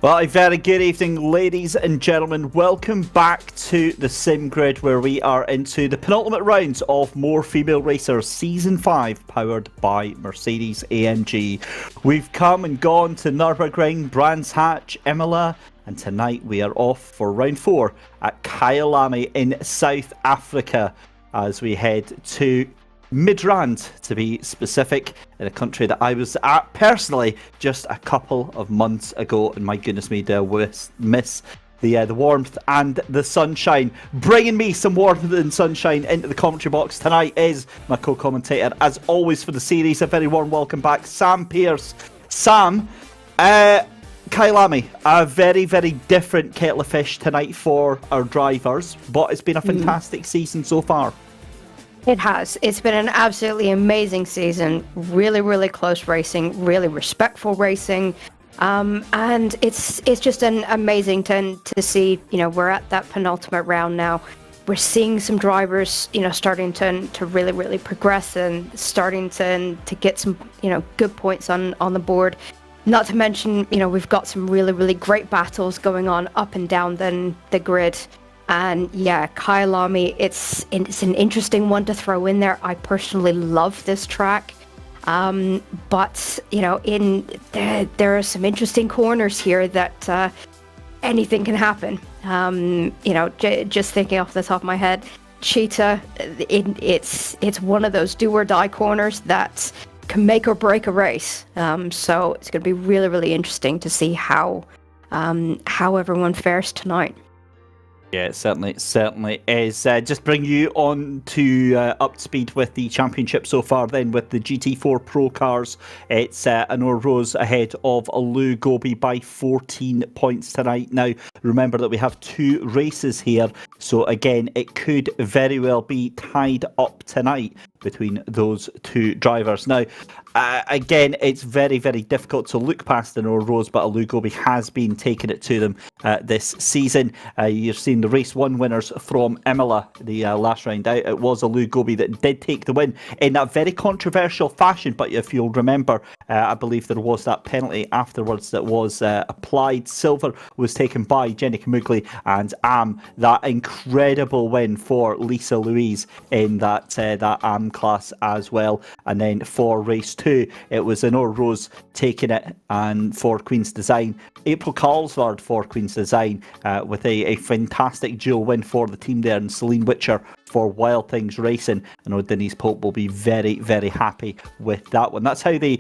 Well, a very good evening, ladies and gentlemen. Welcome back to the Sim Grid, where we are into the penultimate rounds of More Female Racers Season 5, powered by Mercedes-AMG. We've come and gone to Nürburgring, Brands Hatch, Imola, and tonight we are off for round 4 at Kyalami in South Africa as we head to Midrand, to be specific, in a country that I was at personally just a couple of months ago, and my goodness me, do I miss the warmth and the sunshine. Bringing me some warmth and sunshine into the commentary box tonight is my co-commentator, as always for the series. A very warm welcome back, Sam Pearce. Sam, Kyalami, a very, very different kettle of fish tonight for our drivers, but it's been a fantastic season so far. It has. It's been an absolutely amazing season. Really, really close racing, really respectful racing. And it's just an amazing to see, we're at that penultimate round now. We're seeing some drivers, starting to really, really progress and starting to get some, good points on the board. Not to mention, we've got some really, really great battles going on up and down the grid. And yeah, Kyalami, it's an interesting one to throw in there. I personally love this track, but there are some interesting corners here that anything can happen. Just thinking off the top of my head, Cheetah, it's one of those do or die corners that can make or break a race. So it's going to be really, really interesting to see how everyone fares tonight. Yeah, it certainly is. Just bring you on to up to speed with the championship so far then with the GT4 Pro cars. It's Anor Rose ahead of Lou Gobi by 14 points tonight. Now, remember that we have 2 races here, so again, it could very well be tied up tonight between those 2 drivers. Now, again, it's very, very difficult to look past Anor Rose, but Lou Gobi has been taking it to them this season. You've seen the race 1 winners from Imola, the last round out. It was Lou Gobi that did take the win in that very controversial fashion, but if you'll remember, I believe there was that penalty afterwards that was applied. Silver was taken by Jenny Camugli and Am. That incredible win for Lisa Louise in that Am class as well. And then for race 2, it was Anor Rose taking it, and for Queen's Design, April Carlsvard for Queen's Design with a fantastic dual win for the team there, and Celine Witcher for Wild Things Racing. I know Denise Pope will be very, very happy with that one. That's how they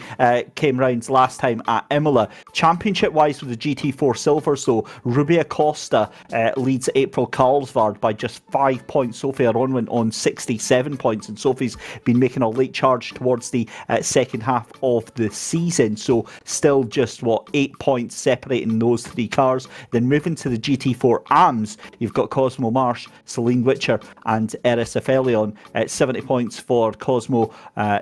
came round last time at Imola. Championship-wise with the GT4 Silver, so Ruby Acosta leads April Carlsvard by just 5 points. Sophie Aronwin on 67 points, and Sophie's been making a late charge towards the second half of the season, so still just, 8 points separating those 3 cars. Then moving to the GT4 AMS, you've got Cosmo Marsh, Celine Witcher, and Eris Aphelion at 70 points for Cosmo,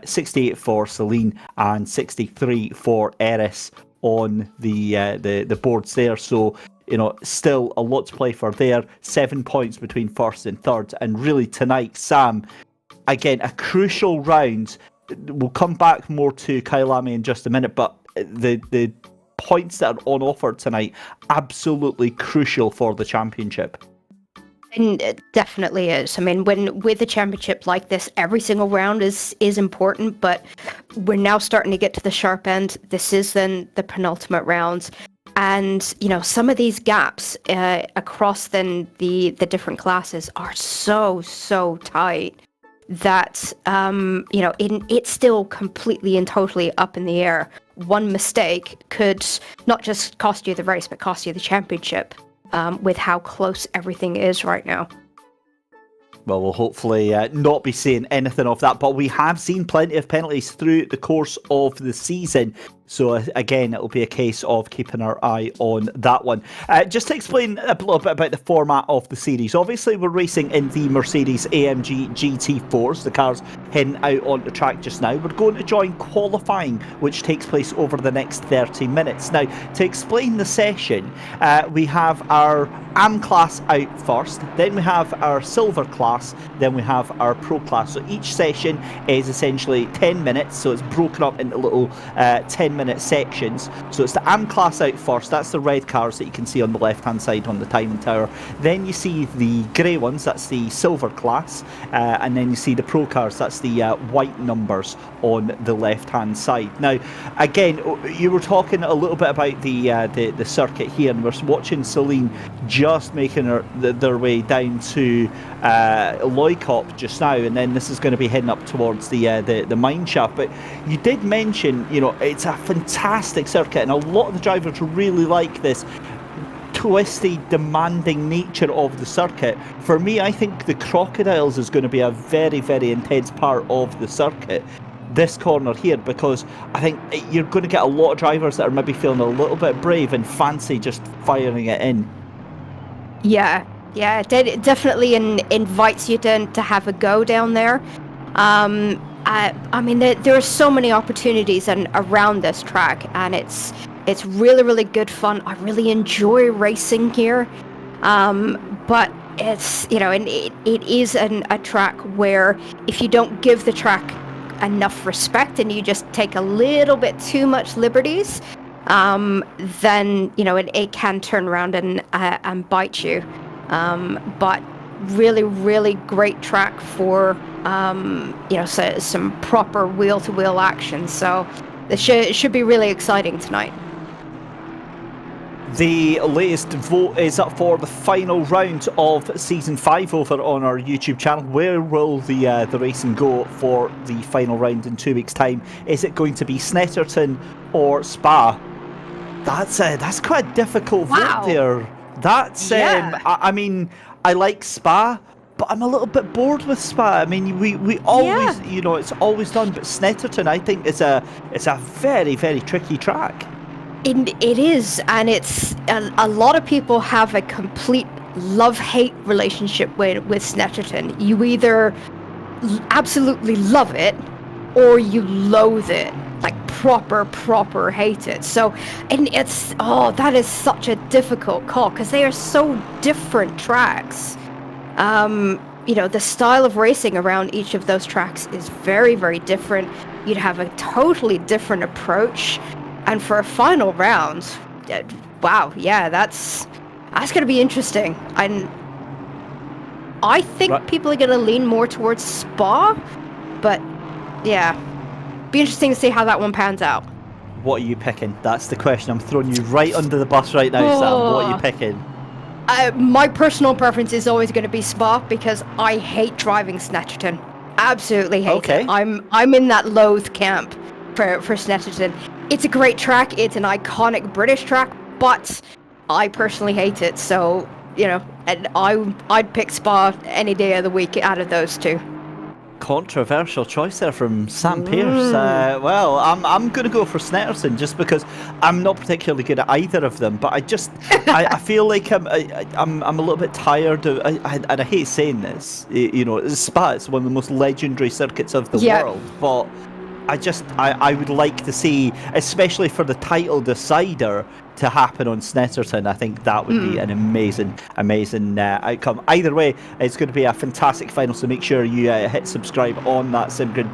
68 for Celine, and 63 for Eris on the boards there. So, still a lot to play for there. 7 points between first and third. And really tonight, Sam, again, a crucial round. We'll come back more to Kyalami in just a minute, but the points that are on offer tonight, absolutely crucial for the championship. And it definitely is. I mean, with a championship like this, every single round is important, but we're now starting to get to the sharp end. This is then the penultimate rounds. And, some of these gaps across then the different classes are so tight that, it's still completely and totally up in the air. One mistake could not just cost you the race, but cost you the championship. With how close everything is right now. Well, we'll hopefully not be seeing anything of that, but we have seen plenty of penalties through the course of the season. So again, it'll be a case of keeping our eye on that one. Just to explain a little bit about the format of the series. Obviously, we're racing in the Mercedes-AMG GT4s, the cars heading out on the track just now. We're going to join qualifying, which takes place over the next 30 minutes. Now, to explain the session, we have our AM class out first, then we have our silver class, then we have our pro class. So each session is essentially 10 minutes, so it's broken up into little 10-minute sections. So it's the AM class out first, that's the red cars that you can see on the left-hand side on the timing tower. Then you see the grey ones, that's the silver class, and then you see the pro cars, that's the white numbers on the left-hand side. Now, again, you were talking a little bit about the circuit here, and we're watching Celine just making their way down to Loikop just now, and then this is going to be heading up towards the mine shaft. But you did mention, you know, it's a fantastic circuit, and a lot of the drivers really like this twisty, demanding nature of the circuit. For me, I think the Crocodiles is going to be a very, very intense part of the circuit, this corner here, because I think you're going to get a lot of drivers that are maybe feeling a little bit brave and fancy just firing it in. Yeah, it definitely invites you to have a go down there. I mean, there are so many opportunities around this track, and it's really, really good fun. I really enjoy racing here, but it's, you know, and it is a track where if you don't give the track enough respect and you just take a little bit too much liberties, then, you know, it can turn around and bite you. But really, really great track for, you know, some proper wheel-to-wheel action. So it should be really exciting tonight. The latest vote is up for the final round of Season 5 over on our YouTube channel. Where will the racing go for the final round in 2 weeks' time? Is it going to be Snetterton or Spa? That's quite a difficult vote there. That's I mean, I like Spa, but I'm a little bit bored with Spa. I mean, we always, you know, it's always done, but Snetterton, I think, is a very, very tricky track. It is, and it's a lot of people have a complete love-hate relationship with Snetterton. You either absolutely love it or you loathe it, like proper hate it. So, and it's, that is such a difficult call because they are so different tracks. You know, the style of racing around each of those tracks is very, very different. You'd have a totally different approach. And for a final round, wow, yeah, that's going to be interesting. And I think people are going to lean more towards Spa, but yeah, be interesting to see how that one pans out. What are you picking? That's the question. I'm throwing you right under the bus right now, Sam. What are you picking? My personal preference is always going to be Spa because I hate driving Snetterton. Absolutely hate it. I'm in that loathe camp for Snetterton. It's a great track. It's an iconic British track, but I personally hate it. So, you know, and I'd pick Spa any day of the week out of those two. Controversial choice there from Sam Pearce. Well, I'm going to go for Snetterton just because I'm not particularly good at either of them. But I feel like I'm a little bit tired of, and I hate saying this. You know, Spa is one of the most legendary circuits of the world, but I would like to see, especially for the title decider, to happen on Snetterton. I think that would be an amazing outcome. Either way, it's going to be a fantastic final, so make sure you hit subscribe on that SimGrid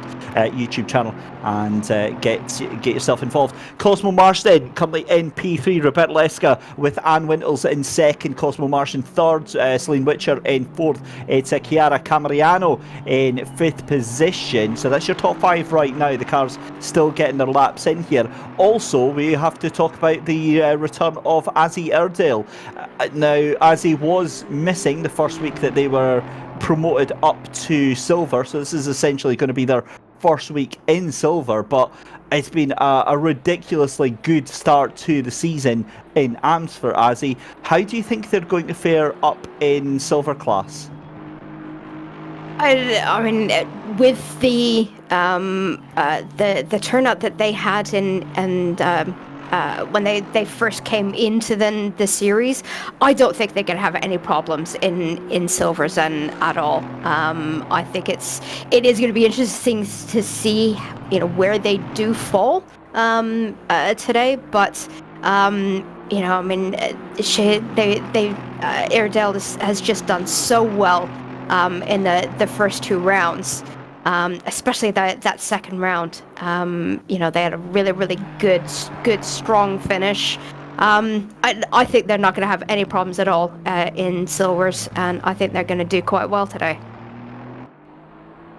YouTube channel and get yourself involved. Cosmo Marsh then, currently in P3, Roberto Lesca with Anne Wintels in second, Cosmo Marsh in third, Celine Witcher in fourth, it's Chiara Camariano in fifth position. So that's your top five right now. The cars still getting their laps in here. Also, we have to talk about the return of Azzy Iredale. Now, Azzy was missing the first week that they were promoted up to silver, so this is essentially going to be their first week in silver, but it's been a ridiculously good start to the season in AMS for Azzy. How do you think they're going to fare up in silver class? I mean, with the turnout that they had in when they first came into the series. I don't think they're going to have any problems in silvers and at all. I think it is going to be interesting to see where they do fall today, but. I mean, Airedale has just done so well in the first two rounds, especially that second round. They had a really, really good, strong finish. I think they're not going to have any problems at all in silvers, and I think they're going to do quite well today.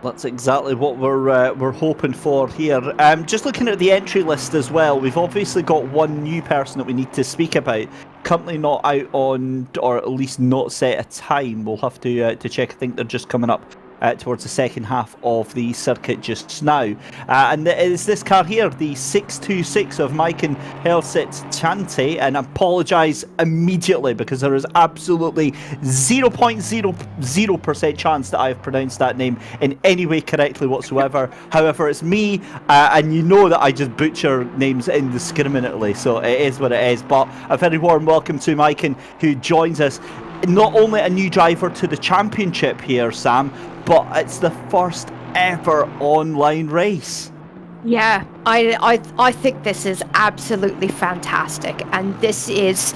That's exactly what we're hoping for here. Just looking at the entry list as well, we've obviously got one new person that we need to speak about. Currently not out on, or at least not set a time. We'll have to check. I think they're just coming up towards the second half of the circuit just now. And it is this car here, the 626 of Maiken Helset-Chante, and I apologise immediately because there is absolutely 0.00% chance that I have pronounced that name in any way correctly whatsoever. However, it's me, and you know that I just butcher names indiscriminately, so it is what it is. But a very warm welcome to Maiken, who joins us. Not only a new driver to the championship here, Sam, but it's the first ever online race. Yeah, I think this is absolutely fantastic, and this is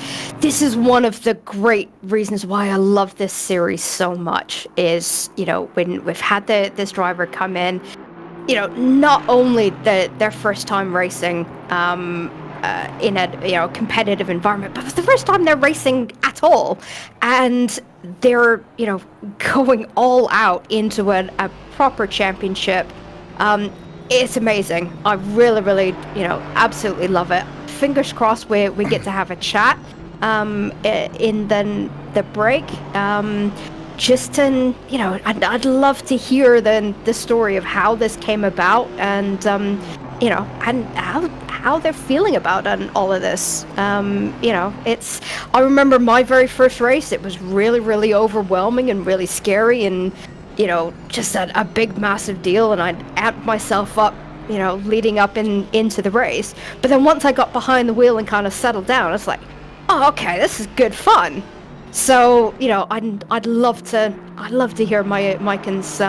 one of the great reasons why I love this series so much. Is when we've had this driver come in, not only their first time racing in a competitive environment, but it's the first time they're racing at all, and they're going all out into a proper championship. It's amazing. I really, really absolutely love it. Fingers crossed we get to have a chat in the break. I'd love to hear the story of how this came about, and and how they're feeling about all of this. I remember my very first race. It was really, really overwhelming and really scary, and just a big, massive deal. And I'd amped myself up, leading up into the race. But then once I got behind the wheel and kind of settled down, it's like, oh, okay, this is good fun. So I'd love to hear Maiken's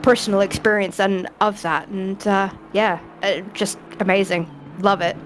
personal experience and of that, and just amazing. Love it.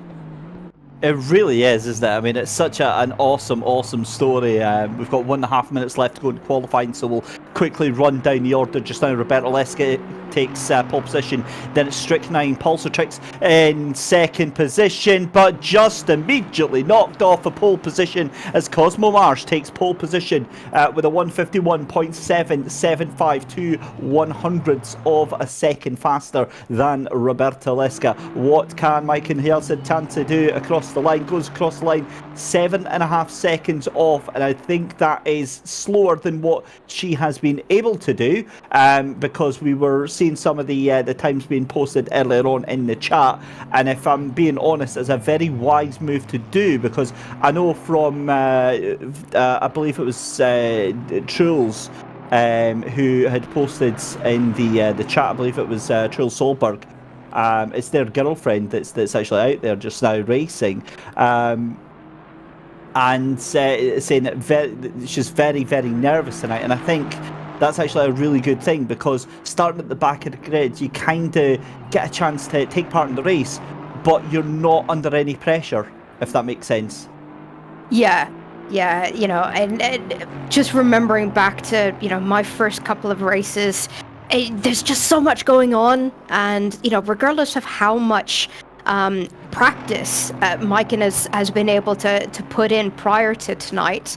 It really is, isn't it? I mean, it's such an awesome story. We've got 1.5 minutes left to go in qualifying, so we'll quickly run down the order just now. Roberto Lesca takes pole position, then it's Strychnine Pulsatrix in second position, but just immediately knocked off a pole position as Cosmo Marsh takes pole position with a 151.775, 2/100ths of a second faster than Roberto Lesca. What can Maiken Helset-Chante do across the line? Goes across the line 7.5 seconds off, and I think that is slower than what she has been able to do, because we were seeing some of the times being posted earlier on in the chat, and if I'm being honest, it's a very wise move to do, because I know from I believe it was Truls who had posted in the chat, I believe it was Truls Solberg. It's their girlfriend that's actually out there just now racing, and saying that she's very, very nervous tonight. And I think that's actually a really good thing, because starting at the back of the grid, you kind of get a chance to take part in the race, but you're not under any pressure, if that makes sense. Yeah, and just remembering back to my first couple of races. There's just so much going on, and regardless of how much practice Maiken has been able to put in prior to tonight,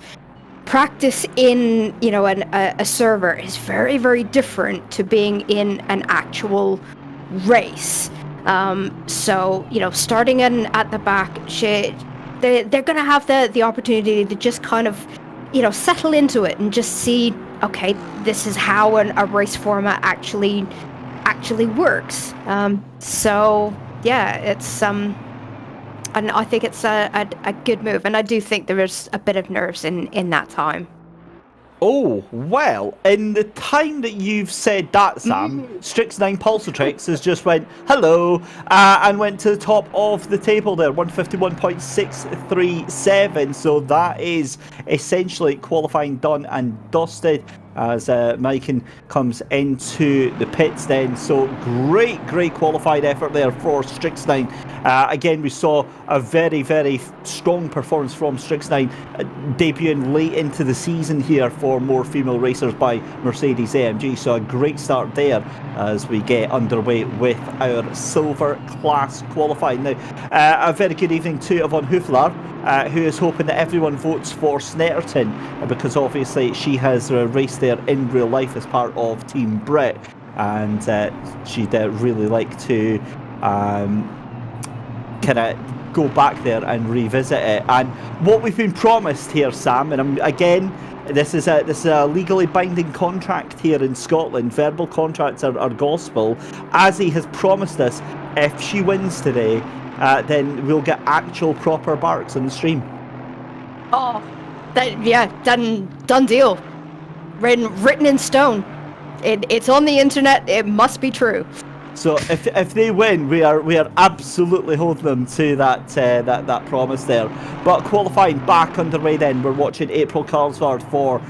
practice in a server is very, very different to being in an actual race. So starting in at the back, they're going to have the opportunity to just kind of settle into it and just see, okay, this is how a race format actually works. So yeah, it's and I think it's a good move, and I do think there is a bit of nerves in that time. Oh, well, in the time that you've said that, Sam, Strix9 Pulsatrix has just went, hello, and went to the top of the table there, 151.637. So that is essentially qualifying done and dusted as Maiken comes into the pits then. So great qualified effort there for Strix9. Again, we saw a very strong performance from Strix9, debuting late into the season here for more female racers by Mercedes-AMG. So a great start there as we get underway with our silver class qualifying. Now, a very good evening to Yvonne Hoefler, who is hoping that everyone votes for Snetterton, because obviously she has raced there in real life as part of Team Brit, and she'd really like to kind of go back there and revisit it. And what we've been promised here, Sam, and again, this is a legally binding contract here in Scotland. Verbal contracts are gospel. Azzy has promised us, if she wins today, then we'll get actual proper barks on the stream. Oh, done deal. Written in stone. It's on the internet. It must be true. So if they win, we are absolutely holding them to that promise there. But qualifying back underway then, we're watching April Carlsford for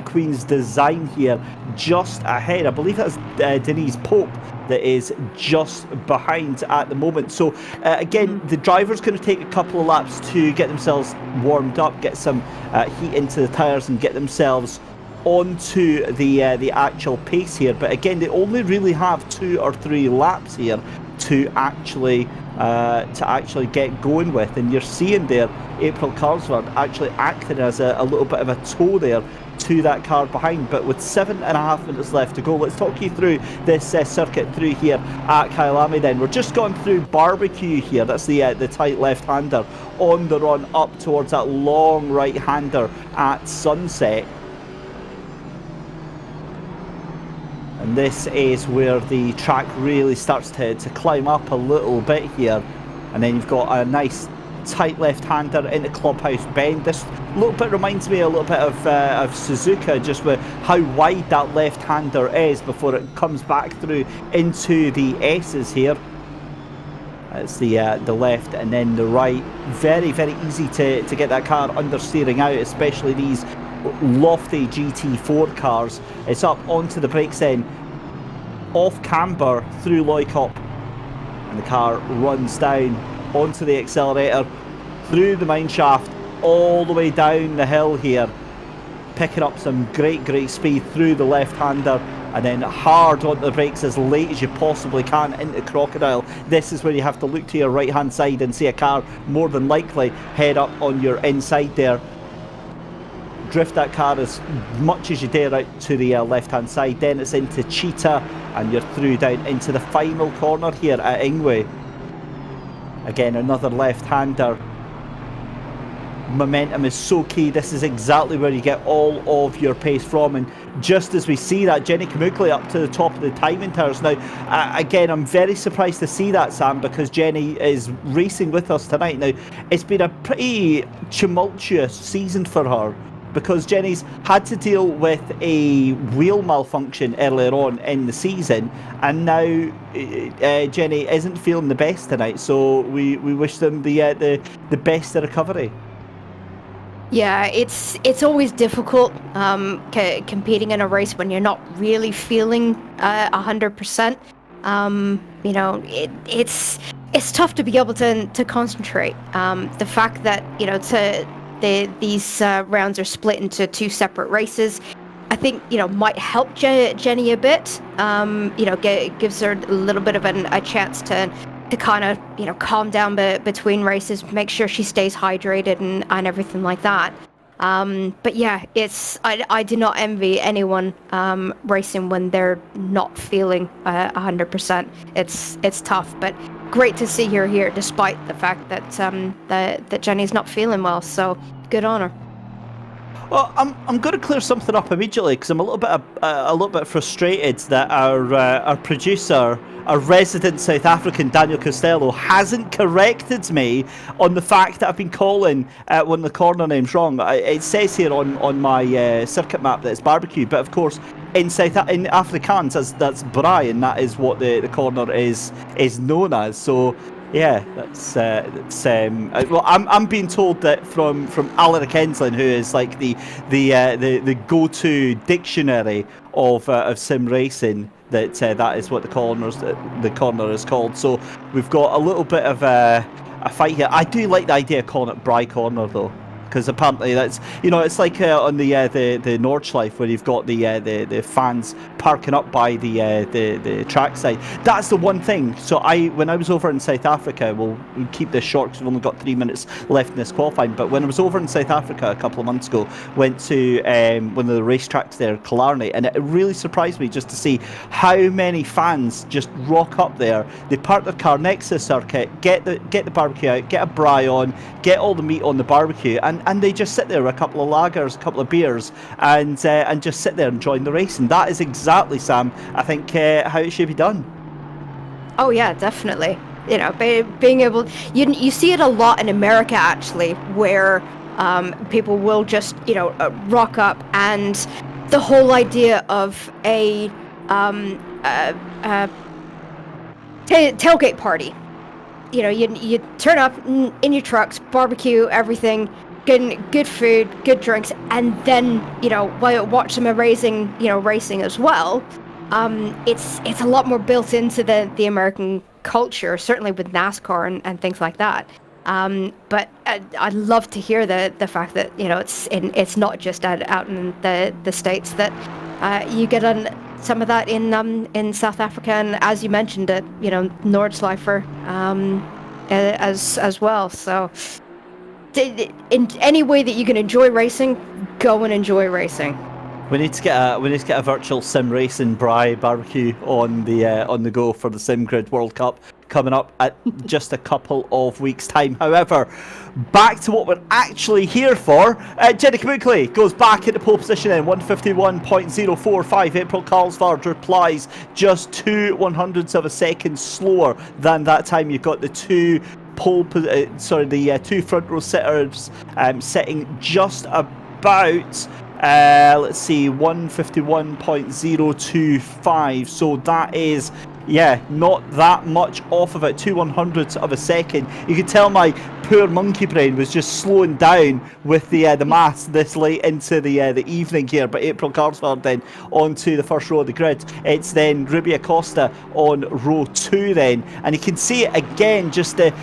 Queen's Design here, just ahead. I believe that's Denise Pope that is just behind at the moment. So again, the driver's going to take a couple of laps to get themselves warmed up, get some heat into the tyres and get themselves onto the actual pace here. But again, they only really have 2 or 3 laps here to actually get going with, and you're seeing there April Carlsford actually acting as a little bit of a toe there to that car behind. But with 7.5 minutes left to go, let's talk you through this circuit through here at Kyalami then. We're just gone through Barbecue here, that's the tight left-hander on the run up towards that long right-hander at Sunset. And this is where the track really starts to climb up a little bit here. And then you've got a nice tight left-hander into Clubhouse Bend. This little bit reminds me a little bit of Suzuka, just with how wide that left-hander is before it comes back through into the S's here. It's the left and then the right. Very easy to get that car understeering out, especially these lofty GT4 cars. It's up onto the brakes then, off camber through Loicop, and the car runs down onto the accelerator, through the mine shaft, all the way down the hill here, picking up some great speed through the left-hander, and then hard onto the brakes as late as you possibly can into Crocodile. This is where you have to look to your right-hand side and see a car more than likely head up on your inside there. Drift that car as much as you dare out to the left-hand side. Then it's into Cheetah, and you're through down into the final corner here at Ingwe. Again, another left-hander. Momentum is so key. This is exactly where you get all of your pace from. And just as we see that, Jenny Kamukli up to the top of the timing towers now. Again, I'm very surprised to see that, Sam, because Jenny is racing with us tonight. Now, it's been a pretty tumultuous season for her, because Jenny's had to deal with a wheel malfunction earlier on in the season, and now Jenny isn't feeling the best tonight. So we wish them the best of recovery. Yeah, it's always difficult competing in a race when you're not really feeling 100%. You know, it's tough to be able to concentrate. The fact that, you know, these rounds are split into 2 separate races, I think, you know, might help Jenny a bit. You know, gives her a little bit of a chance to kind of, you know, calm down between races, make sure she stays hydrated and everything like that. But yeah, I do not envy anyone racing when they're not feeling 100%. It's tough, but great to see her here, despite the fact that that Jenny's not feeling well. So good on her. Well, I'm going to clear something up immediately because I'm a little bit frustrated that our producer, our resident South African Daniel Costello, hasn't corrected me on the fact that I've been calling one of the corner names wrong. It says here on my circuit map that it's barbecue, but of course in Afrikaans that's braai, and that is what the corner is known as. So. Yeah, that's well. I'm being told that from Alaric Enslin, who is like the go-to dictionary of sim racing, that that is what the corner is called. So we've got a little bit of a fight here. I do like the idea of calling it Bry Corner though, because apparently that's, it's like on the Nordschleife, where you've got the fans parking up by the trackside. That's the one thing. So when I was over in South Africa, we'll keep this short because we've only got 3 minutes left in this qualifying. But when I was over in South Africa a couple of months ago, went to one of the racetracks there, Kyalami, and it really surprised me just to see how many fans just rock up there. They park their car next to the circuit, get the barbecue out, get a braai on, get all the meat on the barbecue, and they just sit there with a couple of lagers, a couple of beers, and just sit there enjoying the race. And that is exactly, Sam, I think, how it should be done. Oh yeah, definitely. Being able, you see it a lot in America actually, where people will just rock up, and the whole idea of a tailgate party. You turn up in your trucks, barbecue, everything, getting good food, good drinks, and then while watch some racing as well. It's a lot more built into the American culture, certainly with NASCAR and things like that. But I'd love to hear the fact that it's not just out in the States, that you get on some of that in South Africa, and as you mentioned it, Nordschleifer as well. So in any way that you can enjoy racing, go and enjoy racing. We need to get a virtual sim racing braai barbecue on the go for the SimGrid World Cup coming up at just a couple of weeks' time. However, back to what we're actually here for. Jenny Kamukli goes back into pole position in 151.045. April Carlsvard replies just 2/100ths of a second slower than that time. You've got the two two front row sitters sitting just about. Let's see, 151.025. So that is, not that much off of it. 2/100ths of a second. You can tell my poor monkey brain was just slowing down with the maths this late into the evening here. But April Carlsvard then onto the first row of the grid. It's then Ruby Acosta on row 2 then, and you can see it again, just the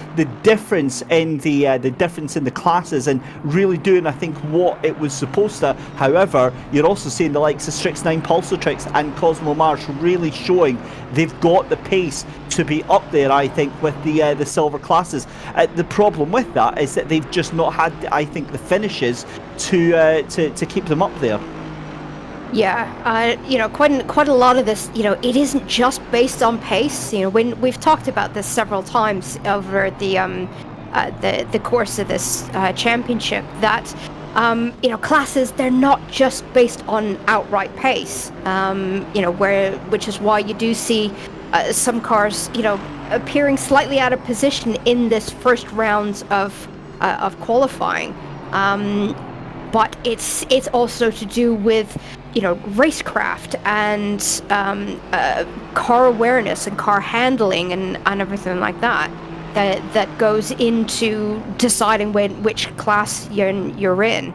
difference in the difference in the classes, and really doing, I think, what it was supposed to. However, you're also seeing the likes of Strix9 Pulsatrix and Cosmo Marsh really showing they've got the pace to be up there, I think, with the silver classes. The problem with that is that they've just not had, I think, the finishes to keep them up there. Yeah, quite a lot of this, it isn't just based on pace. When we've talked about this several times over the course of this championship, that classes, they're not just based on outright pace. Which is why you do see some cars, appearing slightly out of position in this first rounds of qualifying. But it's also to do with racecraft and car awareness and car handling and everything like that goes into deciding which class you're in.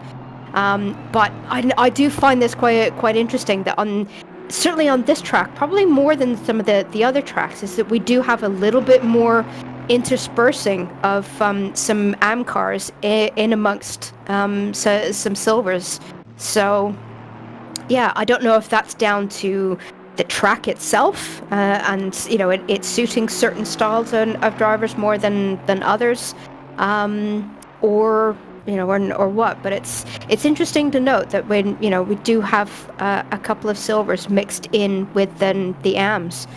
But I do find this quite interesting, that certainly on this track, probably more than some of the other tracks, is that we do have a little bit more interspersing of some AM cars in amongst some silvers. So yeah, I don't know if that's down to the track itself, and it's suiting certain styles of drivers more than others, or what. But it's interesting to note that when we do have a couple of silvers mixed in with the AMs,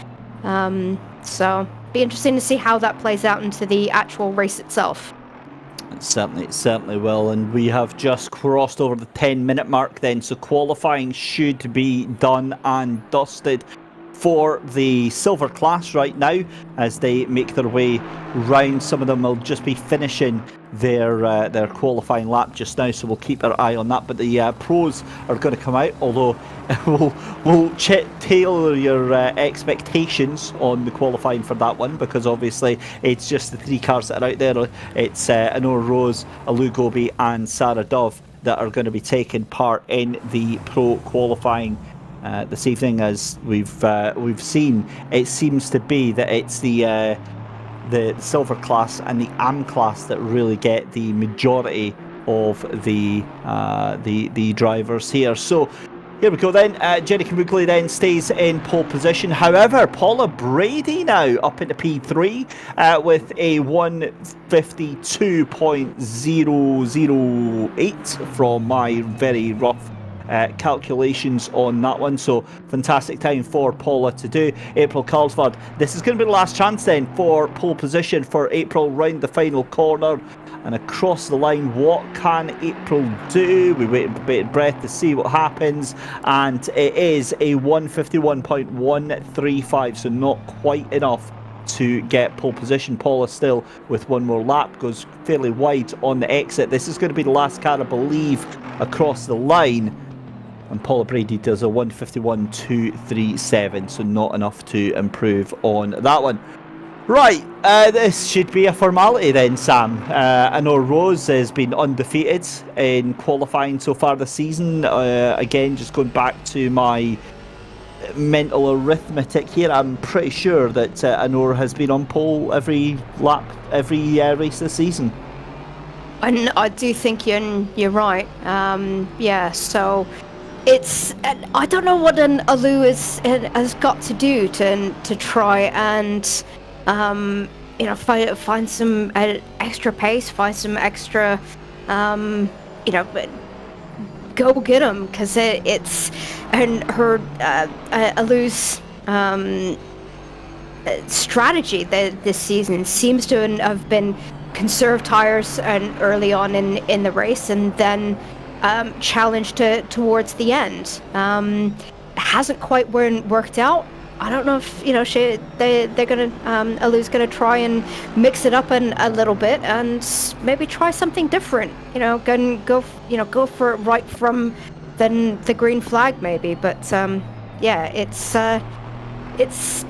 so be interesting to see how that plays out into the actual race itself. Certainly will, and we have just crossed over the 10-minute mark then, so qualifying should be done and dusted for the silver class right now as they make their way round. Some of them will just be finishing their qualifying lap just now, so we'll keep our eye on that. But the pros are going to come out, although we'll tailor your expectations on the qualifying for that one, because obviously it's just the three cars that are out there. It's Anora Rose, Alu Gobi and Sarah Dove that are going to be taking part in the pro qualifying this evening. As we've seen, it seems to be that it's the silver class and the AM class that really get the majority of the drivers here. So here we go then. Jenny Kamukli then stays in pole position. However, Paula Brady now up into P3 with a 152.008 from my very rough calculations on that one. So fantastic time for Paula to do. April Carlsford, this is going to be the last chance then for pole position for April round the final corner and across the line. What can April do? We wait with bated breath to see what happens, and it is a 151.135, so not quite enough to get pole position. Paula still with one more lap, goes fairly wide on the exit. This is going to be the last car, I believe, across the line. And Paula Brady does a 151.237, so not enough to improve on that one. Right, this should be a formality then, Sam. Anora Rose has been undefeated in qualifying so far this season. Again, just going back to my mental arithmetic here, I'm pretty sure that Anora has been on pole every lap, every race this season. And I do think you're right. Yeah, so it's, I don't know what an Alu has got to do to try and find some extra pace, find some extra go get them, because it's, and her Alu's strategy this season seems to have been conserve tires and early on in the race, and then challenge towards the end. Hasn't quite worked out. I don't know if they're gonna Alu's gonna try and mix it up a little bit and maybe try something different. Go for it right from then the green flag maybe. But yeah, it's just,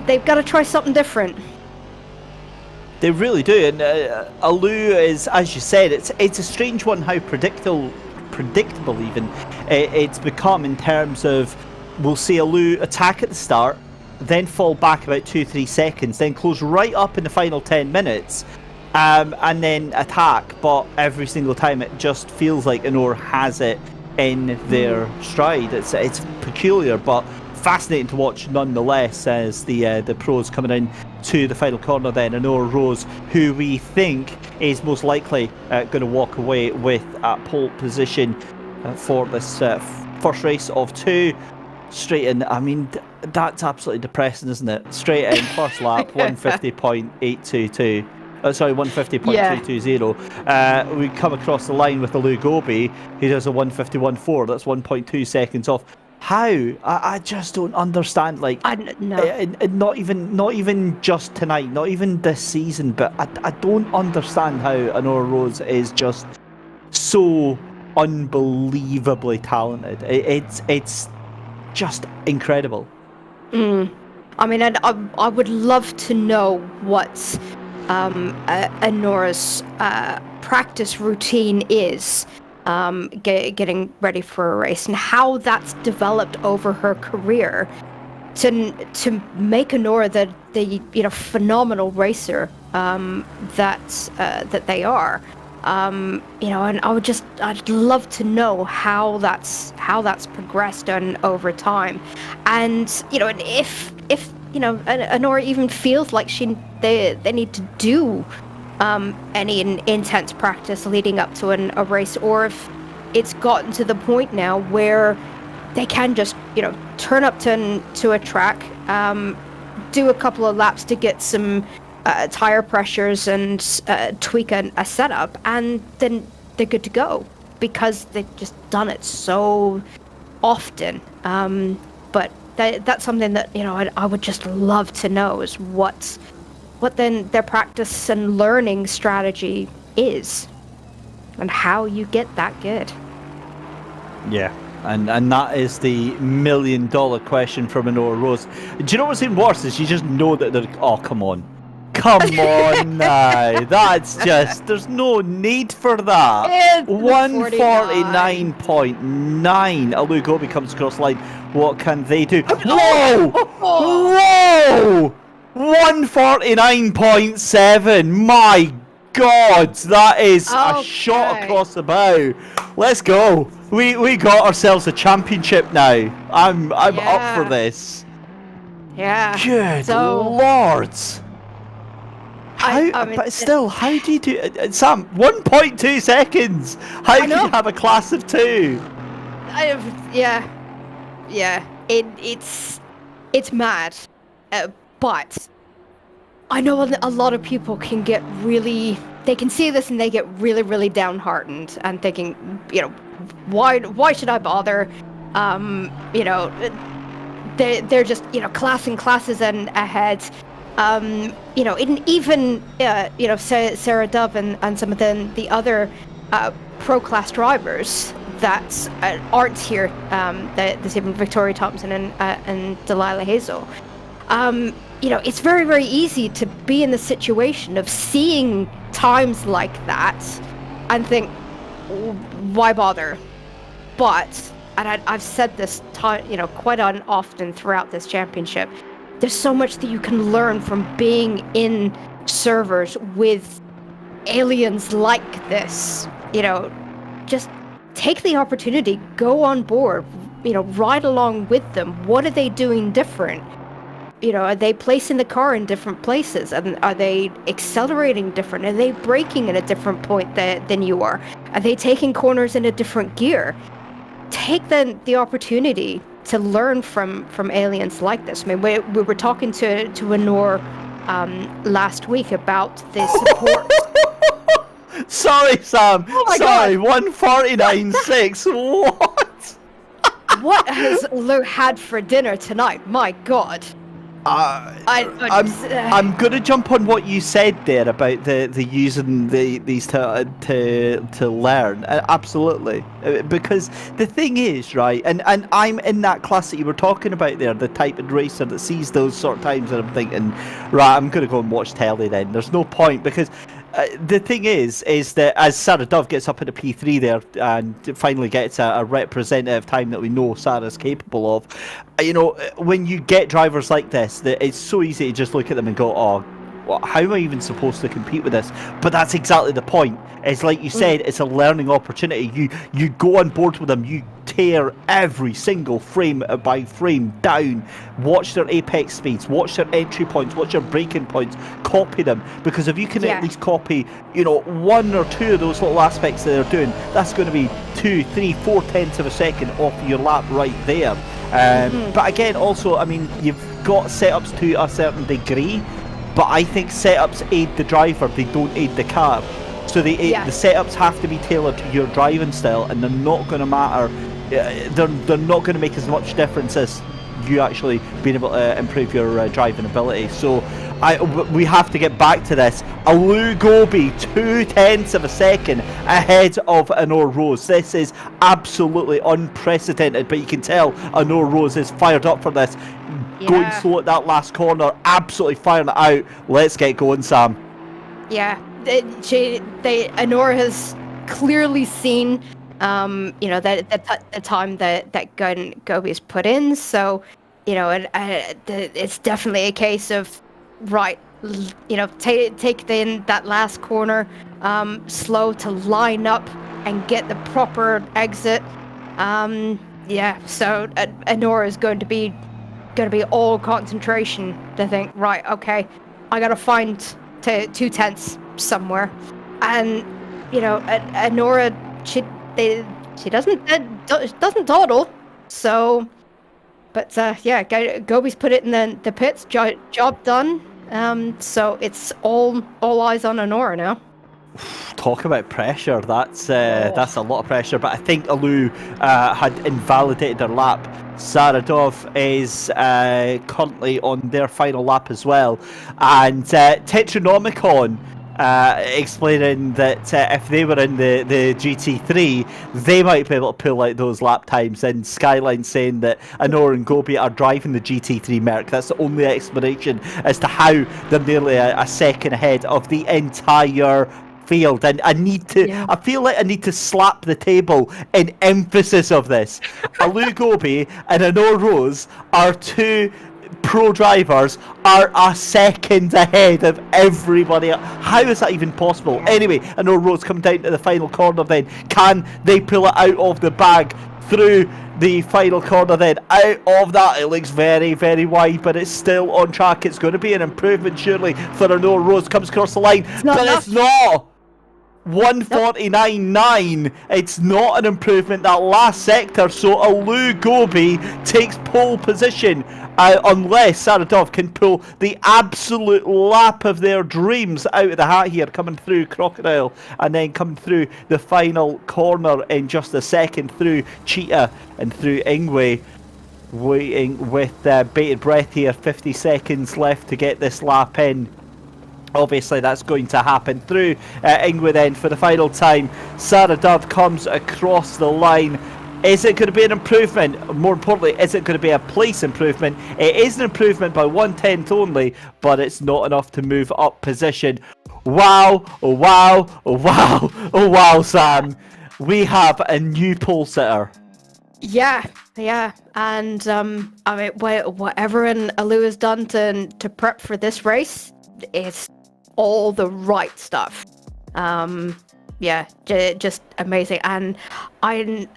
they've got to try something different. They really do, and Alu is, as you said, it's a strange one how predictable even it's become, in terms of, we'll see Alu attack at the start, then fall back about 2-3 seconds, then close right up in the final 10 minutes, and then attack, but every single time it just feels like Anora has it in their stride. It's peculiar, but fascinating to watch nonetheless, as the pros coming in to the final corner then. Anora Rose, who we think is most likely going to walk away with a pole position for this first race of two. Straight in, I mean, that's absolutely depressing, isn't it? Straight in, first lap, 150.822. Sorry, 150.220. Yeah. We come across the line with Alu Gobi, who does a 151.4. That's 1.2 seconds off. How? I just don't understand. Like, no. Not even just tonight, not even this season, but I don't understand how Anora Rose is just so unbelievably talented. It's just incredible. I mean, I would love to know what Anora's practice routine is, getting ready for a race, and how that's developed over her career to make Anora the phenomenal racer that they are. And I'd love to know how that's progressed over time, and if Anora even feels like they need to do any intense practice leading up to a race, or if it's gotten to the point now where they can just turn up to a track, do a couple of laps to get some tire pressures and tweak a setup, and then they're good to go because they've just done it so often. But that's something that I would just love to know is what then their practice and learning strategy is, and how you get that good. Yeah. And that is the $1 million question for Minoru Rose. Do you know what's even worse is you just know that they're... Oh, come on. Come on now. That's just... There's no need for that. 149.9. Alu Gobi comes across line. What can they do? Whoa! Whoa! 149.7. My God, that is a shot across the bow. Let's go. We got ourselves a championship now. I'm up for this. Yeah. Good lords. But still, how do you do it? Sam, 1.2 seconds. How can you have a class of 2? Yeah. It's mad. But I know a lot of people can get really... They can see this and they get really, really downhearted and thinking, why should I bother? They're just, classing classes and ahead. Even Sarah Dove and some of the other pro class drivers that aren't here, there's even Victoria Thompson and Delilah Hazel. It's very, very easy to be in the situation of seeing times like that and think, why bother? But, and I've said this quite often throughout this championship, there's so much that you can learn from being in servers with aliens like this. Just take the opportunity, go on board, ride along with them. What are they doing different? Are they placing the car in different places? And are they accelerating different? Are they braking at a different point than you are? Are they taking corners in a different gear? Take the opportunity to learn from aliens like this. I mean, we were talking to Anor last week about the support. Sorry, Sam. Oh my Sorry, God. 149.6. What? What has Lou had for dinner tonight? My God. I'm gonna jump on what you said there about the using these to learn. Absolutely, because the thing is, right, and I'm in that class that you were talking about there, the type of racer that sees those sort of times, and I'm thinking, right, I'm gonna go and watch telly then. There's no point because. The thing is that as Sarah Dove gets up into P3 there and finally gets a representative time that we know Sarah's capable of, when you get drivers like this, that it's so easy to just look at them and go, oh, how am I even supposed to compete with this? But that's exactly the point. It's like you said, it's a learning opportunity. You go on board with them, you tear every single frame by frame down, watch their apex speeds, watch their entry points, watch their braking points, copy them, because if you can at least copy 1 or 2 of those little aspects that they're doing, that's going to be 2, 3, 4 tenths of a second off your lap right there. But again, also, I mean, you've got setups to a certain degree, but I think setups aid the driver, they don't aid the car. So the setups have to be tailored to your driving style, and they're not going to matter. They're not going to make as much difference as you actually being able to improve your driving ability. So we have to get back to this. Alu Gobi 2 tenths of a second ahead of Anor Rose. This is absolutely unprecedented, but you can tell Anor Rose is fired up for this. Going slow at that last corner, absolutely firing it out. Let's get going, Sam. Yeah, Anor has clearly seen, that the time that Gobi's put in. So, it's definitely a case of, right, take in that last corner, slow to line up and get the proper exit. So Anor is going to be all concentration to think, right, okay, I gotta find 2 tenths somewhere. And Anora, she doesn't dawdle. So, but Gobi's put it in the pits. Job done. So it's all eyes on Honora now. Talk about pressure. That's a lot of pressure. But I think Alou had invalidated her lap. Saradov is currently on their final lap as well, and Tetranomicon explaining that if they were in the GT3, they might be able to pull out those lap times. And Skyline saying that Honor and Gobi are driving the GT3 Merc. That's the only explanation as to how they're nearly a second ahead of the entire field. And I feel like I need to slap the table in emphasis of this. Alou Gobi and Honor Rose are two pro drivers are a second ahead of everybody else. How is that even possible? Anyway, Honor Rose coming down to the final corner then. Can they pull it out of the bag through the final corner then? Out of that, it looks very, very wide, but it's still on track. It's going to be an improvement surely for Honor Rose. Comes across the line, but it's not. 149.9. It's not an improvement that last sector, so Alou Gobi takes pole position unless Saradov can pull the absolute lap of their dreams out of the hat here, coming through Crocodile and then coming through the final corner in just a second through Cheetah and through Ingwe. Waiting with bated breath here, 50 seconds left to get this lap in. Obviously that's going to happen through Ingwe then for the final time. Saradov comes across the line. Is it going to be an improvement? More importantly, is it going to be a place improvement? It is an improvement by 1/10 only, but it's not enough to move up position. Wow, oh wow, oh wow, oh wow, Sam. We have a new pole sitter. Yeah, and I mean, whatever Alou has done to prep for this race, it's all the right stuff. Just amazing, and I'm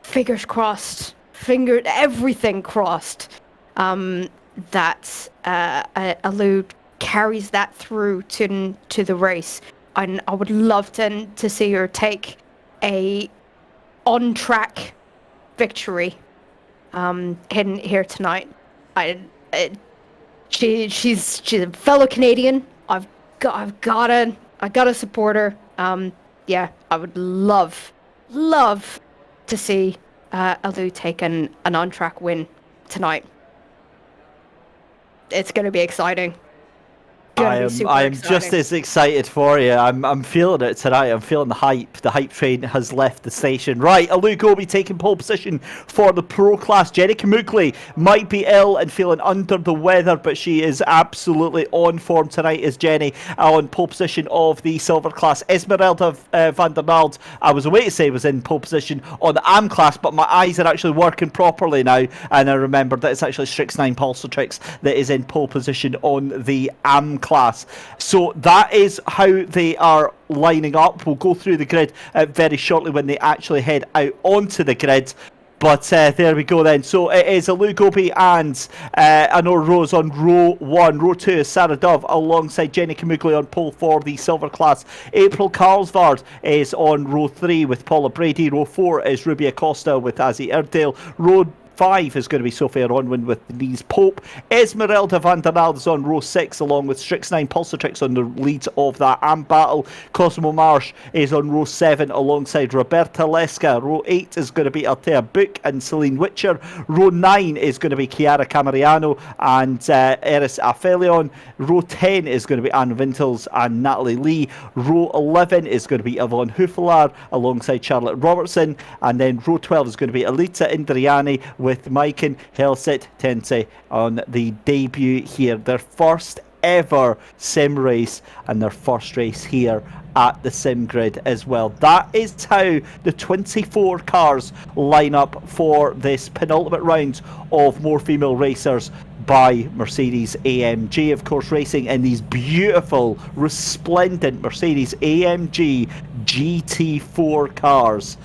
fingers crossed, everything crossed, that Alou carries that through to the race. And I would love to see her take a on track victory in here tonight. She's a fellow Canadian. I've gotta support her. I would love to see Alou take an on-track win tonight. It's gonna be exciting. I am just as excited for you. I'm feeling it tonight. I'm feeling the hype. The hype train has left the station. Right, Alou Gobi taking pole position for the pro class. Jenny Kamukli might be ill and feeling under the weather, but she is absolutely on form tonight. Is Jenny on pole position of the silver class? Esmeralda van der Nald, I was away to say, was in pole position on the AM class, but my eyes are actually working properly now, and I remembered that it's actually Strix9 Pulsatrix that is in pole position on the AM class. So that is how they are lining up. We'll go through the grid very shortly when they actually head out onto the grid. But there we go then. So it is Alou Gobi and Honor Rose on row 1. Row 2 is Saradov alongside Jenny Kamugli on pole for the silver class. April Carlsvard is on row 3 with Paula Brady. Row 4 is Ruby Acosta with Azzy Iredale. Row 5 is going to be Sophia Ronwin with Denise Pope. Esmeralda van der Nald is on row 6 along with Strix9 Pulsatrix on the lead of that AM battle. Cosmo Marsh is on row 7 alongside Roberta Leska. Row 8 is going to be Althea Book and Celine Witcher. Row 9 is going to be Chiara Camariano and Eris Aphelion. Row 10 is going to be Anne Vintels and Natalie Lee. Row 11 is going to be Yvonne Hufelar alongside Charlotte Robertson. And then row 12 is going to be Alita Indriani with Maiken Helset Tense on the debut here. Their first ever sim race and their first race here at the sim grid as well. That is how the 24 cars line up for this penultimate round of More Female Racers by Mercedes-AMG, of course, racing in these beautiful, resplendent Mercedes-AMG GT4 cars.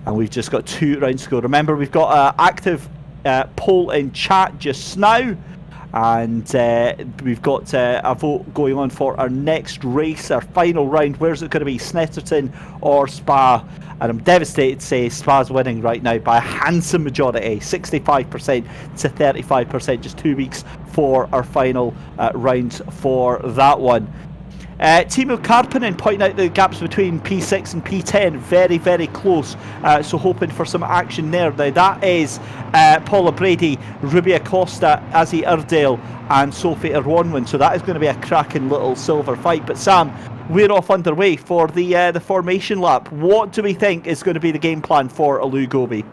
And we've just got 2 rounds to go. Remember, we've got an active poll in chat just now. And we've got a vote going on for our next race, our final round. Where's it going to be, Snetterton or Spa? And I'm devastated to say Spa's winning right now by a handsome majority, 65% to 35%, just 2 weeks for our final round for that one. Timo Karppinen pointing out the gaps between P6 and P10, very, very close. So hoping for some action there. Now that is Paula Brady, Ruby Acosta, Azzy Iredale and Sophie Irwanwin. So that is going to be a cracking little silver fight. But Sam, we're off underway for the formation lap. What do we think is going to be the game plan for Alou Gobi?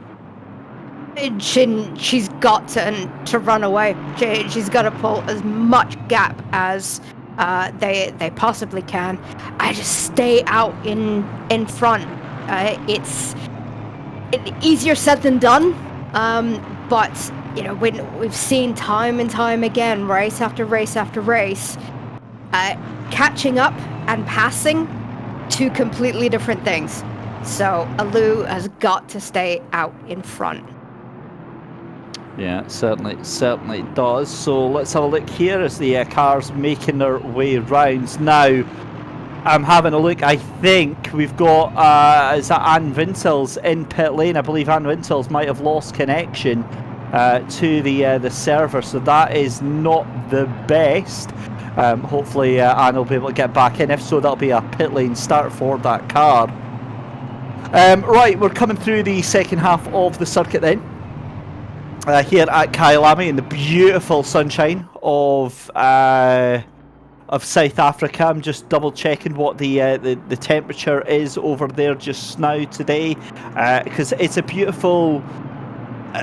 She's got to run away. She's got to pull as much gap as they possibly can. I just stay out in front. It's easier said than done, but you know, we've seen time and time again, race after race after race, catching up and passing, two completely different things. So Alou has got to stay out in front. Yeah, certainly does. So let's have a look here as the cars making their way round. Now, I'm having a look. I think we've got is that Anne Vincels in pit lane. I believe Anne Vincels might have lost connection to the server, so that is not the best. Hopefully Anne will be able to get back in. If so, that'll be a pit lane start for that car. Right, we're coming through the second half of the circuit then. Here at Kyalami in the beautiful sunshine of South Africa. I'm just double checking what the temperature is over there just now today, because it's a beautiful,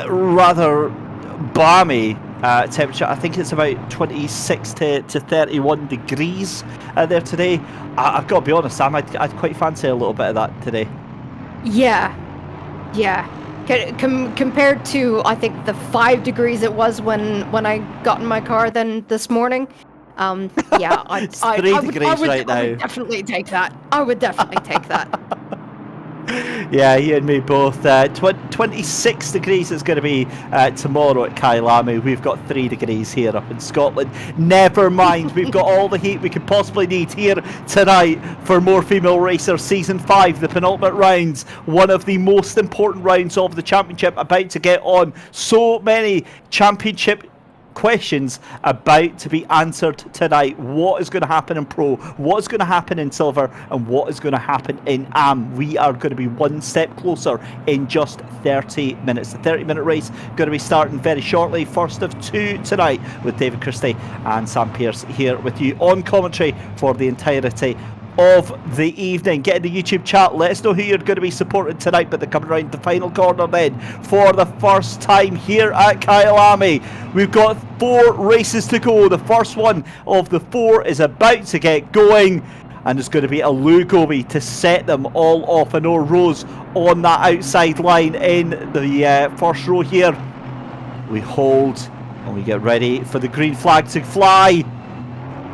rather balmy temperature. I think it's about 26 to 31 degrees there today. I've got to be honest, Sam, I'd quite fancy a little bit of that today. Yeah. Compared to, I think, the 5 degrees it was when I got in my car then this morning. Yeah, it's 3 degrees right now. I would definitely take that. I would definitely take that. Yeah, you and me both. 26 degrees is going to be tomorrow at Kyalami. We've got 3 degrees here up in Scotland. Never mind, we've got all the heat we could possibly need here tonight for More Female Racer Season 5, the penultimate rounds. One of the most important rounds of the championship about to get on. So many championship questions about to be answered tonight. What is going to happen in Pro? What is going to happen in Silver? And what is going to happen in AM? We are going to be one step closer in just 30 minutes. The 30-minute race going to be starting very shortly. First of two tonight with David Christie and Sam Pearce here with you on commentary for the entirety of the evening. Get in the YouTube chat, let us know who you're going to be supporting tonight. But they're coming around the final corner then for the first time here at Kyalami. We've got 4 races to go. The first one of the 4 is about to get going, and it's going to be Alou Gobi to set them all off. I know Rose on that outside line in the first row here. We hold and we get ready for the green flag to fly.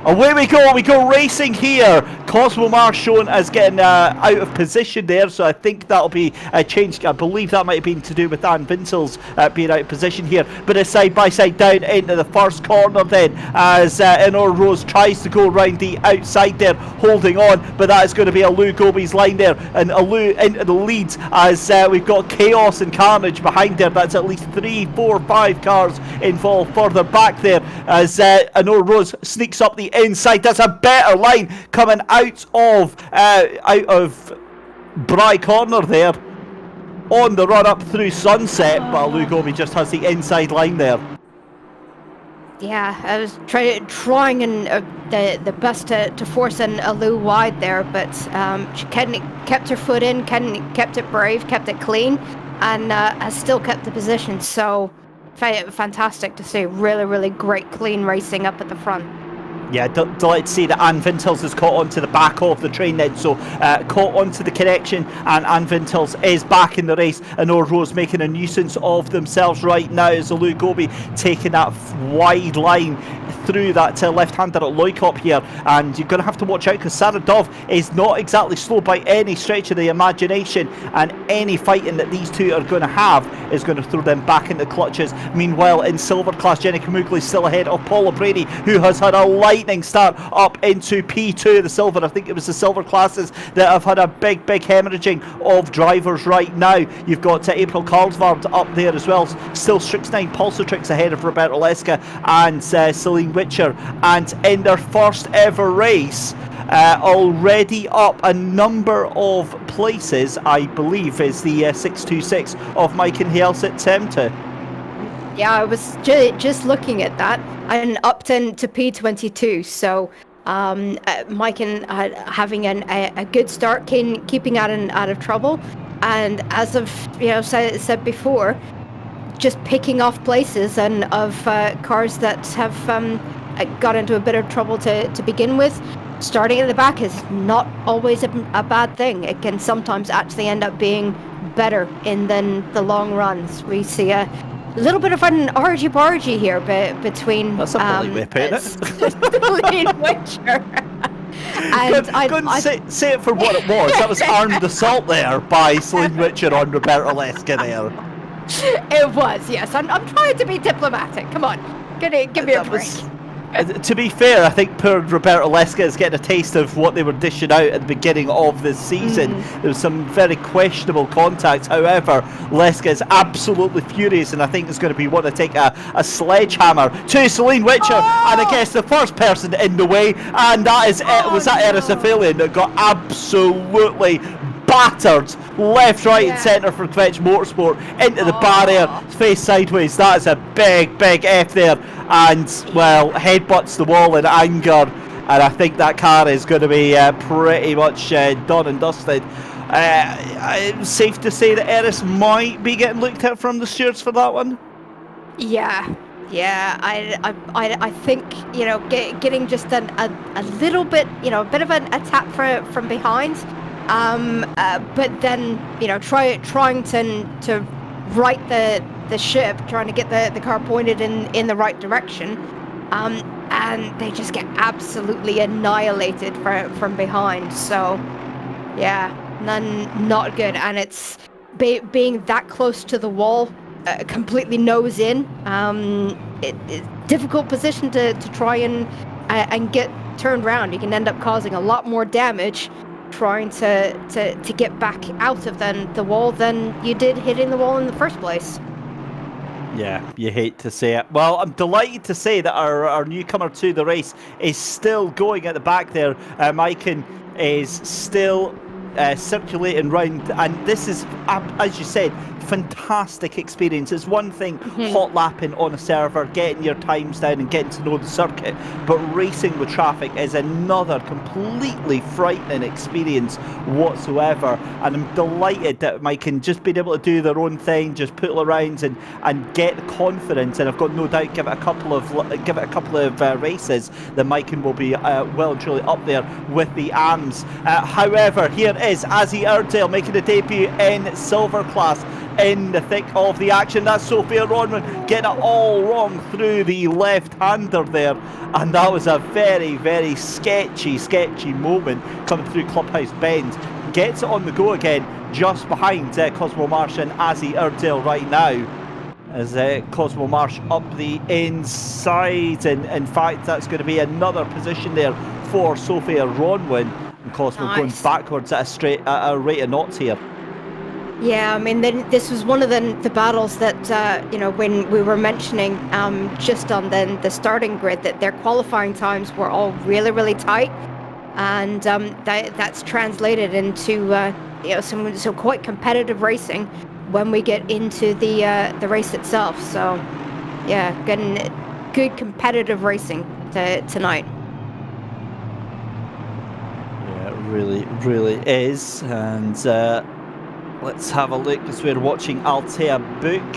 Away we go racing here. Cosmo Mar shown as getting out of position there, so I think that'll be a change. I believe that might have been to do with Anne Vincels being out of position here. But a side by side down into the first corner then, as Enor Rose tries to go around the outside there, holding on, but that is going to be Alou Gobi's line there, and Alou into the lead as we've got Chaos and Carnage behind there. That's at least 3, 4, 5 cars involved further back there as Enor Rose sneaks up the inside. That's a better line coming out of Bry Corner there on the run up through Sunset, but Alou Gobi just has the inside line there. Yeah, I was trying and the best to force an Alou wide there, but she kept her foot in, kept it brave, kept it clean, and has still kept the position. So fantastic to see. Really, really great clean racing up at the front. Yeah, delighted to see that Anne Vintels has caught onto the back of the train then, so caught onto the connection, and Anne Vintels is back in the race, and Rose making a nuisance of themselves right now as the Luke Gobi taking that wide line through that left-hander at Loikop here, and you're going to have to watch out because Sarah Dove is not exactly slow by any stretch of the imagination, and any fighting that these two are going to have is going to throw them back into clutches. Meanwhile, in silver class, Jenny Kamugli is still ahead of Paula Brady, who has had a lightning start up into P2, the silver. I think it was the silver classes that have had a big hemorrhaging of drivers right now. You've got April Carlsvard up there as well, still Strixnine Pulsatrix ahead of Roberta Leska and Celine Witcher, and in their first ever race, already up a number of places, I believe, is the 626 of Mike and Hielsit Temte. Yeah, I was just looking at that, and up to P22. So Maiken having a good start, keeping out of trouble, and as I've said before, just picking off places and of cars that have got into a bit of trouble to begin with. Starting at the back is not always a bad thing. It can sometimes actually end up being better in the long runs. We see a little bit of an argy-bargy here between that's a polite way of putting it. Celine Witcher. And say it for what it was. That was armed assault there by Celine Witcher on Roberta Leska there. It was, yes. I'm trying to be diplomatic. Come on, give me a break. To be fair, I think poor Roberta Leska is getting a taste of what they were dishing out at the beginning of this season. There was some very questionable contact. However, Leska is absolutely furious, and I think is going to be one to take a sledgehammer to Celine Witcher, and I guess the first person in the way, and that is was that Eris Aphelion that got absolutely battered left, right, and centre for Quetch Motorsport into the barrier, face sideways. That is a big F there, and well, headbutts the wall in anger, and I think that car is going to be pretty much done and dusted. It's safe to say that Eris might be getting looked at from the stewards for that one. Yeah, I think getting just a little bit, a bit of a tap from behind. But then trying to right the ship, trying to get the car pointed in the right direction, and they just get absolutely annihilated from behind. So yeah, not good, and it's being that close to the wall, completely nose in. It's difficult position to try and get turned around. You can end up causing a lot more damage trying to get back out of the wall than you did hitting the wall in the first place. Yeah, you hate to say it. Well, I'm delighted to say that our newcomer to the race is still going at the back there. Maiken is still circulating round, and this is, as you said, fantastic experience. It's one thing hot lapping on a server, getting your times down and getting to know the circuit, but racing with traffic is another completely frightening experience whatsoever, and I'm delighted that Mike can just be able to do their own thing, just put around and get confidence, and I've got no doubt give it a couple of races that Mike will be well and truly up there with the AMs. However, here is Azzy Erdale making a debut in silver class in the thick of the action. That's Sophia Ronman getting it all wrong through the left-hander there, and that was a very sketchy moment coming through Clubhouse Bend. Gets it on the go again just behind Cosmo Marsh and Azzy Erdale right now, as Cosmo Marsh up the inside, and in fact that's going to be another position there for Sophia Ronwin, and Cosmo going backwards at a rate of knots here. Yeah, I mean, this was one of the battles that, when we were mentioning just on the starting grid, that their qualifying times were all really tight, and that's translated into some quite competitive racing when we get into the race itself. So yeah, getting good competitive racing tonight. Yeah, it really is, and let's have a look as we're watching Altea Book.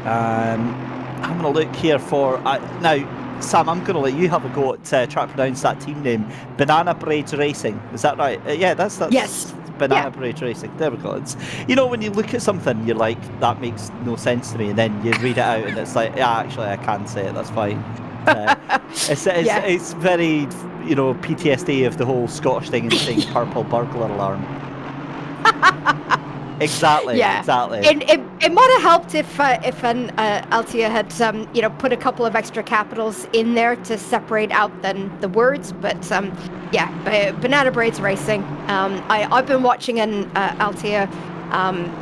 Having a look here for now. Sam, I'm going to let you have a go at trying to pronounce that team name. Banana Braids Racing. Is that right? Yeah, that's Yes. Banana Braids Racing. There we go. It's, you know, when you look at something, you're like, that makes no sense to me, and then you read it out, and it's like, yeah, actually, I can say it. That's fine. It's very, you know, PTSD of the whole Scottish thing and saying purple burglar alarm. Exactly. Yeah. Exactly. It might have helped if an Altia had put a couple of extra capitals in there to separate out then the words. But Banana Braids Racing. I've been watching an Altia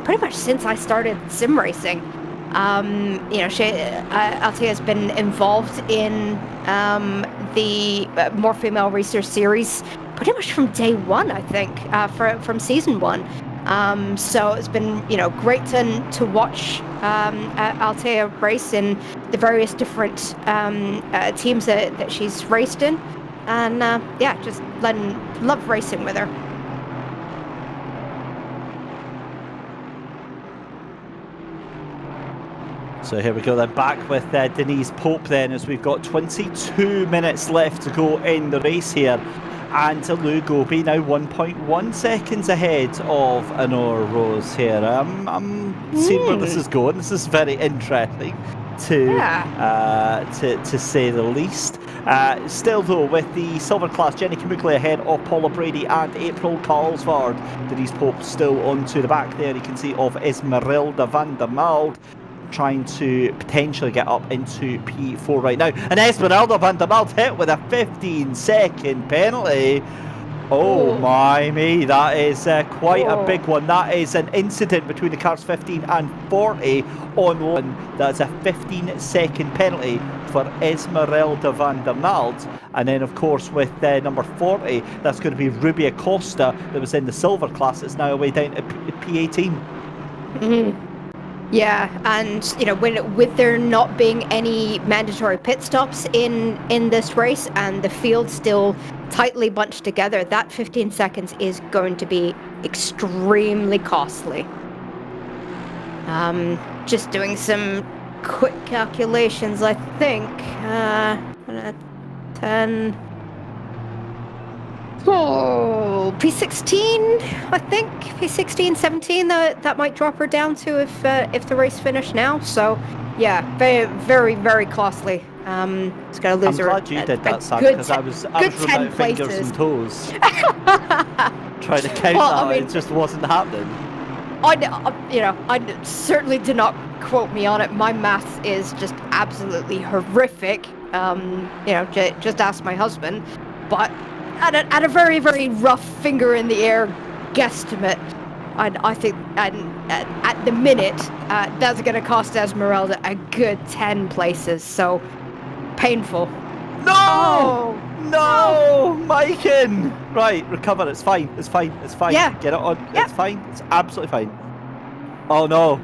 pretty much since I started sim racing. Altia has been involved in the More Female Racer series pretty much from day one, I think, from season 1. So it's been, great to watch Altea race in the various different teams that she's raced in, and just love racing with her. So here we go then, back with Denise Pope then, as we've got 22 minutes left to go in the race here. And Lugo be now 1.1 seconds ahead of Honor Rose here. I'm seeing where this is going. This is very interesting to say the least. Still though, with the silver class, Jenny Kamukli ahead of Paula Brady and April Carlsford. Denise Pope still onto the back there. You can see of Esmeralda van der Mald, trying to potentially get up into P4 right now. And Esmeralda van der Mald hit with a 15-second penalty. Oh my me, that is quite a big one. That is an incident between the cars 15 and 40 on one. That's a 15-second penalty for Esmeralda van der Mald. And then, of course, with number 40, that's going to be Ruby Acosta that was in the silver class. It's now away down to P18. Mm-hmm. Yeah, and with there not being any mandatory pit stops in this race, and the field still tightly bunched together, that 15 seconds is going to be extremely costly. Just doing some quick calculations, I think. 10. Oh, P16, I think. P16, 17, that might drop her down to if the race finished now. So, yeah, very, very, very costly. It's going to lose her. I'm glad you did that, Sam, because I was running fingers and toes trying to count that. It just wasn't happening. I certainly do not quote me on it. My maths is just absolutely horrific. Just ask my husband. But at a very, very rough finger in the air guesstimate, I think at the minute that's going to cost Esmeralda a good 10 places. So painful. No, Maiken. Right, recover. It's fine. Yeah. Get it on. Yeah. It's fine. It's absolutely fine. Oh no,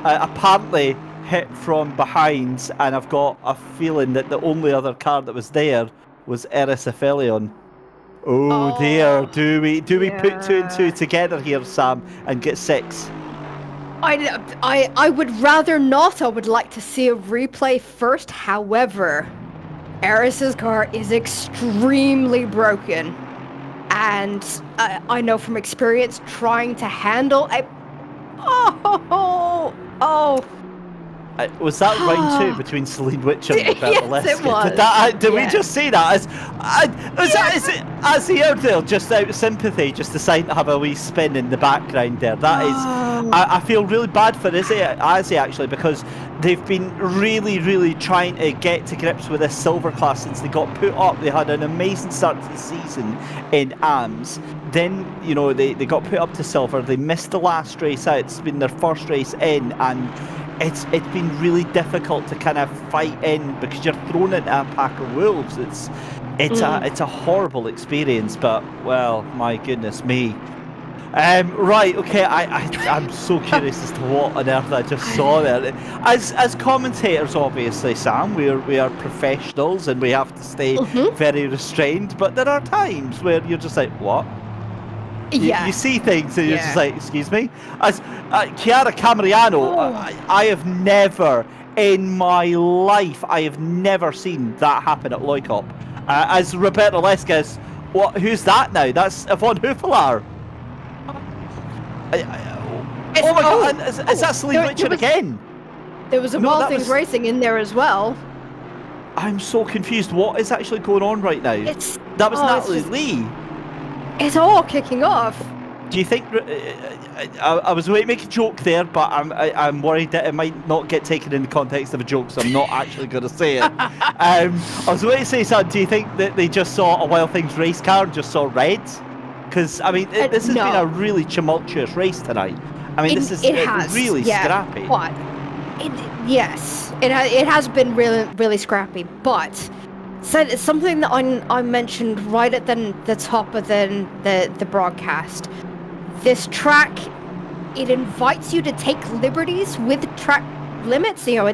apparently hit from behind, and I've got a feeling that the only other car that was there was Eris Aphelion. Oh dear, do we put 2 and 2 together here, Sam, and get 6? I would rather not. I would like to see a replay first. However, Eris's car is extremely broken, and I know from experience trying to handle a was that round 2 between Celine Witcher and Roberta Yes, it Leska? was. Did we just see that as the Airedale, just out of sympathy, just deciding to have a wee spin in the background there? That is, I feel really bad for Izzy actually, because they've been really, really trying to get to grips with this silver class since they got put up. They had an amazing start to the season in AMS. Then, they got put up to silver. They missed the last race out. It's been their first race in, and it's been really difficult to kind of fight in because you're thrown into a pack of wolves. It's a horrible experience, but well, my goodness me. Right, okay, I'm so curious as to what on earth I just saw there. As commentators, obviously, Sam, we are professionals and we have to stay very restrained, but there are times where you're just like, what? You see things and you're just like, excuse me? As Chiara Camariano, I have never, in my life, I have never seen that happen at Loikop. As Roberto Lescas, who's that now? That's Yvonne Hoefelaar. Oh my god, is that Celine Richard again? There was a Wild Things Racing in there as well. I'm so confused. What is actually going on right now? That was Natalie Lee. It's all kicking off. Do you think... I was going to make a joke there, but I'm worried that it might not get taken in the context of a joke, so I'm not actually going to say it. I was going to say something. Do you think that they just saw a Wild Things race car and just saw red? Because, I mean, this has been a really tumultuous race tonight. I mean, this is really scrappy. But yes, it has been really scrappy. But something that I mentioned right at the top of the broadcast. This track, it invites you to take liberties with track limits. You know,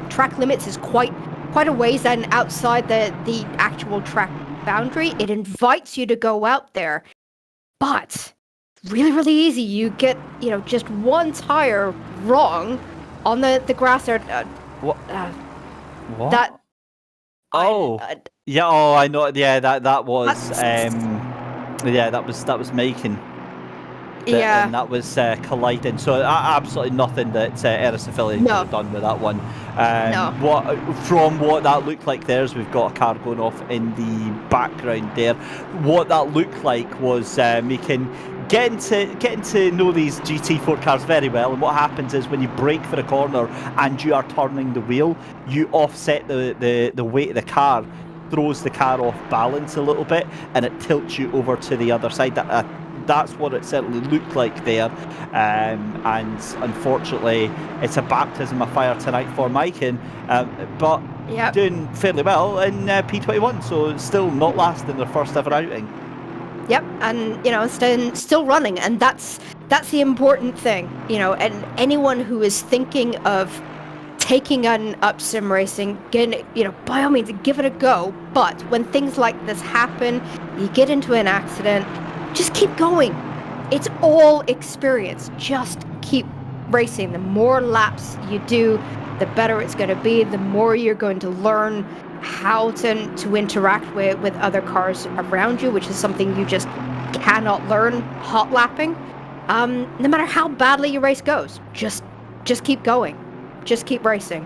track limits is quite a ways and outside the actual track boundary. It invites you to go out there, but really easy. You get just one tire wrong on the grass there. What? That. Yeah. Oh, I know. Yeah, that was. Yeah, that was making. And that was colliding. So absolutely nothing that Aristophilia could have done with that one. From what that looked like there is we've got a car going off in the background there. What that looked like was getting to know these GT4 cars very well. And what happens is when you brake for a corner and you are turning the wheel, you offset the weight of the car, throws the car off balance a little bit, and it tilts you over to the other side. That's what it certainly looked like there, and unfortunately it's a baptism of fire tonight for Maiken, but doing fairly well in P21, so still not last in their first ever outing. Yep, and still running, and that's the important thing, and anyone who is thinking of taking on up sim racing, by all means give it a go, but when things like this happen, you get into an accident, just keep going. It's all experience. Just keep racing. The more laps you do, the better it's going to be. The more you're going to learn how to interact with other cars around you, which is something you just cannot learn hot lapping. No matter how badly your race goes, just keep going. Just keep racing.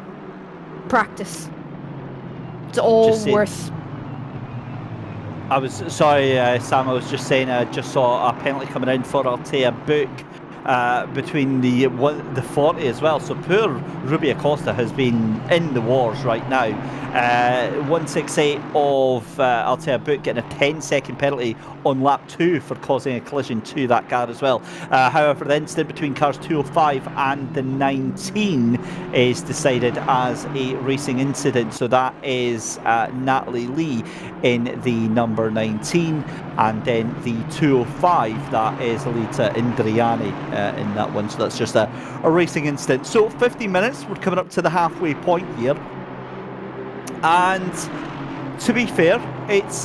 Practice. It's all worth. I was sorry, Sam. I was just saying. I just saw a penalty coming in for Altea Book between the 40 as well. So poor Ruby Acosta has been in the wars right now. 168 of Altea Book getting a 10-second penalty on lap 2 for causing a collision to that car as well. However, the incident between cars 205 and the 19 is decided as a racing incident. So that is Natalie Lee in the number 19, and then the 205, that is Alita Indriani in that one. So that's just a racing incident. So 15 minutes, we're coming up to the halfway point here. And to be fair, it's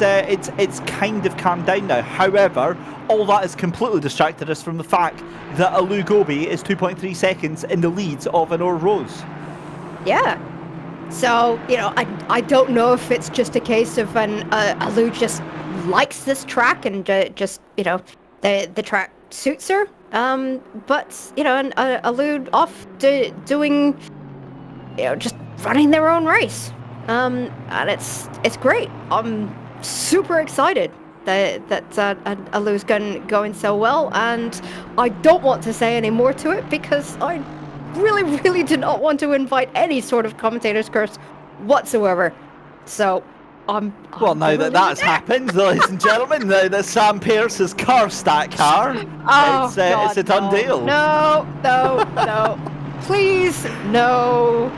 kind of calmed down now. However, all that has completely distracted us from the fact that Alou Gobi is 2.3 seconds in the lead of Honor Rose. Yeah. So, I don't know if it's just a case of Alou just likes this track and just, the track suits her. But, and Alou off doing, just running their own race. And it's great. I'm super excited that Alou's going so well, and I don't want to say any more to it because I really do not want to invite any sort of commentator's curse whatsoever. So now that that's happened, ladies and gentlemen, that Sam Pearce has cursed that car. It's a done deal. No, please, no.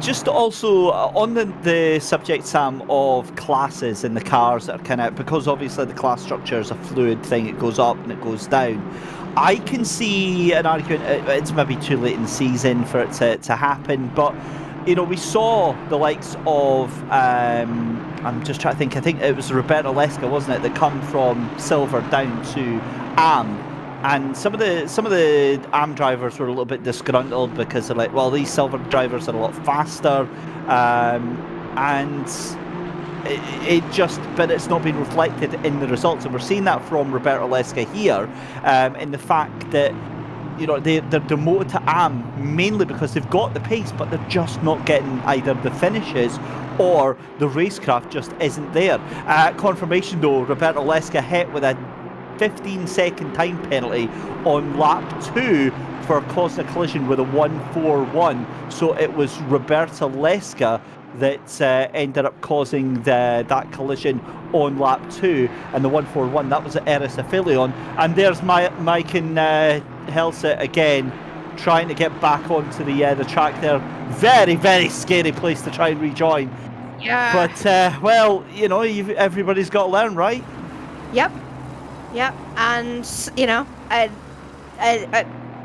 Just also on the subject, Sam, of classes in the cars that are kind of, because obviously the class structure is a fluid thing, it goes up and it goes down. I can see an argument, it's maybe too late in the season for it to happen, but we saw the likes of, I'm just trying to think, I think it was Roberto Lesca, wasn't it, that come from silver down to AM And some of the AM drivers were a little bit disgruntled because they're like, well, these silver drivers are a lot faster, and but it's not been reflected in the results, and we're seeing that from Roberto Lesca here, in the fact that they're demoted to AM mainly because they've got the pace, but they're just not getting either the finishes or the racecraft just isn't there. Confirmation though, Roberto Lesca hit with a 15-second time penalty on lap 2 for causing a collision with a 141. So it was Roberto Lesca that ended up causing that collision on lap 2, and the 141, that was at Eris Aphelion. And there's Mike and Helseth again trying to get back onto the track there. Very, very scary place to try and rejoin. Yeah. But, well, everybody's got to learn, right? Yep. And,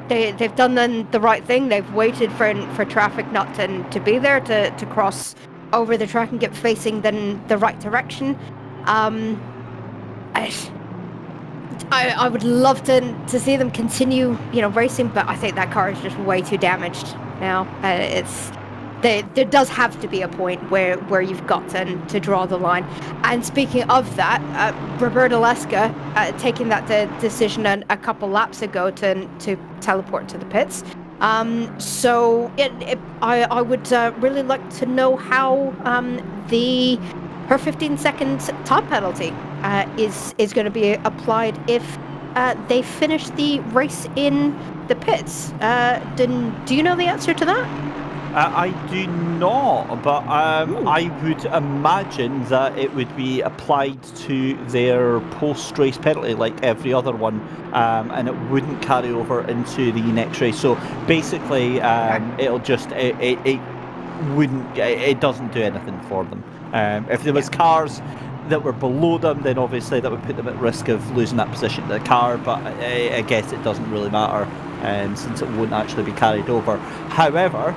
they've done the right thing. They've waited for traffic not to be there to cross over the track and get facing the right direction. I would love to see them continue, racing, but I think that car is just way too damaged now. There does have to be a point where you've got to draw the line. And speaking of that, Roberto Lesca taking that decision a couple laps ago to teleport to the pits. So I would really like to know how her 15-second time penalty is going to be applied if they finish the race in the pits. Do you know the answer to that? I do not, but I would imagine that it would be applied to their post-race penalty like every other one, and it wouldn't carry over into the next race. So basically, it'll just it doesn't do anything for them. If there was cars that were below them, then obviously that would put them at risk of losing that position to the car, but I guess it doesn't really matter, since it won't actually be carried over. However,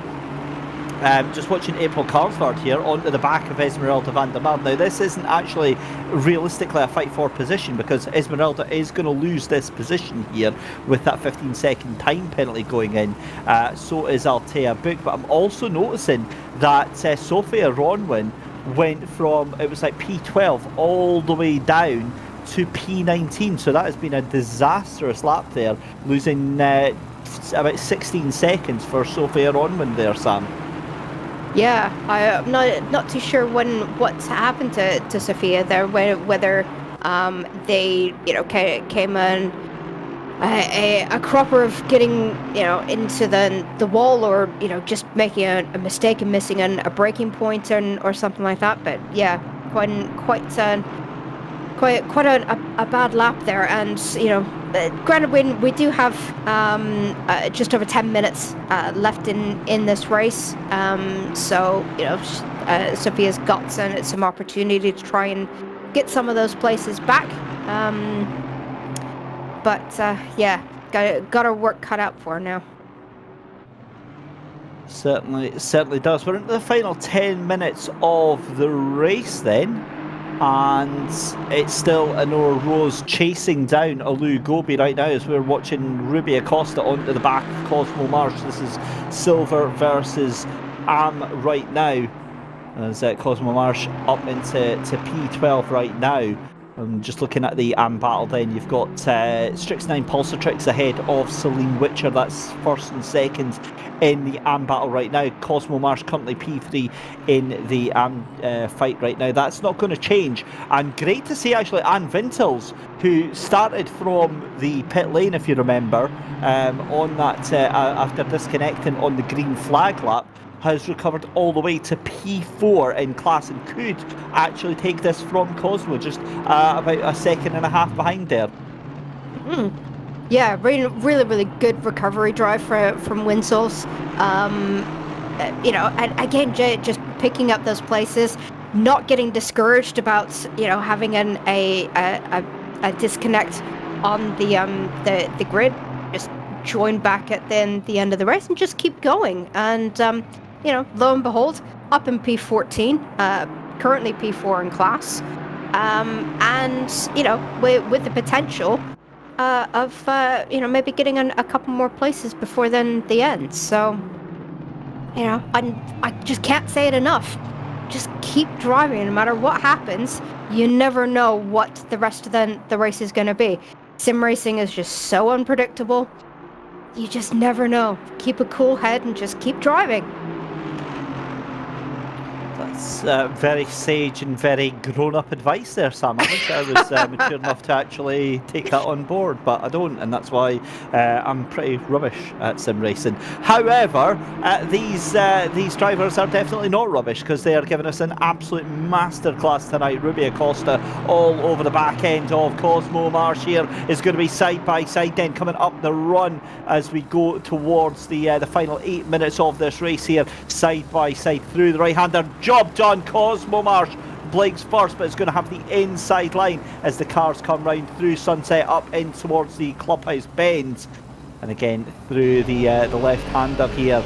just watching April Karsgaard here onto the back of Esmeralda van der Marne. Now, this isn't actually realistically a fight for position, because Esmeralda is going to lose this position here with that 15-second time penalty going in. So is Altea Book, but I'm also noticing that Sophia Ronwin went from, it was like P12 all the way down to P19. So that has been a disastrous lap there, losing about 16 seconds for Sophia Ronwin there, Sam. Yeah, I'm not too sure what's happened to Sophia there, whether they came in a cropper of getting into the wall, or just making a mistake and missing a braking point or something like that. But yeah, quite a bad lap there. And granted, we do have just over 10 minutes left in this race, so Sophia's got some opportunity to try and get some of those places back, but yeah, got her work cut out for her now. Certainly does. We're into the final 10 minutes of the race then, and it's still Anora Rose chasing down Alu Gobi right now as we're watching Ruby Acosta onto the back of Cosmo Marsh. This is Silver versus Am right now, as Cosmo Marsh up into P12 right now. I'm just looking at the AM battle then. You've got Strix9 Pulsatrix ahead of Celine Witcher. That's first and second in the AM battle right now. Cosmo Marsh currently P3 in the AM fight right now. That's not going to change. And great to see actually Anne Vintels, who started from the pit lane, if you remember, on that after disconnecting on the green flag lap, has recovered all the way to P4 in class and could actually take this from Cosmo, just about a second and a half behind there. Yeah, really good recovery drive from Winsels. And again, just picking up those places, not getting discouraged about having a disconnect on the grid. Just join back at the end of the race and just keep going. And lo and behold, up in P14, currently P4 in class, and with the potential of maybe getting a couple more places before then the end. So I just can't say it enough. Just keep driving, no matter what happens. You never know what the rest of the race is going to be. Sim racing is just so unpredictable. You just never know. Keep a cool head and just keep driving. That's very sage and very grown-up advice there, Sam. I wish I was mature enough to actually take that on board, but I don't, and that's why I'm pretty rubbish at sim racing. However, these drivers are definitely not rubbish, because they are giving us an absolute masterclass tonight. Ruby Acosta all over the back end of Cosmo Marsh here is going to be side by side then coming up the run as we go towards the final 8 minutes of this race here, side by side through the right-hander. Job done. Cosmo Marsh blinks first, but it's going to have the inside line as the cars come round through Sunset up in towards the clubhouse bends, and again through the left-hander here.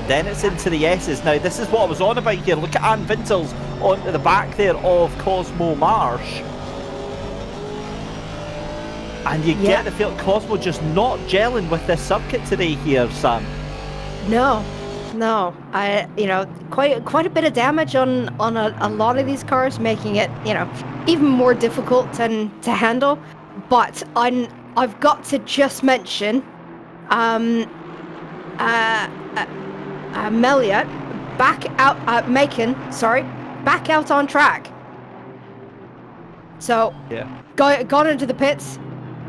Then it's into the S's. Now this is what I was on about here. Look at Ann Vintels onto the back there of Cosmo Marsh, and you get the feel Cosmo just not gelling with this circuit today here, Sam. No, quite a bit of damage on a lot of these cars, making it even more difficult to handle. But I've got to just mention, Melia back out on track. So gone into the pits,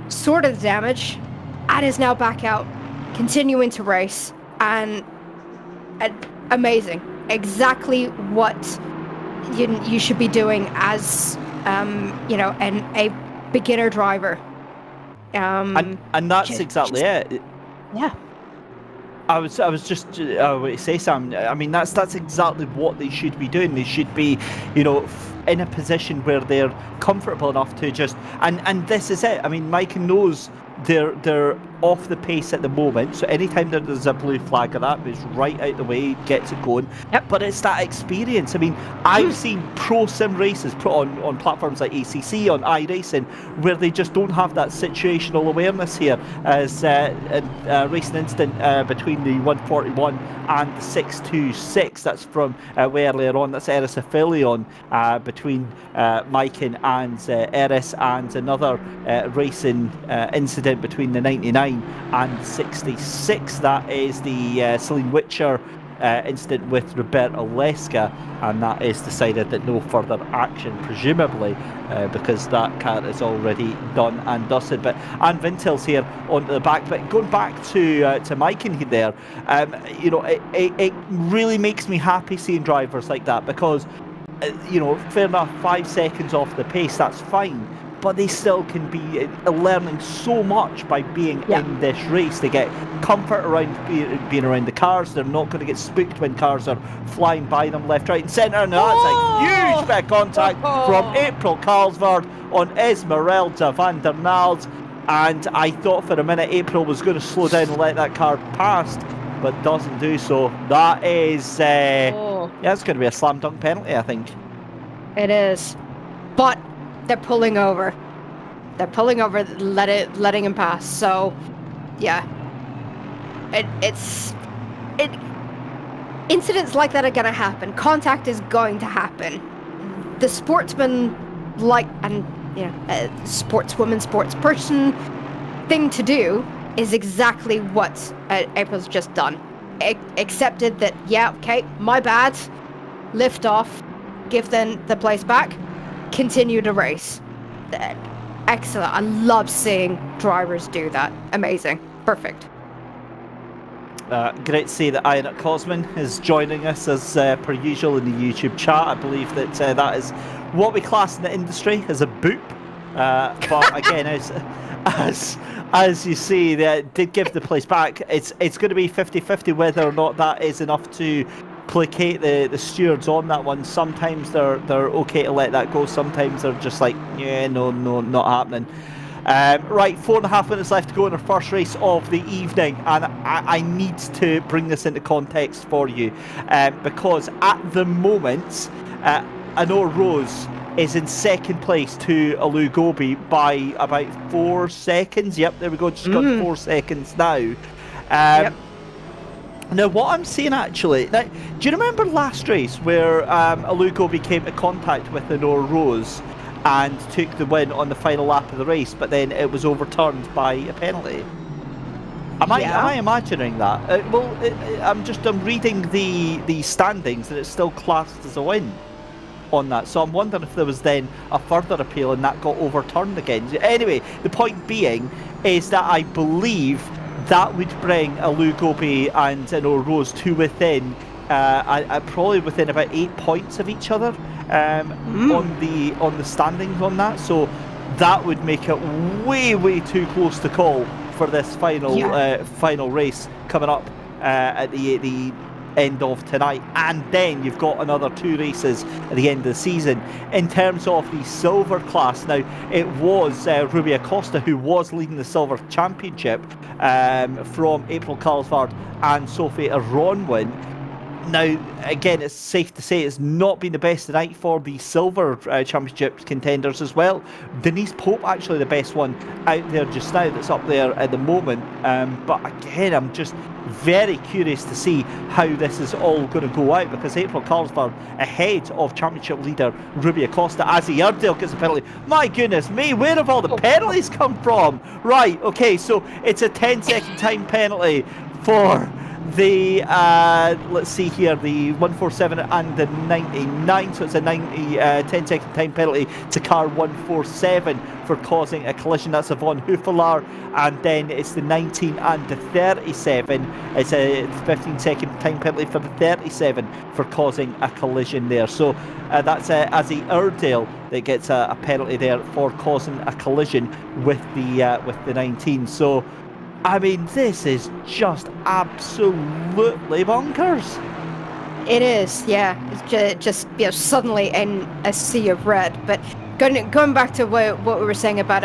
sorted the damage, and is now back out, continuing to race. And amazing. Exactly what you should be doing as a beginner driver. And that's exactly it. Yeah. I was just to say, Sam. I mean, that's exactly what they should be doing. They should be, in a position where they're comfortable enough to just and this is it. I mean, Mike knows they're off the pace at the moment, so anytime there's a blue flag or that, it's right out the way, gets it going. Yep. But it's that experience. I mean, I've seen pro sim races put on platforms like ACC, on iRacing, where they just don't have that situational awareness here, as a racing incident between the 141 and the 626. That's from way earlier on. That's Eris Aphelion between Maiken and Eris, and another racing incident between the 99 and 66. That is the Celine Witcher incident with Roberta Leska, and that is decided that no further action, presumably, because that car is already done and dusted. But Ann Vintels here onto the back. But going back to Maiken there, it really makes me happy seeing drivers like that, because fair enough, 5 seconds off the pace, that's fine. But they still can be learning so much by being in this race. They get comfort around being around the cars. They're not going to get spooked when cars are flying by them left, right and centre. And that's a huge bit of contact from April Carlsvard on Esmeralda van der Nald. And I thought for a minute April was going to slow down and let that car pass, but doesn't do so. That is, it's going to be a slam dunk penalty, I think. It is. But they're pulling over. Letting him pass. So, yeah. Incidents like that are going to happen. Contact is going to happen. The sportsman, sportswoman, sportsperson thing to do is exactly what April's just done. Accepted that, my bad. Lift off. Give them the place back. Continue to race. Excellent. I love seeing drivers do that. Amazing. Perfect. Great to see that Ian Cosman is joining us as per usual in the YouTube chat. I believe that that is what we class in the industry as a boop. But again, as you see, they did give the place back. It's going to be 50-50 whether or not that is enough to placate the stewards on that one. Sometimes they're okay to let that go. Sometimes they're just like, no, not happening. Right, 4.5 minutes left to go in our first race of the evening, and I need to bring this into context for you, because at the moment, Honor Rose is in second place to Alu Gobi by about 4 seconds. Yep, there we go, just got 4 seconds now. Yep. Now, what I'm seeing actually, now, do you remember last race where Alu Gobi came into contact with the Honor Rose and took the win on the final lap of the race, but then it was overturned by a penalty? Am I imagining that? I'm reading the standings and it's still classed as a win on that. So I'm wondering if there was then a further appeal and that got overturned again. Anyway, the point being is that I believe that would bring Alu Gobi and Honor Rose to within, probably within about 8 points of each other on the standings on that. So that would make it way too close to call for this final race coming up at the end of tonight. And then you've got another 2 races at the end of the season. In terms of the silver class, now it was Rui Acosta who was leading the silver championship from April Carlsbad and Sophie Ronwin. Now, again, it's safe to say it's not been the best night for the silver championship contenders as well. Denise Pope, actually the best one out there just now, that's up there at the moment. But again, I'm just very curious to see how this is all going to go out, because April Carlsbad ahead of championship leader Rui Acosta. Azzy Erdale gets a penalty. My goodness me, where have all the penalties come from? Right, okay, so it's a 10-second time penalty for the let's see here, the 147 and the 99, so it's a 10-second time penalty to car 147 for causing a collision. That's Yvonne Huffelaar. And then it's the 19 and the 37. It's a 15-second time penalty for the 37 for causing a collision there. So that's Azzy Erdale that gets a penalty there for causing a collision with the 19. So I mean, this is just absolutely bonkers. It is, yeah. It's just suddenly in a sea of red. But going back to what we were saying about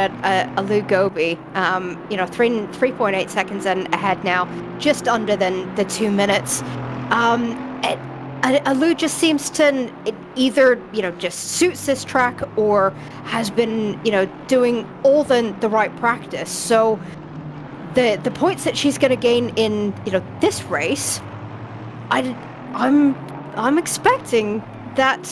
Alu Gobi, 3.8 seconds ahead now, just under the 2 minutes. Alu just seems to either just suits this track or has been doing all the right practice. So the points that she's going to gain in this race, I'm expecting that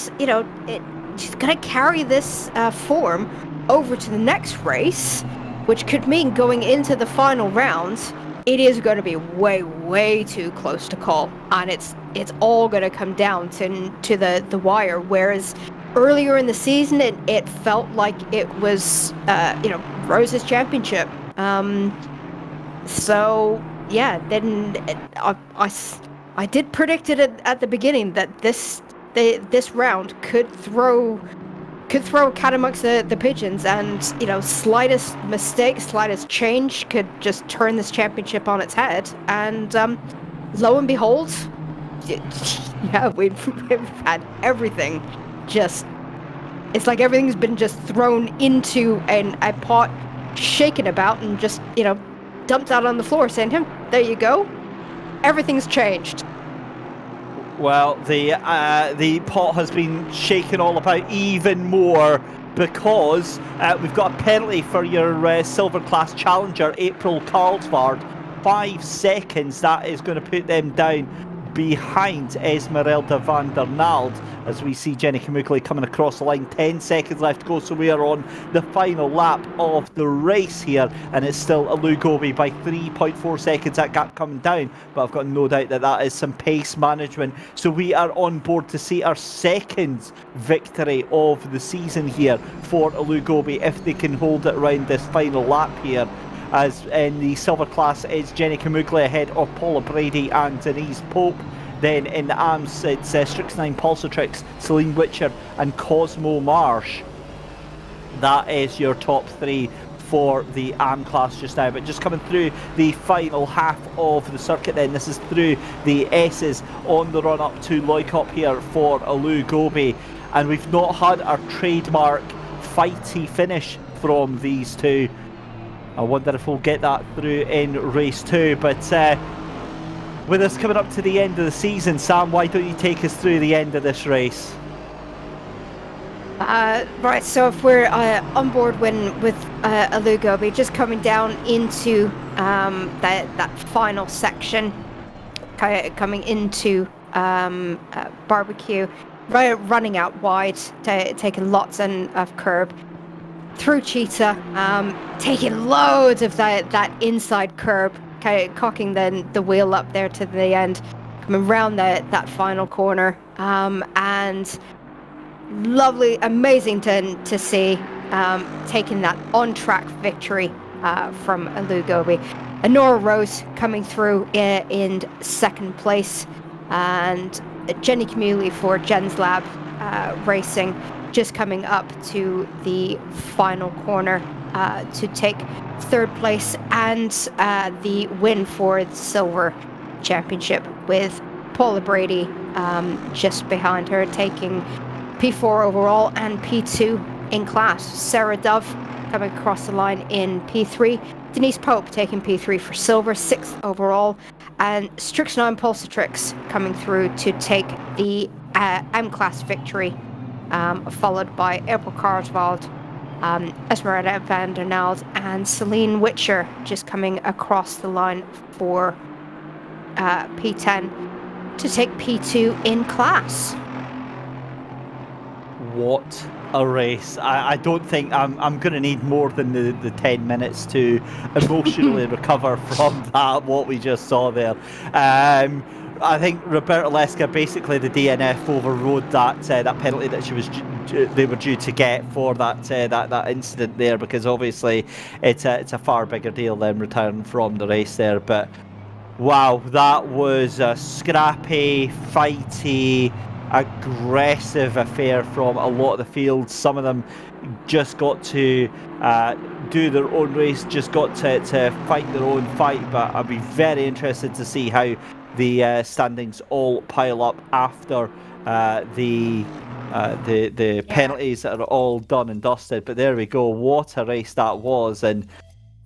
she's going to carry this form over to the next race, which could mean going into the final round, it is going to be way too close to call, and it's all going to come down to the wire. Whereas earlier in the season, it felt like it was Rose's championship. So yeah, then I did predict it at the beginning that this round could throw a cat amongst the pigeons, and slightest mistake, slightest change could just turn this championship on its head. And lo and behold, yeah, we've had everything. It's like everything's been just thrown into a pot, shaken about, and just dumped out on the floor, saying, there you go, everything's changed. Well, the pot has been shaken all about even more, because we've got a penalty for your silver class challenger, April Carlsbad. 5 seconds, that is going to put them down behind Esmeralda van der Nald, as we see Jenny Kamukli coming across the line. 10 seconds left to go, so we are on the final lap of the race here, and it's still Alu Gobi by 3.4 seconds, that gap coming down, but I've got no doubt that is some pace management. So we are on board to see our second victory of the season here for Alu Gobi, if they can hold it around this final lap here. As in the silver class, it's Jenny Kamukli ahead of Paula Brady and Denise Pope. Then in the AMS, it's Strixnine Pulsatrix, Celine Witcher and Cosmo Marsh. That is your top 3 for the AM class just now. But just coming through the final half of the circuit then, this is through the S's on the run up to Loikop here for Alu Gobi. And we've not had our trademark fighty finish from these two. I wonder if we'll get that through in race 2. But with us coming up to the end of the season, Sam, why don't you take us through the end of this race? Right, so if we're on board with Alugobi, just coming down into that final section, coming into barbecue, running out wide, taking lots of curb through Cheetah, taking loads of that inside curb, cocking the wheel up there to the end, coming round that final corner, and lovely, amazing to see, taking that on-track victory from Alugobi. Nora Rose coming through in second place, and Jenny Camuli for Jen's Lab Racing just coming up to the final corner to take third place and the win for the Silver Championship, with Paula Brady just behind her, taking P4 overall and P2 in class. Sarah Dove coming across the line in P3. Denise Pope taking P3 for silver, 6th overall. And Strixnine Pulsatrix coming through to take the M-class victory, followed by April Karswald, Esmeralda van der Nald, and Celine Witcher just coming across the line for P10 to take P2 in class. What a race. I don't think I'm going to need more than the 10 minutes to emotionally recover from that, what we just saw there. I think Roberta Leska, basically the DNF, overrode that penalty that they were due to get for that incident there, because obviously it's a far bigger deal than retiring from the race there. But wow, that was a scrappy, fighty, aggressive affair from a lot of the field. Some of them just got to do their own race, just got to fight their own fight. But I'd be very interested to see how the standings all pile up after the penalties that are all done and dusted. But there we go. What a race that was. And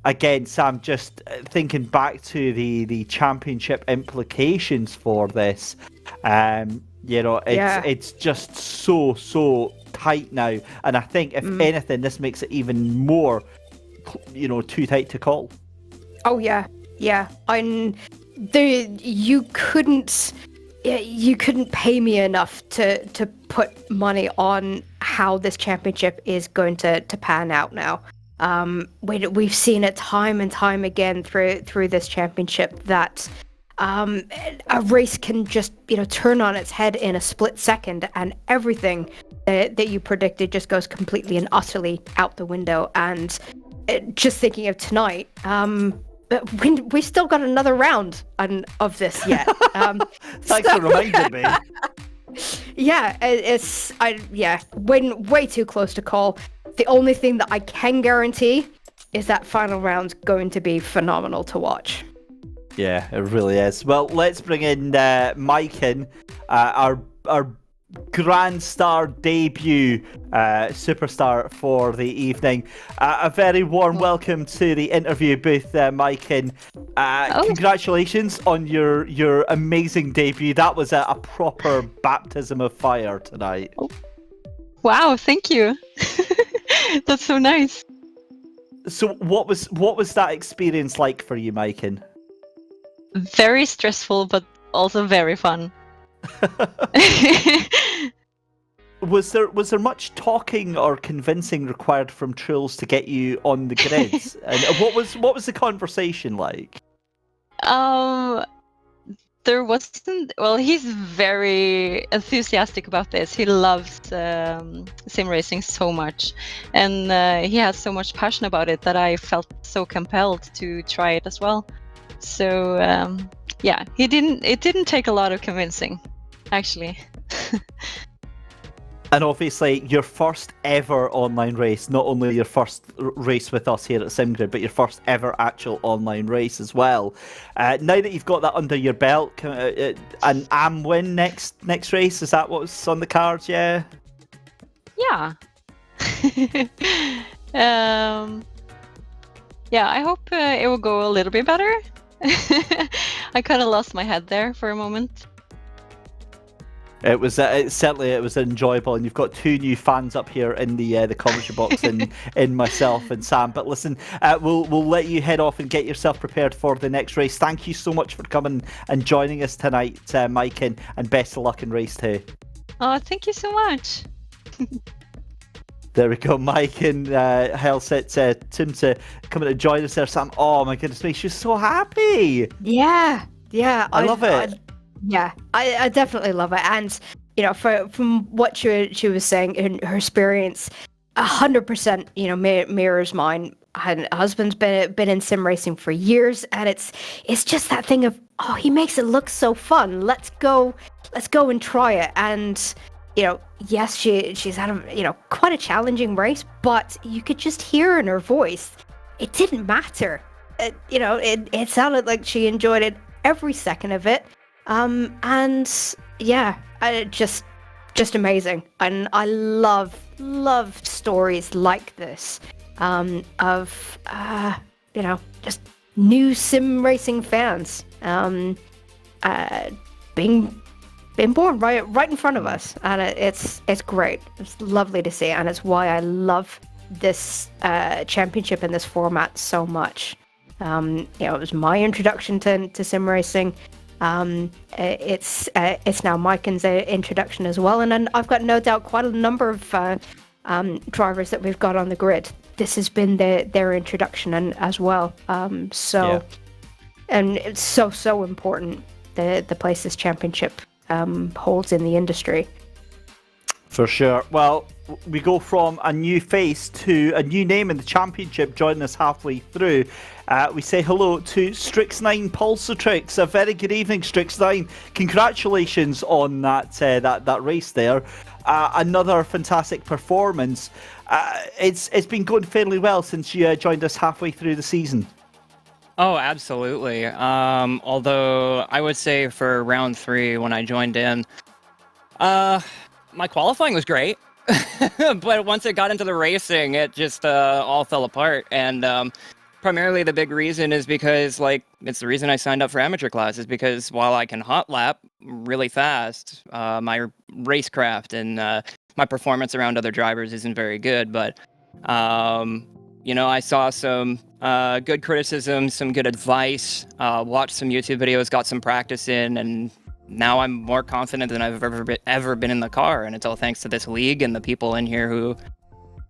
again, Sam, just thinking back to the championship implications for this, it's just so tight now. And I think, if anything, this makes it even more, too tight to call. Oh yeah. You couldn't pay me enough to put money on how this championship is going to pan out now. We've seen it time and time again through this championship that a race can just turn on its head in a split second, and everything that you predicted just goes completely and utterly out the window. And just thinking of tonight, we still got another round of this yet. Thanks for reminding me. Yeah, way too close to call. The only thing that I can guarantee is that final round's going to be phenomenal to watch. Yeah, it really is. Well, let's bring in Maiken, our Grand Star debut superstar for the evening. A very warm welcome to the interview booth, Maiken. Congratulations on your amazing debut. That was a proper baptism of fire tonight. Wow, thank you. That's so nice. So what was that experience like for you, Maiken? Very stressful, but also very fun. Was there much talking or convincing required from Truls to get you on the grids? And what was the conversation like? There wasn't. Well, he's very enthusiastic about this. He loves sim racing so much, and he has so much passion about it that I felt so compelled to try it as well. So it didn't take a lot of convincing, actually. And obviously, your first ever online race, not only your first race with us here at SimGrid, but your first ever actual online race as well. Now that you've got that under your belt, an AM win next race, is that what's on the cards? Yeah. Yeah. I hope it will go a little bit better. I kind of lost my head there for a moment. It was certainly it was enjoyable, and you've got two new fans up here in the commentary box, in myself and Sam. But listen, we'll let you head off and get yourself prepared for the next race. Thank you so much for coming and joining us tonight, Mike, and best of luck in race 2. Oh, thank you so much. There we go, Mike and Helset Tim to coming to join us there. Sam, oh my goodness me, she's so happy. Yeah, I love it. I definitely love it. And from what she was saying in her experience, 100% mirrors mine. Her husband's been in sim racing for years, and it's just that thing of, oh, he makes it look so fun. Let's go and try it. And yes, she's had quite a challenging race, but you could just hear in her voice, it didn't matter. It sounded like she enjoyed it every second of it. And yeah, just amazing. And I love stories like this, of just new sim racing fans, being born right in front of us, and it's great. It's lovely to see, and it's why I love this championship in this format so much. It was my introduction to sim racing. It's now Maiken's introduction as well, and then I've got no doubt quite a number of drivers that we've got on the grid. This has been their introduction and as well. And it's so important the place this championship holds in the industry. For sure. Well, we go from a new face to a new name in the championship joining us halfway through. We say hello to Strix9 Pulsatrix. A very good evening, Strix9. Congratulations on that race there. Another fantastic performance. It's been going fairly well since you joined us halfway through the season. Oh, absolutely. Although I would say for round 3 when I joined in, my qualifying was great, but once it got into the racing, it just all fell apart. And primarily the big reason is because, it's the reason I signed up for amateur class, is because while I can hot lap really fast, my racecraft and my performance around other drivers isn't very good. But I saw some good criticism, some good advice, watched some YouTube videos, got some practice in, and now I'm more confident than I've ever been in the car. And it's all thanks to this league and the people in here who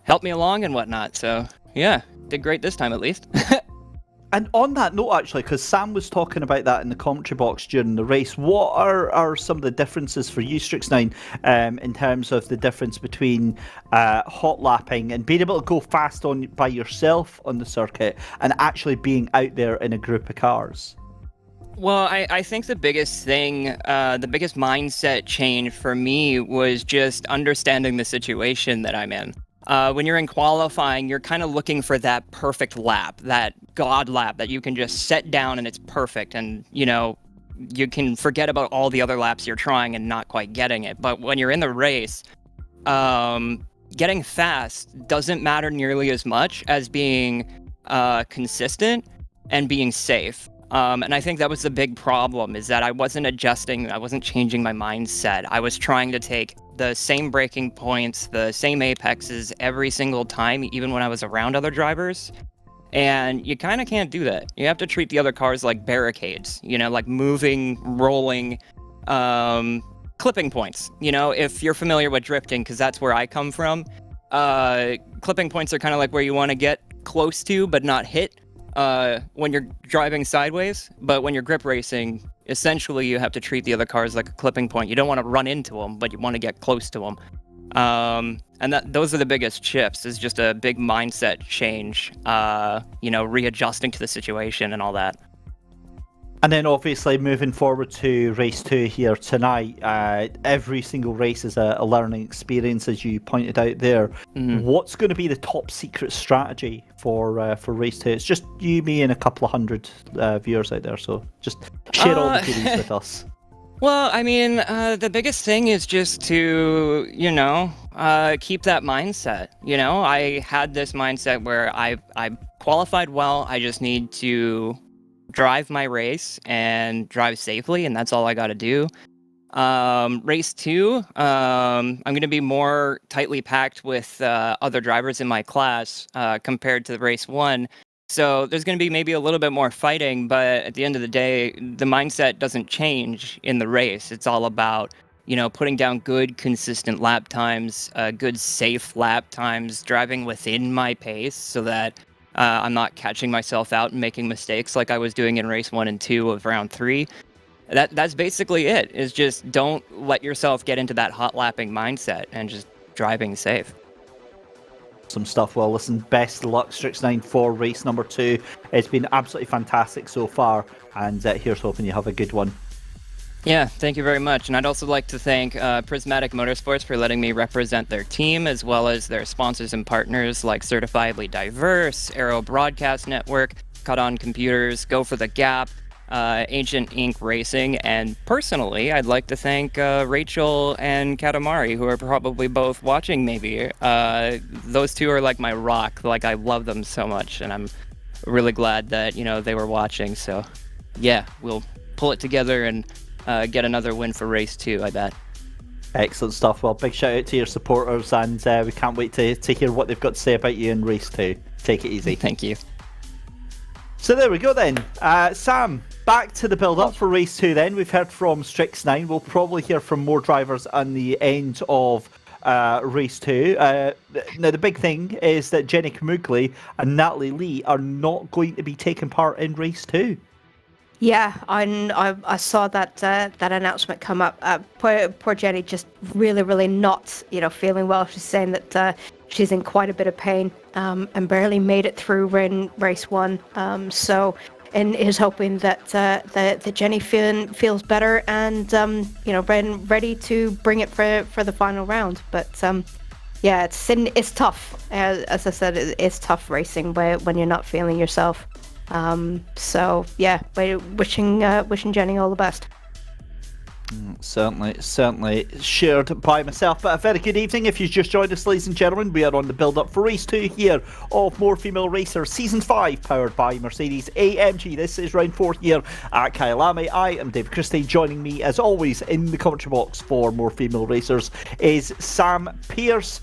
helped me along and whatnot. So yeah, did great this time at least. And on that note, actually, because Sam was talking about that in the commentary box during the race, what are some of the differences for you, Strix9, in terms of the difference between hot lapping and being able to go fast by yourself on the circuit and actually being out there in a group of cars? Well, I think the biggest thing, the biggest mindset change for me was just understanding the situation that I'm in. When you're in qualifying, you're kind of looking for that perfect lap, that God lap that you can just set down and it's perfect. And, you can forget about all the other laps you're trying and not quite getting it. But when you're in the race, getting fast doesn't matter nearly as much as being consistent and being safe. And I think that was the big problem, is that I wasn't adjusting, I wasn't changing my mindset. I was trying to take the same braking points, the same apexes every single time, even when I was around other drivers. And you kind of can't do that. You have to treat the other cars like barricades, like moving, rolling, clipping points. If you're familiar with drifting, because that's where I come from, clipping points are kind of like where you want to get close to but not hit when you're driving sideways. But when you're grip racing, essentially you have to treat the other cars like a clipping point. You don't want to run into them, but you want to get close to them. And those are the biggest shifts, is just a big mindset change, readjusting to the situation and all that. And then obviously moving forward to race 2 here tonight, every single race is a learning experience, as you pointed out there. Mm-hmm. What's going to be the top secret strategy for race 2? It's just you, me, and a couple of hundred viewers out there, so just share all the goodies with us. Well, I mean, the biggest thing is just to, keep that mindset. I had this mindset where I qualified well. I just need to drive my race and drive safely, and that's all I got to do. Race 2, I'm going to be more tightly packed with other drivers in my class compared to race 1. So there's going to be maybe a little bit more fighting, but at the end of the day, the mindset doesn't change in the race. It's all about, putting down good, consistent lap times, good, safe lap times, driving within my pace so that I'm not catching myself out and making mistakes like I was doing in race 1 and 2 of round 3. That's basically it, is just don't let yourself get into that hot lapping mindset and just driving safe. Some stuff. Well, listen, best of luck, Strix9, for race number 2. It's been absolutely fantastic so far, and here's hoping you have a good one. Yeah, thank you very much. And I'd also like to thank Prismatic Motorsports for letting me represent their team, as well as their sponsors and partners like Certifiably Diverse, Aero Broadcast Network, Cut On Computers, Go for the Gap, Ancient Ink Racing, and personally, I'd like to thank Rachel and Katamari, who are probably both watching maybe. Those two are like my rock. Like, I love them so much, and I'm really glad that, they were watching. So, yeah, we'll pull it together and get another win for race 2, I bet. Excellent stuff. Well, big shout out to your supporters, and we can't wait to hear what they've got to say about you in race 2. Take it easy. Thank you. So there we go then. Sam, back to the build-up for race 2 then. We've heard from Strix9. We'll probably hear from more drivers on the end of race 2. Now, the big thing is that Jenny Kamugli and Natalie Lee are not going to be taking part in race 2. Yeah, I saw that announcement come up. Poor Jenny, just really not feeling well. She's saying that she's in quite a bit of pain and barely made it through in race 1. And is hoping that Jenny feels better and ready to bring it for the final round. But yeah, it's tough. As I said, it's tough racing when you're not feeling yourself. So yeah, wishing Jenny all the best. Certainly shared by myself. But a very good evening if you just joined us, ladies and gentlemen. We are on the build-up for race 2 here of More Female Racers Season 5, powered by Mercedes-AMG. This is round 4 here at Kyalami. I am David Christie. Joining me, as always, in the commentary box for More Female Racers is Sam Pearce.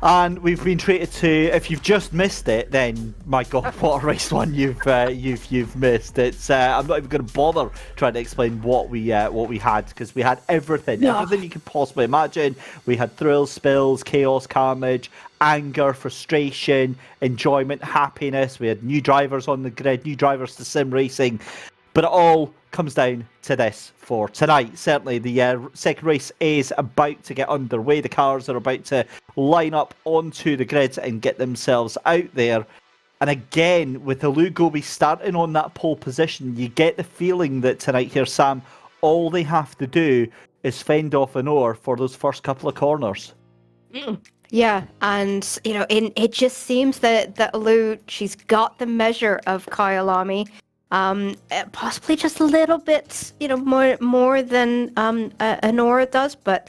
And we've been treated to, if you've just missed it, then my God, what a race 1 you've missed. It's I'm not even going to bother trying to explain what we had, because we had everything you could possibly imagine. We had thrills, spills, chaos, carnage, anger, frustration, enjoyment, happiness. We had new drivers on the grid, new drivers to sim racing. But it all comes down to this for tonight. Certainly, the second race is about to get underway. The cars are about to line up onto the grid and get themselves out there. And again, with Alou Gobi starting on that pole position, you get the feeling that tonight here, Sam, all they have to do is fend off an oar for those first couple of corners. Yeah, and it just seems that Alou, she's got the measure of Kyalami. Possibly just a little bit, more than Honora does, but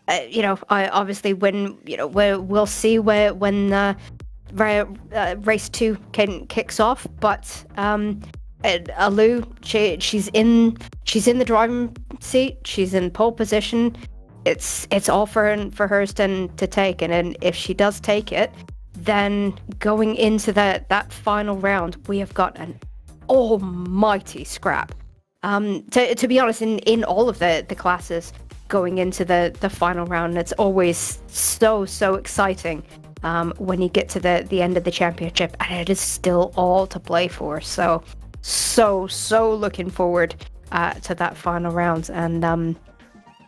I obviously we'll see when race 2 kicks off. But Alou, she's in the driving seat. She's in pole position. It's all for hers to take, and if she does take it, then going into that final round, we have got an almighty scrap. To be honest, in all of the classes going into the final round, it's always so exciting when you get to the end of the championship, and it is still all to play for. So looking forward to that final round, and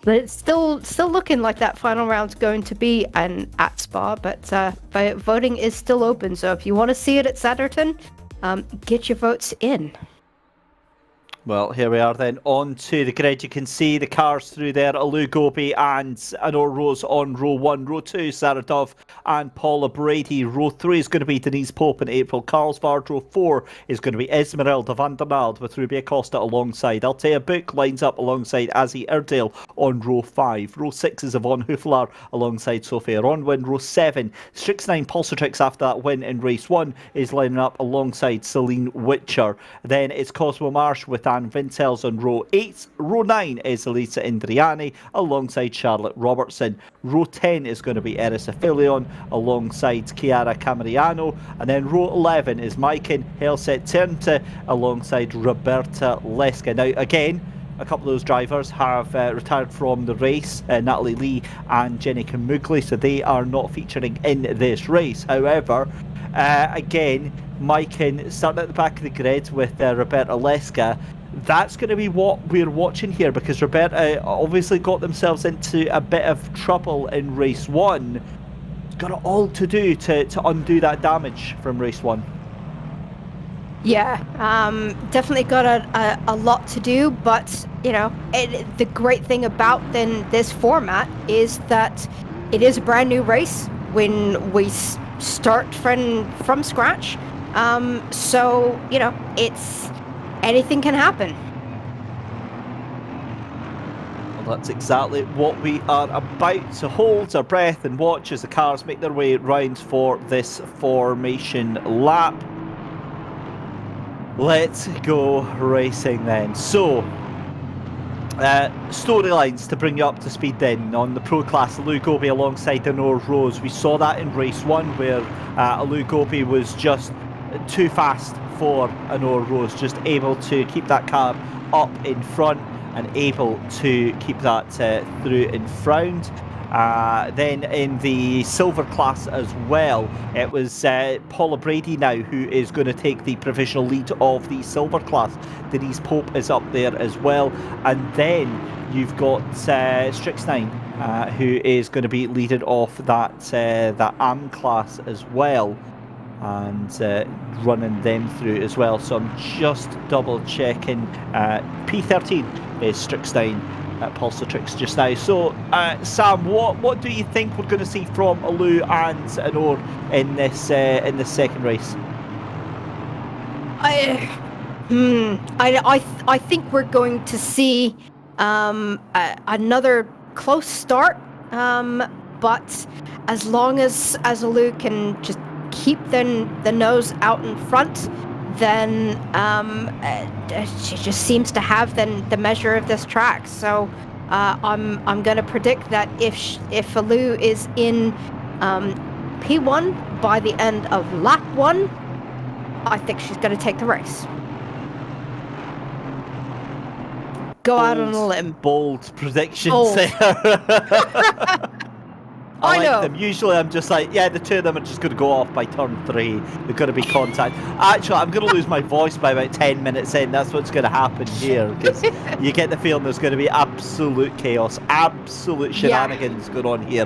but it's still looking like that final round's going to be at Spa, but voting is still open. So if you want to see it at Satterton, get your votes in. Well, here we are then, on to the grid. You can see the cars through there. Alou Gobi and Honor Rose on row 1. Row 2, Sarah Dove and Paula Brady. Row 3 is going to be Denise Pope and April Carlsbard. Row 4 is going to be Esmeralda van der Nald with Ruby Acosta alongside. Altea Book lines up alongside Azzy Irdale on row 5. Row 6 is Yvonne Hooflaar alongside Sophia Ronwin. Row 7, Strix9 Pulsatrix after that win in race 1 is lining up alongside Celine Witcher. Then it's Cosmo Marsh with and Vintels on row 8. Row 9 is Elisa Indriani alongside Charlotte Robertson. Row 10 is going to be Eris Aphelion alongside Chiara Camariano. And then row 11 is Maiken Helset Ternte alongside Roberta Leska. Now, again, a couple of those drivers have retired from the race, Natalie Lee and Jenny Kamugli, so they are not featuring in this race. However, again, Maiken starting at the back of the grid with Roberta Leska. That's going to be what we're watching here, because Roberta obviously got themselves into a bit of trouble in race 1. Got it all to do to undo that damage from race 1. Yeah, definitely got a lot to do, but you know, the great thing about this format is that it is a brand new race when we start from scratch. So you know, anything can happen. Well, that's exactly what we are about to hold our breath and watch as the cars make their way round for this formation lap. Let's go racing then. So, storylines to bring you up to speed then. On the Pro Class, Alou Gobi alongside Honor Rose. We saw that in race 1 where Alou Gobi was just too fast for Honor Rose, just able to keep that car up in front and able to keep that through in front. Then in the silver class as well, it was Paula Brady now who is going to take the provisional lead of the silver class. Denise Pope is up there as well, and then you've got Strixnine who is going to be leading off that AM class as well, and running them through as well. So I'm just double checking. P13 is Strixnine at Pulsatrix just now. So, Sam, what do you think we're going to see from Alou and Honor in this second race? I think we're going to see another close start, but as long as Alou can just keep the nose out in front, then she just seems to have the measure of this track. So I'm going to predict that if Alou is in P1 by the end of lap 1, I think she's going to take the race. Go out on a limb. Bold predictions there. I like know. them. Usually I'm just like, yeah, the two of them are just going to go off by turn 3. There's going to be contact. Actually, I'm going to lose my voice by about 10 minutes in. That's what's going to happen here, because you get the feeling there's going to be absolute chaos, absolute shenanigans going on here.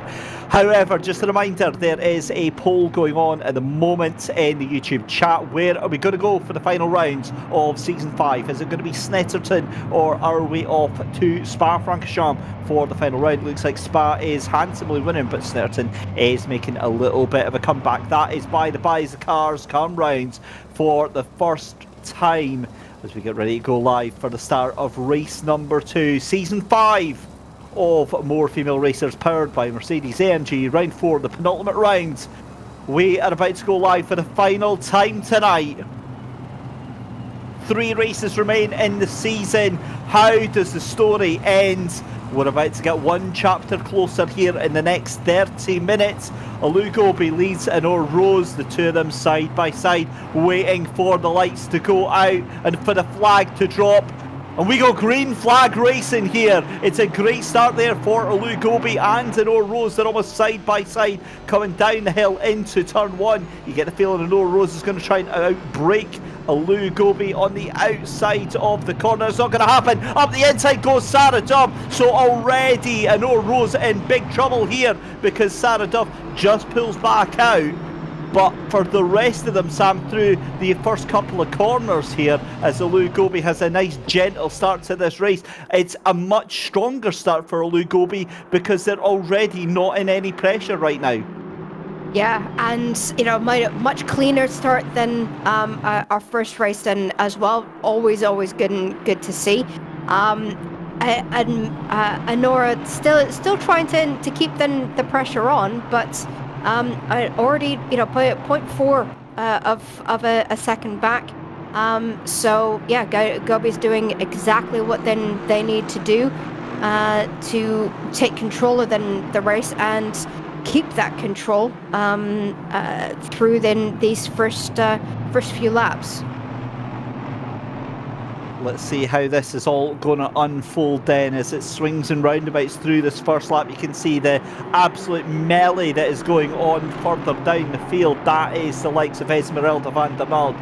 However, just a reminder, there is a poll going on at the moment in the YouTube chat. Where are we going to go for the final rounds of Season 5? Is it going to be Snetterton, or are we off to Spa-Francorchamps for the final round? Looks like Spa is handsomely winning, but Snetterton is making a little bit of a comeback. That is by the by as the cars come round for the first time as we get ready to go live for the start of race number 2, Season 5 of More Female Racers, powered by Mercedes-AMG. Round 4, the penultimate round. We are about to go live for the final time tonight. 3 races remain in the season. How does the story end? We're about to get one chapter closer here in the next 30 minutes. Alou Gobi leads Honor Rose, the two of them side by side, waiting for the lights to go out and for the flag to drop. And we go green flag racing here. It's a great start there for Alou Gobi and Honor Rose. They're almost side by side coming down the hill into turn 1. You get the feeling Honor Rose is going to try and outbrake Alou Gobi on the outside of the corner. It's not going to happen. Up the inside goes Sarah Duff. So already Honor Rose in big trouble here, because Sarah Duff just pulls back out. But for the rest of them, Sam, through the first couple of corners here, as Alou Gobi has a nice gentle start to this race, it's a much stronger start for Alou Gobi because they're already not in any pressure right now. Yeah, and you know, much cleaner start than our first race, and as well, always good to see. And Honora still trying to keep the pressure on, but I already, you know, 0.4 of a second back. So yeah, Gobi's doing exactly what they need to do to take control of the race and keep that control through these first few laps. Let's see how this is all going to unfold then as it swings and roundabouts through this first lap. You can see the absolute melee that is going on further down the field. That is the likes of Esmeralda van der Velde,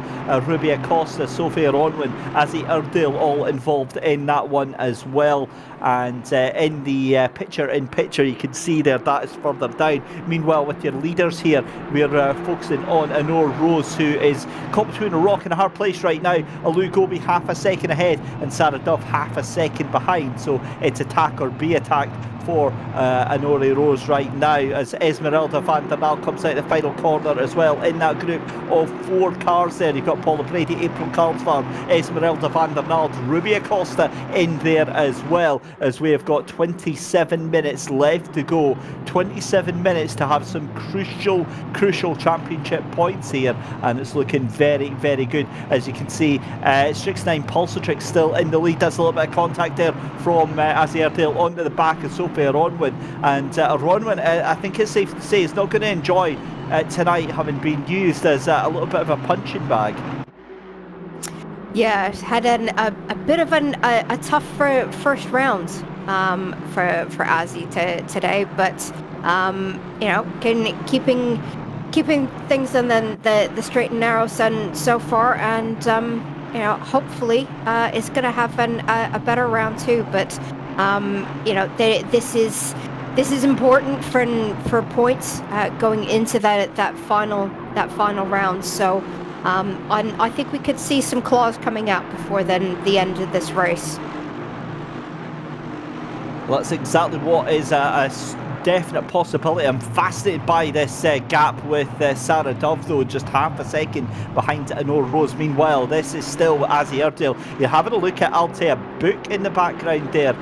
Rubia Costa, Sophia Ronwin, Azzy Erdale all involved in that one as well. And in the picture you can see there that is further down. Meanwhile, with your leaders here, we're focusing on Honor Rose, who is caught between a rock and a hard place right now. Alou Gobi half a second ahead and Sarah Dove half a second behind, so it's attack or be attacked for Honore Rose right now as Esmeralda van der Velde comes out the final corner as well. In that group of 4 cars there, you've got Paula Brady, April Carlsford, Esmeralda van der Velde, Rubia Costa in there as well, as we have got 27 minutes left to go. 27 minutes to have some crucial championship points here, and it's looking very, very good. As you can see, Strixnine Pulsatrix still in the lead. Does a little bit of contact there from Azzy Erdale onto the back of Sophia Ronwin, and Ronwin, I think it's safe to say, is not going to enjoy tonight having been used as a little bit of a punching bag. Yeah, had a bit of a tough first round for Azzy today, but you know, keeping things on the straight and narrow so far, and you know, hopefully it's going to have a better round too. But you know, this is important for points going into that final round. So I think we could see some claws coming out before the end of this race. Well, that's exactly what is a definite possibility. I'm fascinated by this gap with Sarah Dove, though, just half a second behind Honor Rose. Meanwhile, this is still Azzy Erdale. You're having a look at Altea Book in the background there.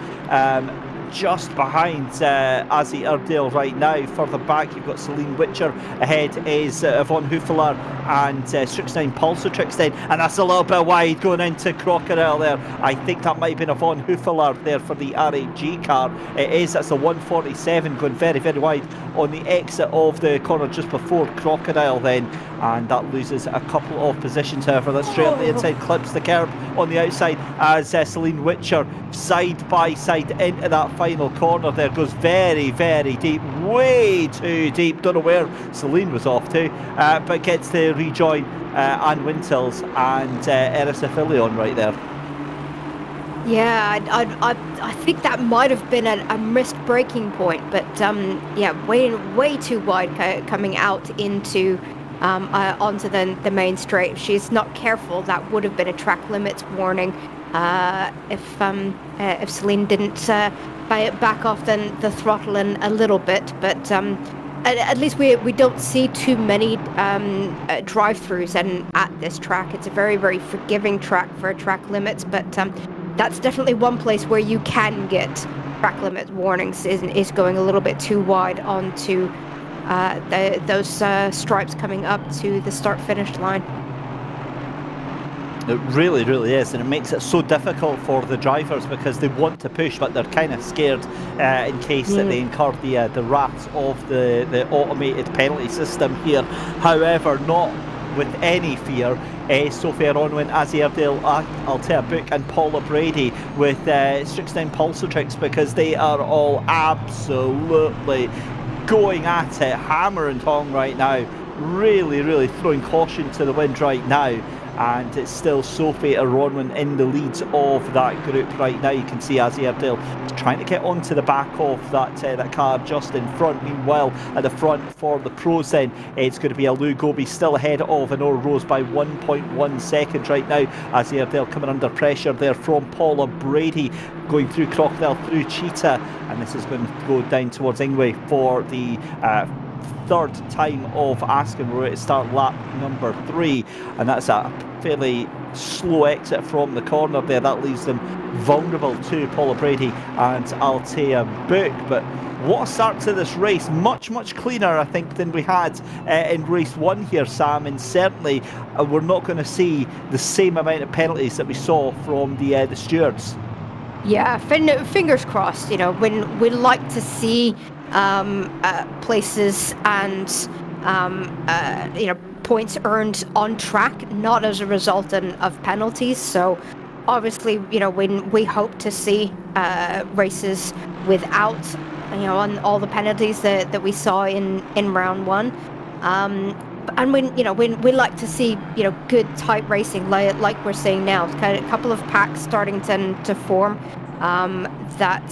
Just behind Azzy Erdale right now. Further back, you've got Celine Witcher. Ahead is Yvonne Huffelaar and Strixnine Pulsatrix then. And that's a little bit wide going into Crocodile there. I think that might have been Yvonne Huffelaar there for the RAG car. It is. That's a 147 going very, very wide on the exit of the corner just before Crocodile then. And that loses a couple of positions. However, that's straight up the inside, clips the curb on the outside as Celine Witcher side by side into that final corner there. Goes very, very deep, way too deep. Don't know where Celine was off to, but gets to rejoin Anne Wintels and Eris Affilion right there. Yeah, I think that might have been a missed braking point, but yeah, way too wide coming out into onto the main straight. If she's not careful, that would have been a track limits warning if Celine didn't back off the throttle a little bit. But at least we don't see too many drive-throughs and at this track. It's a very, very forgiving track for track limits, but that's definitely one place where you can get track limit warnings is going a little bit too wide onto those stripes coming up to the start-finish line. It really, really is, and it makes it so difficult for the drivers because they want to push, but they're kind of scared in case that they incur the wrath of the automated penalty system here. However, not with any fear. Sophia Ronwin, Azzy Erdale, Altea Book and Paula Brady with Strixnine Pulsatrix, because they are all absolutely going at it, hammer and tong right now. Really, really throwing caution to the wind right now. And it's still Sophie Ronwin in the leads of that group right now. You can see Azzy Erdale trying to get onto the back of that car just in front. Meanwhile, at the front for the pros then, it's going to be Alou Gobi still ahead of Honor Rose by 1.1 seconds right now. Azzy Erdale coming under pressure there from Paula Brady, going through Crocodile, through Cheetah, and this is going to go down towards Ingwe for the third time of asking. We're ready to start lap number 3, and that's a fairly slow exit from the corner there. That leaves them vulnerable to Paula Brady and Altea Book. But what a start to this race. Much cleaner, I think, than we had in race 1 here, Sam, and certainly we're not going to see the same amount of penalties that we saw from the stewards. Yeah, fingers crossed. You know, when we like to see places and you know, points earned on track, not as a result of penalties. So obviously, you know, when we hope to see races without, you know, on all the penalties that we saw in round 1. And when, you know, when we like to see, you know, good tight racing like we're seeing now, kind of a couple of packs starting to form. That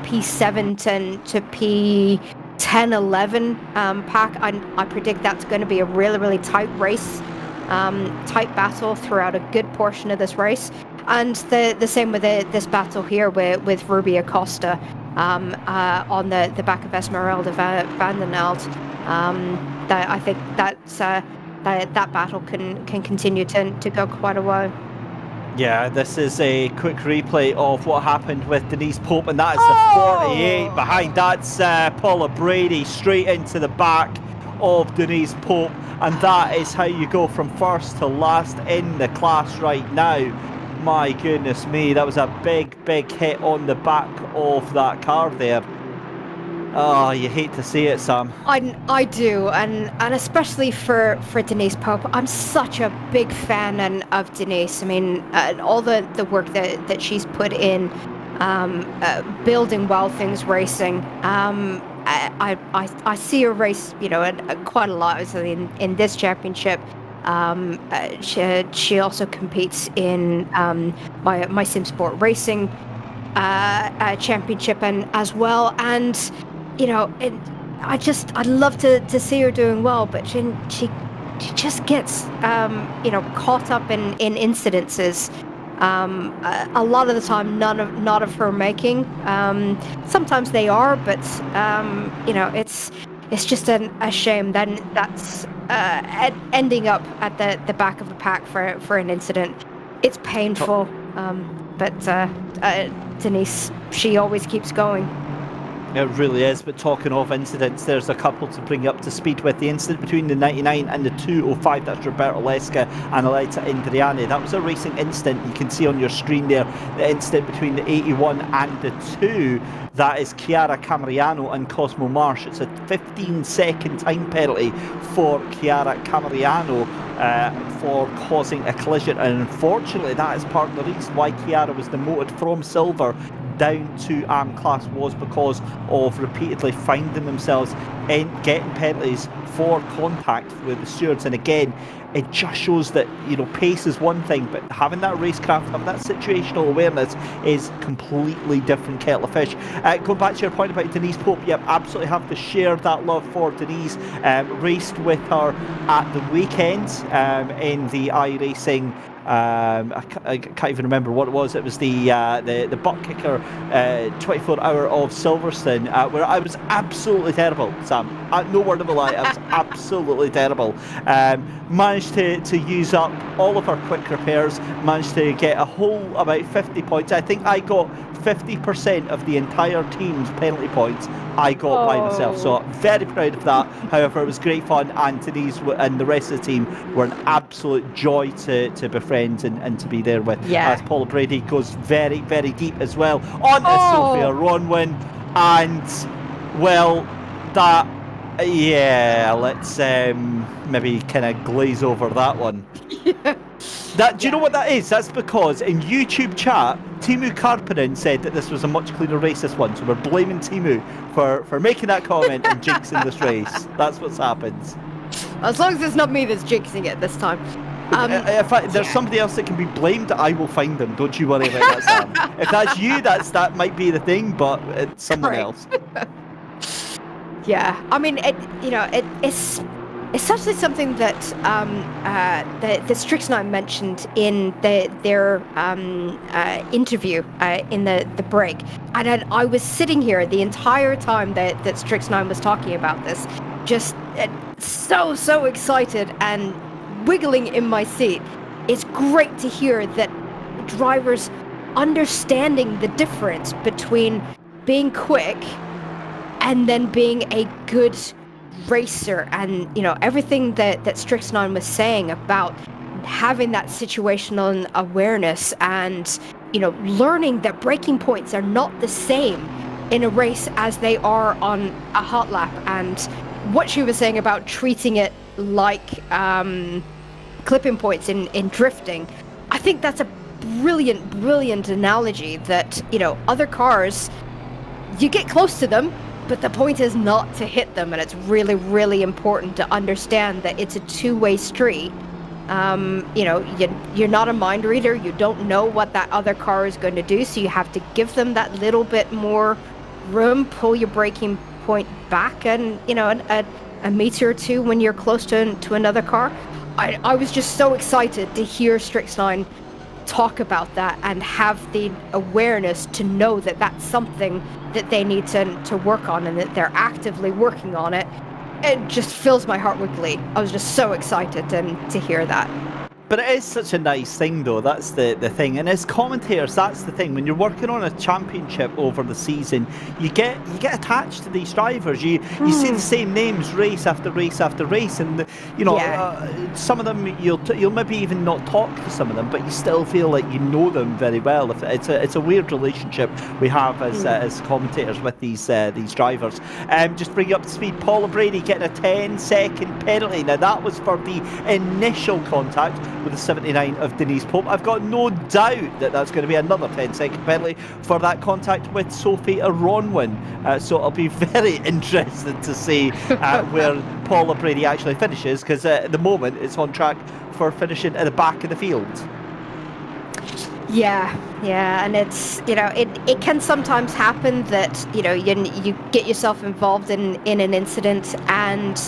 P7 to P10, 11 pack. I predict that's going to be a really tight race, tight battle throughout a good portion of this race. And the same with this battle here with Ruby Acosta on the back of Esmeralda van der Nalt. That I think that battle can continue to go quite a while. Yeah, this is a quick replay of what happened with Denise Pope, and that is the 48 behind. That's Paula Brady straight into the back of Denise Pope, and that is how you go from first to last in the class right now. My goodness me, that was a big hit on the back of that car there. Oh, you hate to see it, Sam. I do, and especially for Denise Pope. I'm such a big fan of Denise. I mean, all the work that she's put in, building Wild Things Racing. I see her race, you know, quite a lot. So in this championship, she also competes in my SimSport Racing championship and as well. And you know, I'd love to see her doing well, but she just gets you know, caught up in incidences. A lot of the time, not of her making. Sometimes they are, but you know, it's just a shame. Then that's ending up at the back of the pack for an incident. It's painful, but Denise, she always keeps going. It really is, but talking of incidents, there's a couple to bring you up to speed with. The incident between the 99 and the 205, that's Roberta Leska and Aleta Indriani. That was a racing incident. You can see on your screen there the incident between the 81 and the 2. That is Chiara Camariano and Cosmo Marsh. It's a 15-second time penalty for Chiara Camariano for causing a collision, and unfortunately that is part of the reason why Chiara was demoted from silver down to class, was because of repeatedly finding themselves in getting penalties for contact with the stewards. And again, it just shows that, you know, pace is one thing, but having that racecraft, having that situational awareness is completely different kettle of fish. Going back to your point about Denise Pope, yep, absolutely have to share that love for Denise. Raced with her at the weekend in the iRacing. I can't even remember what it was. It was the butt kicker 24 hour of Silverstone, where I was absolutely terrible, Sam. No word of a lie, I was absolutely terrible. Managed to use up all of our quick repairs, managed to get a whole about 50 points. I think I got 50% of the entire team's penalty points I got by myself, so very proud of that. However, it was great fun, and Denise and the rest of the team were an absolute joy to befriend and to be there with. As Paula Brady goes very deep as well on Sophia Ronwin, and well, that let's maybe kind of glaze over that one. Do you know what that is? That's because in YouTube chat, Timu Karppinen said that this was a much cleaner race, this one. So we're blaming Timu for making that comment and jinxing this race. That's what's happened. As long as it's not me that's jinxing it this time. If there's somebody else that can be blamed, I will find them. Don't you worry about that, Sam. If that's you, that might be the thing, but it's someone else. Yeah, I mean, it's it's actually something that the Strixnine mentioned in their interview in the break, and I was sitting here the entire time that Strixnine was talking about this, just so excited and wiggling in my seat. It's great to hear that drivers understanding the difference between being quick and then being a good racer, and everything that Strixnine was saying about having that situational awareness and learning that braking points are not the same in a race as they are on a hot lap, and what she was saying about treating it like clipping points in drifting. I think that's a brilliant analogy that other cars, you get close to them, but the point is not to hit them, and it's really important to understand that it's a two-way street. You're not a mind reader. You don't know what that other car is going to do, so you have to give them that little bit more room, pull your braking point back, and a meter or two when you're close to another car. I was just so excited to hear Strixnine talk about that and have the awareness to know that that's something that they need to work on, and that they're actively working on it. It just fills my heart with glee. I was just so excited to hear that. But it is such a nice thing, though. That's the thing. And as commentators, that's the thing. When you're working on a championship over the season, you get attached to these drivers. You see the same names race after race after race, and some of them you'll maybe even not talk to some of them, but you still feel like you know them very well. It's a weird relationship we have as commentators with these drivers. Just bring you up to speed. Paula Brady getting a 10-second penalty. Now that was for the initial contact with the 79 of Denise Pope. I've got no doubt that that's going to be another 10-second penalty for that contact with Sophie Aronwin. So it'll be very interesting to see where Paula Brady actually finishes, because at the moment it's on track for finishing at the back of the field. Yeah, and it's it can sometimes happen that you get yourself involved in an incident, and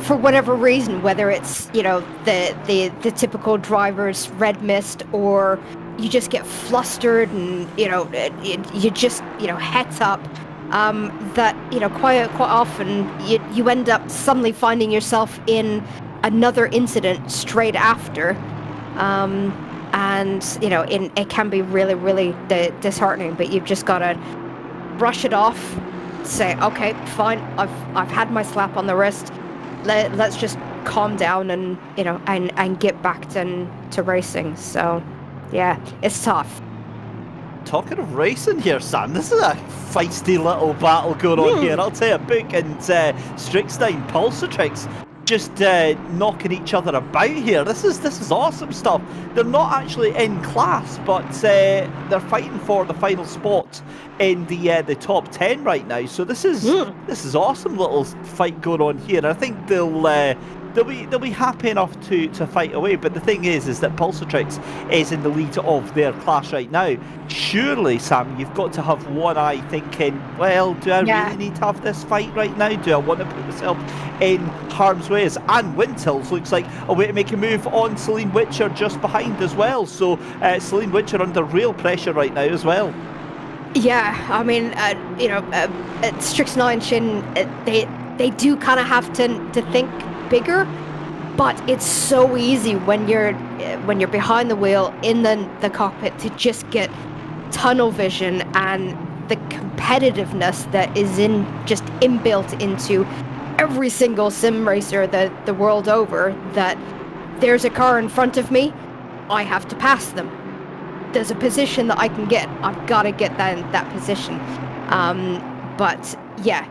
for whatever reason, whether it's the typical driver's red mist, or you just get flustered and you just het up, that quite often you end up suddenly finding yourself in another incident straight after, and it can be really disheartening, but you've just got to brush it off, say, okay, fine, I've had my slap on the wrist. Let's just calm down and and get back to racing. So yeah, it's tough. Talking of racing here, Sam, this is a feisty little battle going on here. I'll tell you, Book and Strixnine Pulsatrix just knocking each other about here. This is awesome stuff. They're not actually in class, but they're fighting for the final spot in the top 10 right now. So this is awesome little fight going on here. I think they'll be happy enough to fight away. But the thing is that Pulsatrix is in the lead of their class right now. Surely, Sam, you've got to have one eye thinking, well, do I really need to have this fight right now? Do I want to put myself in harm's way? As Anne Wintels looks like a way to make a move on Celine Witcher just behind as well. So Celine Witcher under real pressure right now as well. Yeah, I mean, Strixnine Shin, they do kind of have to think bigger, but it's so easy when you're behind the wheel in the cockpit to just get tunnel vision, and the competitiveness that is inbuilt into every single sim racer the world over, that there's a car in front of me, I have to pass them. There's a position that I can get, I've got to get that position. But yeah,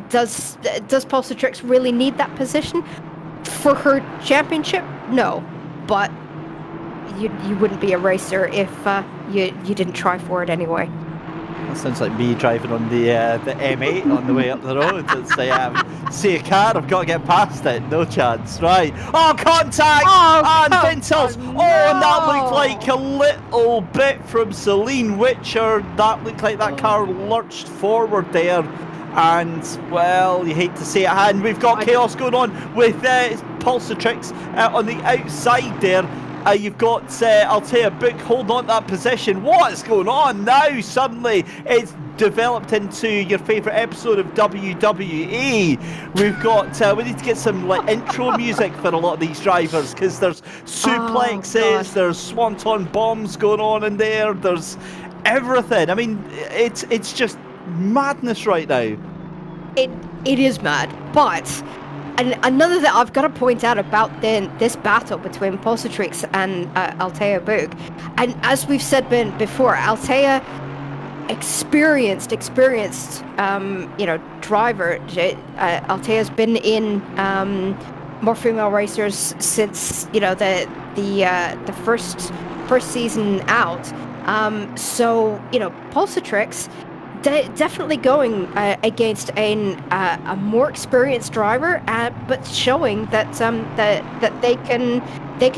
does Pulsatrix really need that position for her championship? No, but you wouldn't be a racer if you didn't try for it anyway. That sounds like me driving on the M8 on the way up the road. It's see a car, I've got to get past it. No chance. Right. Oh, contact! And Vintels! No. Oh, and that looked like a little bit from Celine Witcher. That looked like that car lurched forward there. and, well, you hate to say it, and we've got chaos going on with Pulsatrix on the outside there. You've got Altea Book holding on to that position. What's going on now? Suddenly it's developed into your favourite episode of WWE. We've got, we need to get some like intro music for a lot of these drivers, because there's suplexes, there's swanton bombs going on in there, there's everything. I mean, it's just madness right now. It is mad, but another that I've got to point out about this battle between Pulsatrix and Altea Book, and as we've said before, Altea, experienced driver. Altea's been in more female racers since the first season out. So Pulsatrix definitely going against a more experienced driver, but showing that that they can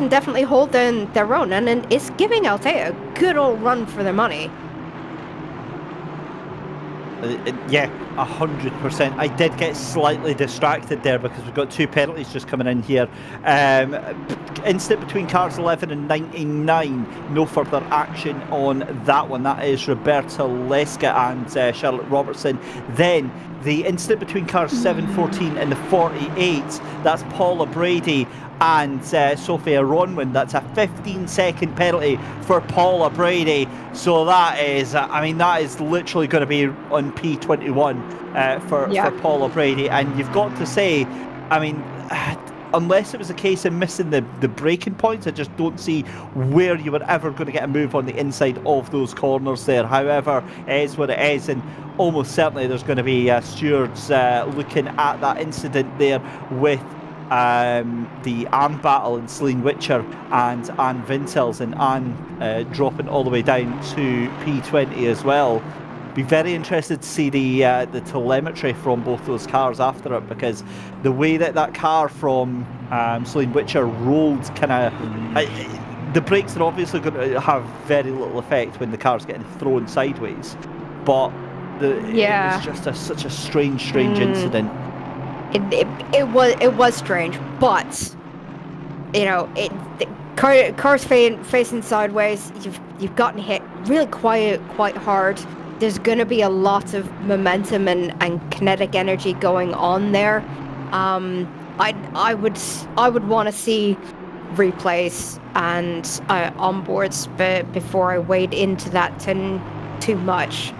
definitely hold their own, and it's giving Altea a good old run for their money. Yeah, 100%. I did get slightly distracted there because we've got 2 penalties just coming in here. Incident between cars 11 and 99. No further action on that one. That is Roberta Leska and Charlotte Robertson. Then the incident between cars 714 and the 48. That's Paula Brady and Sophia Ronwin. That's a 15-second penalty for Paula Brady. So that is, that is literally going to be on P21 for Paula Brady. And you've got to say, unless it was a case of missing the braking points, I just don't see where you were ever going to get a move on the inside of those corners there. However, it is what it is, and almost certainly there's going to be stewards looking at that incident there with the Anne battle and Celine Witcher and Anne Vintels, and Anne dropping all the way down to P20 as well. Be very interested to see the telemetry from both those cars after it, because the way that car from Celine Witcher rolled, the brakes are obviously going to have very little effect when the car's getting thrown sideways, but it was just such a strange incident. It was strange, but cars facing sideways, you've gotten hit really quite hard. There's going to be a lot of momentum and kinetic energy going on there. I would want to see replays and onboards before I wade into that too much.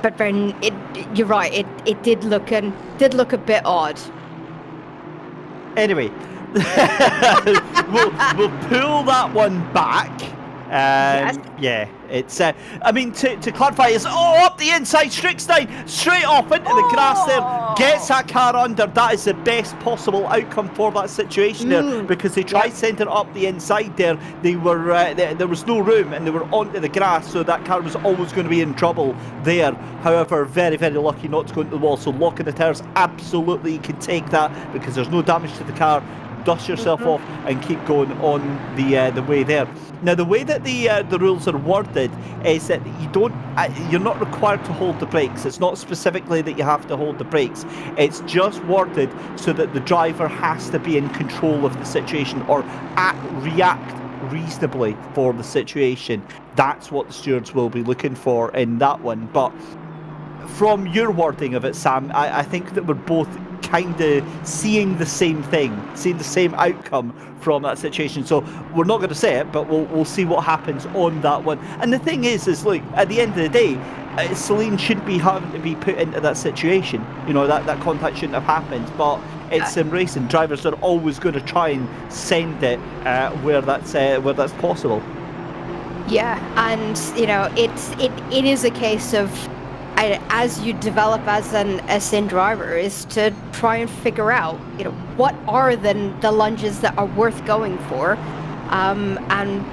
But then you're right. It did look a bit odd. Anyway, we'll pull that one back. Yes. Yeah, it's to clarify, it's up the inside. Strickstein straight off into the grass there, gets that car under. That is the best possible outcome for that situation there, because they tried to send it up the inside there. They were there was no room, and they were onto the grass, so that car was always going to be in trouble there. However, very lucky not to go into the wall. So locking the tires, absolutely you can take that, because there's no damage to the car. Dust yourself off and keep going on the way there. Now, the way that the rules are worded is that you're not required to hold the brakes. It's not specifically that you have to hold the brakes. It's just worded so that the driver has to be in control of the situation, or react reasonably for the situation. That's what the stewards will be looking for in that one. But from your wording of it, Sam, I think that we're both kind of seeing the same thing, seeing the same outcome from that situation. So we're not going to say it, but we'll see what happens on that one. And the thing is look, at the end of the day, Celine shouldn't be having to be put into that situation. That contact shouldn't have happened. But it's sim racing. Drivers are always going to try and send it where that's possible. Yeah, and it is a case of, as you develop as a sim driver, is to try and figure out, what are the lunges that are worth going for, and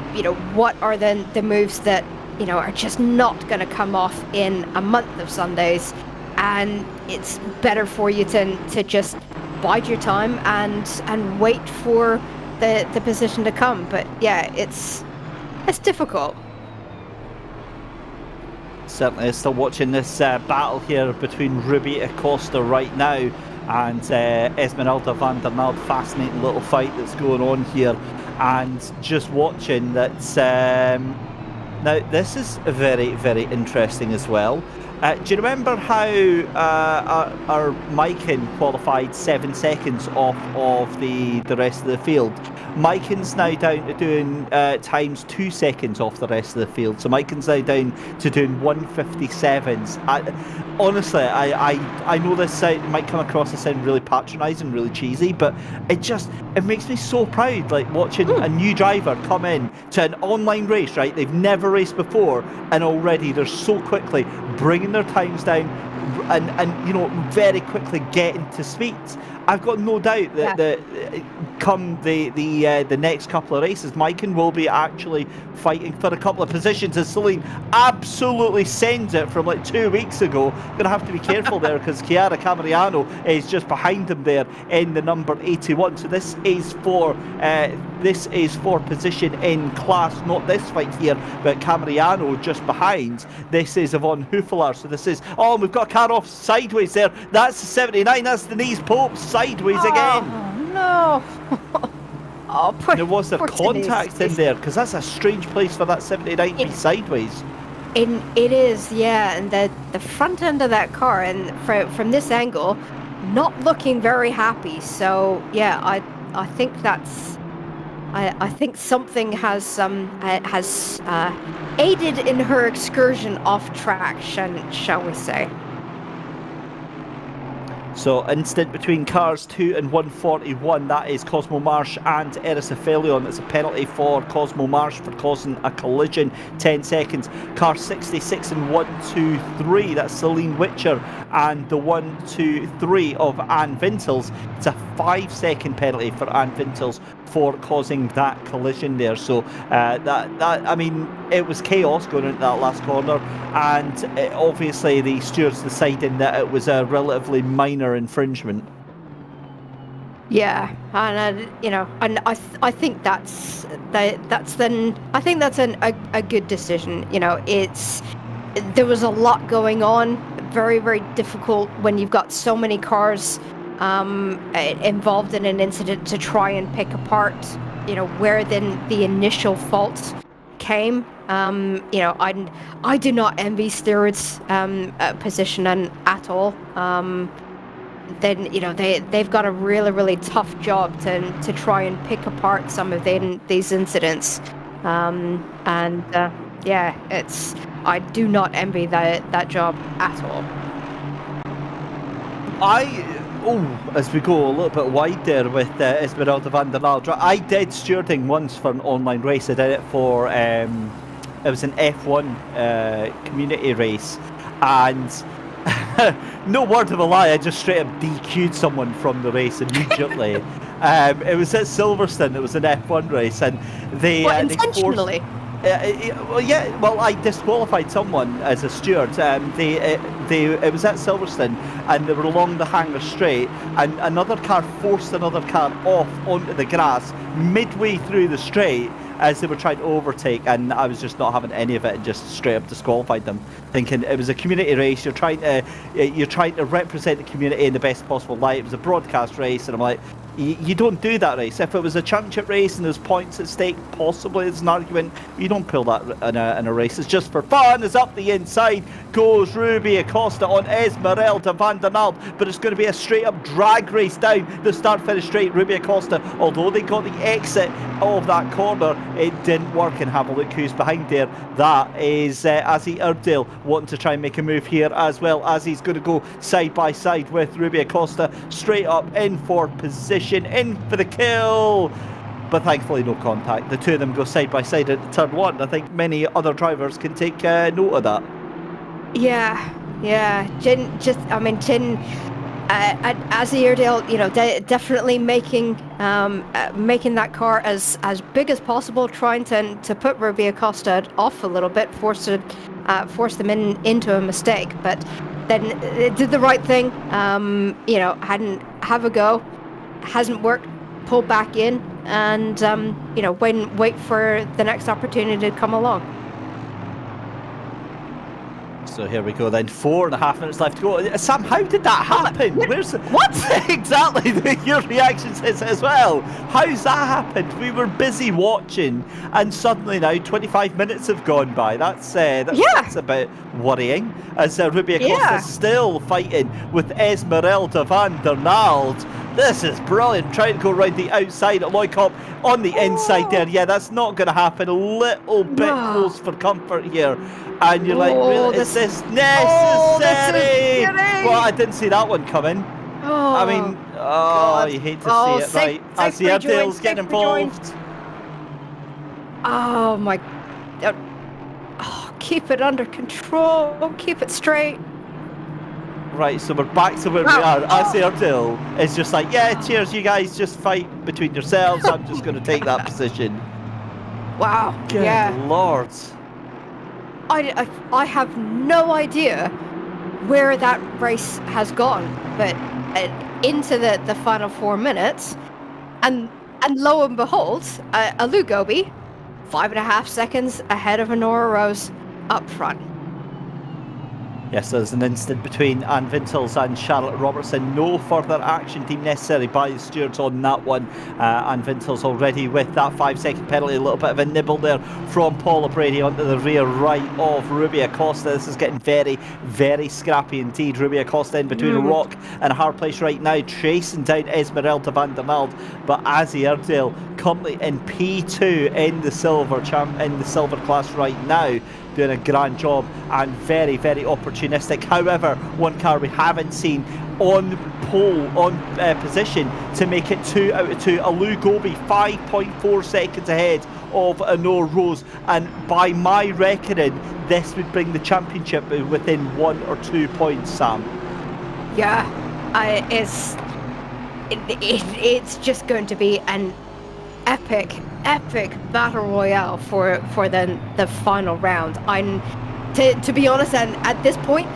what are the moves that are just not going to come off in a month of Sundays, and it's better for you to just bide your time and wait for the position to come. But yeah, it's difficult. certainly is. Still watching this battle here between Ruby Acosta right now and Esmeralda van der Nald. Fascinating little fight that's going on here, and just watching that. Now this is very, very interesting as well. Do you remember how our Maiken qualified 7 seconds off of the rest of the field? Maiken's now down to doing times 2 seconds off the rest of the field. So Maiken's now down to doing 1:57s. Honestly, I know this might come across as sound really patronising, really cheesy, but it makes me so proud, like watching a new driver come in to an online race, right? They've never raced before, and already they're so quickly bringing their times down and you know, very quickly getting to speeds. I've got no doubt that come the next couple of races, Maiken will be actually fighting for a couple of positions, as Celine absolutely sends it from like 2 weeks ago. Gonna have to be careful there, because Chiara Camariano is just behind him there in the number 81. So this is for position in class, not this fight here, but Camariano just behind. This is Yvonne Huffelaar. So this is, oh, we've got a car off sideways there. That's the 79. That's Denise Pope sideways again. No. Oh, there was there contact in there, because that's a strange place for that 79 to be sideways. It is, yeah, and the front end of that car, and from this angle, not looking very happy. So yeah, I think that's. I think something has aided in her excursion off track, shall we say. So instant between cars 2 and 141, that is Cosmo Marsh and Eris Aphelion. It's a penalty for Cosmo Marsh for causing a collision, 10 seconds. Car 66 and 123, that's Celine Witcher and the 123 of Anne Vintels. It's a 5-second penalty for Anne Vintels for causing that collision there. So that I mean, it was chaos going into that last corner, and obviously the stewards deciding that it was a relatively minor infringement. Yeah, and you know, and I think that's a good decision. You know, there was a lot going on, very, very difficult when you've got so many cars involved in an incident to try and pick apart, you know, where then the initial fault came. You know, I do not envy stewards' position at all. Then, you know, they've got a really, really tough job to try and pick apart some of these incidents. Yeah, I do not envy that job at all. As we go a little bit wide there with Esmeralda van der Nald, I did stewarding once for an online race. I did it for, it was an F1 community race, and no word of a lie, I just straight up DQ'd someone from the race immediately. It was at Silverstone, it was an F1 race, and they... intentionally? Well, I disqualified someone as a steward. It was at Silverstone, and they were along the hangar straight, and another car forced another car off onto the grass midway through the straight as they were trying to overtake, and I was just not having any of it and just straight up disqualified them, thinking it was a community race. You're trying to represent the community in the best possible light. It was a broadcast race, and I'm like, you don't do that race. If it was a championship race and there's points at stake, possibly it's an argument. You don't pull that in a race. It's just for fun. It's up the inside goes Ruby Acosta on Esmeralda van der Nald, but it's going to be a straight up drag race down the start finish straight. Ruby Acosta, although they got the exit of that corner, it didn't work. And have a look who's behind there. That is Azzy Erdale wanting to try and make a move here as well, as he's going to go side by side with Ruby Acosta, straight up in for position, in for the kill. But thankfully no contact. The two of them go side by side at turn one. I think many other drivers can take note of that. Yeah. Jin, Azzy Erdale, you know, definitely making that car as big as possible, trying to put Ruby Acosta off a little bit, force them into a mistake. But then it did the right thing. You know, have a go, hasn't worked, pull back in, and you know, wait for the next opportunity to come along. So here we go then. 4.5 minutes left to go. Sam, how did that happen? What? Exactly. Your reaction says it as well. How's that happened? We were busy watching, and suddenly now 25 minutes have gone by. That's a bit worrying. As Rubia Costa still fighting with Esmeralda van der Nald. This is brilliant. Trying to go around the outside at Loikop on the inside there. Yeah, that's not going to happen. A little bit close for comfort here. And you're like, really, is this necessary? Well, I didn't see that one coming. I mean, you hate to see it, right? As the Airedale's getting involved. Oh, my... keep it under control. Keep it straight. Right, so we're back to where we are. As the Airedale is just like, yeah, cheers, you guys, just fight between yourselves. I'm just going to take that position. Wow. Good Lord. I have no idea where that race has gone, but into the final 4 minutes, and lo and behold, Alu Gobi, 5.5 seconds ahead of Honora Rose up front. Yes, there's an instant between Anne Vintels and Charlotte Robertson. No further action deemed necessary by the stewards on that one. Anne Vintels already with that 5-second penalty. A little bit of a nibble there from Paula Brady onto the rear right of Rubia Costa. This is getting very, very scrappy indeed. Rubia Costa in between a rock and a hard place right now, chasing down Esmeralda van der Nald. But Azzy Airedale currently in P2 in the silver class right now, doing a grand job and very, very opportunistic. However, one car we haven't seen on position to make it 2 out of 2. Alu Gobi 5.4 seconds ahead of Honor Rose, and by my reckoning, this would bring the championship within 1 or 2 points, Sam. Yeah, it's just going to be an epic battle royale for the final round. To be honest, and at this point,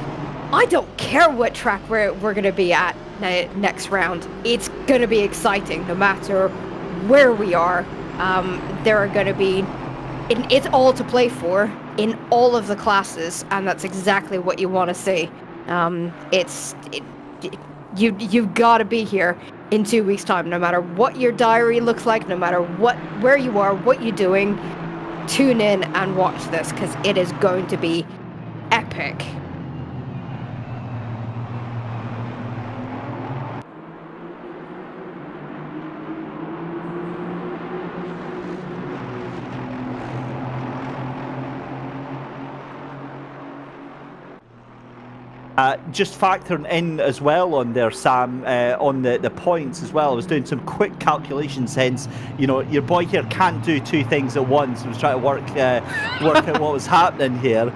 I don't care what track we're going to be at next round. It's going to be exciting no matter where we are. There are going to be it's all to play for in all of the classes, and that's exactly what you want to see. You've got to be here in 2 weeks' time, no matter what your diary looks like, no matter where you are, what you're doing. Tune in and watch this, because it is going to be epic. Just factoring in as well on there, Sam, on the points as well. I was doing some quick calculations, hence, your boy here can't do two things at once. I was trying to work out what was happening here.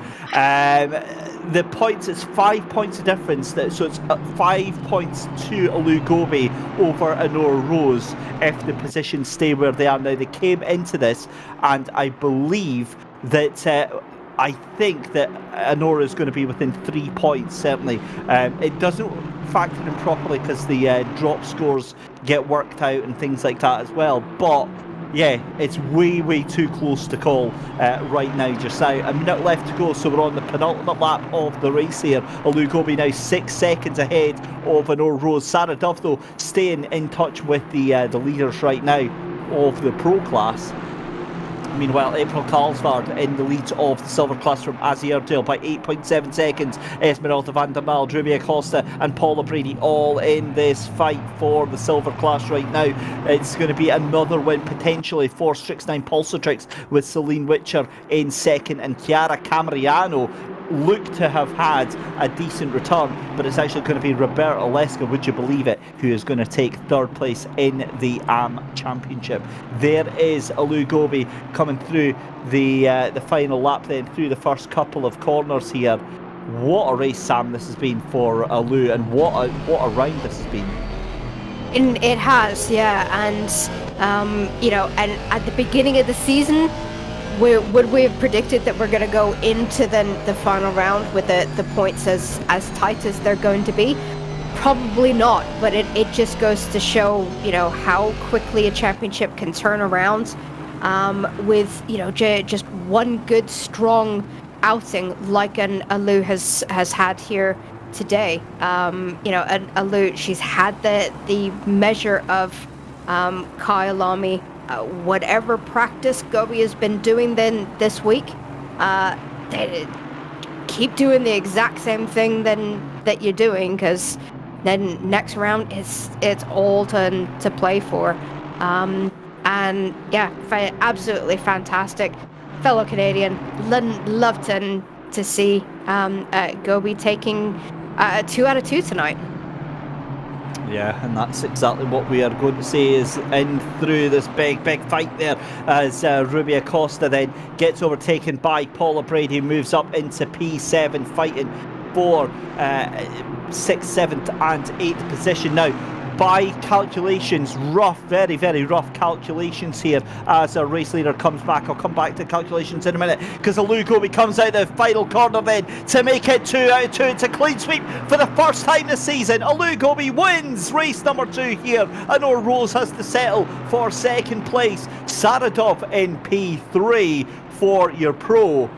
The points, it's 5 points of difference, so it's 5 points to Alu Gobi over Honor Rose if the positions stay where they are now. They came into this, and I believe that I think that Honora is going to be within 3 points, certainly. It doesn't factor in properly because the drop scores get worked out and things like that as well. But yeah, it's way, way too close to call right now, just now. A minute left to go, so we're on the penultimate lap of the race here. Alu Gobi now 6 seconds ahead of Honor Rose. Sarah Duff, though, staying in touch with the leaders right now of the pro class. Meanwhile, April Carlsvard in the lead of the silver class from Azzy Airedale by 8.7 seconds. Esmeralda van der Nald, Rubia Costa and Paula Brady all in this fight for the silver class right now. It's going to be another win potentially for Strix9 Pulsatrix, with Celine Witcher in second and Chiara Camariano look to have had a decent return, but it's actually going to be Roberta Leska, would you believe it, who is going to take third place in the AM Championship. There is Alu Gobi coming through the final lap then, through the first couple of corners here. What a race, Sam, this has been for Alu, and what a round this has been. It has, yeah, and and at the beginning of the season, would we have predicted that we're going to go into the final round with the points as tight as they're going to be? Probably not, but it just goes to show, how quickly a championship can turn around with, just one good, strong outing like an Alu has had here today. An Alu, she's had the measure of Kyalami. Whatever practice Gobi has been doing then this week, they keep doing the exact same thing that you're doing, because then next round it's all to play for. And yeah, absolutely fantastic. Fellow Canadian, love to see Gobi taking 2 out of 2 tonight. Yeah, and that's exactly what we are going to see is in through this big fight there as Ruby Acosta then gets overtaken by Paula Brady, moves up into P7, fighting for 6th, 7th and 8th position. Now, by calculations, very, very rough calculations here as our race leader comes back. I'll come back to calculations in a minute, because Alu Gobi comes out the final corner then to make it 2 out of 2. It's a clean sweep for the first time this season. Alu Gobi wins race number 2 here. Honor Rose has to settle for 2nd place. Saradov in P3 for your pro.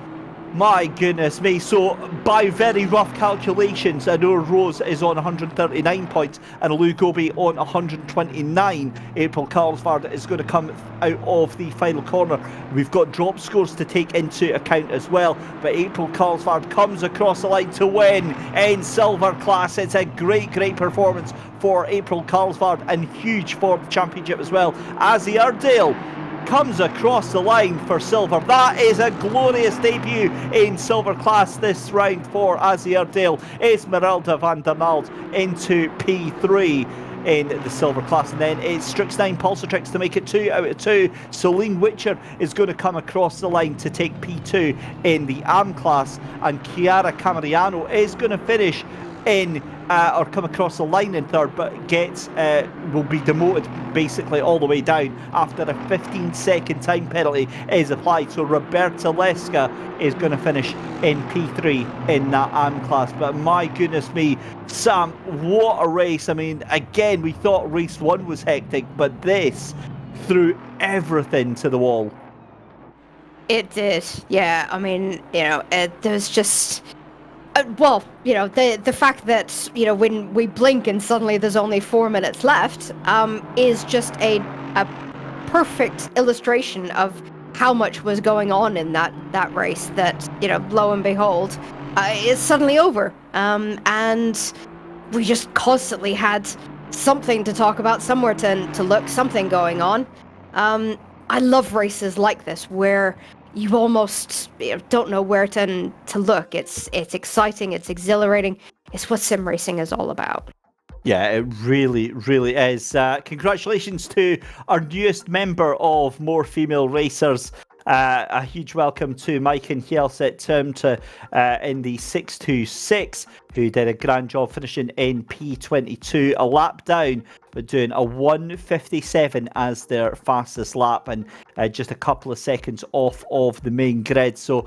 My goodness me. So, by very rough calculations, Honor Rose is on 139 points and Alu Gobi on 129. April Carlsvard is going to come out of the final corner. We've got drop scores to take into account as well, but April Carlsvard comes across the line to win in silver class. It's a great performance for April Carlsvard and huge for the championship as well. Azzy Ardale comes across the line for silver. That is a glorious debut in silver class this round for Azzy Ardale. Esmeralda van der Nald into P3 in the silver class, and then it's Strixnine Pulsatrix to make it 2 out of 2. Celine Witcher is going to come across the line to take P2 in the AM class, and Chiara Camariano is going to finish in or come across the line in 3rd, but will be demoted basically all the way down after a 15-second time penalty is applied. So Roberta Leska is going to finish in P3 in that AM class. But my goodness me, Sam, what a race. I mean, again, we thought race 1 was hectic, but this threw everything to the wall. It did, yeah. I mean, there's just... the fact that, when we blink and suddenly there's only 4 minutes left, is just a perfect illustration of how much was going on in that race that, lo and behold, is suddenly over. And we just constantly had something to talk about, somewhere to look, something going on. I love races like this where you almost don't know where to look. It's exciting, it's exhilarating. It's what sim racing is all about. Yeah, it really, really is. Congratulations to our newest member of More Female Racers. A huge welcome to Mike and Hjelset Termte in the 626, who did a grand job finishing in P22, a lap down, but doing a 1:57 as their fastest lap, and just a couple of seconds off of the main grid. So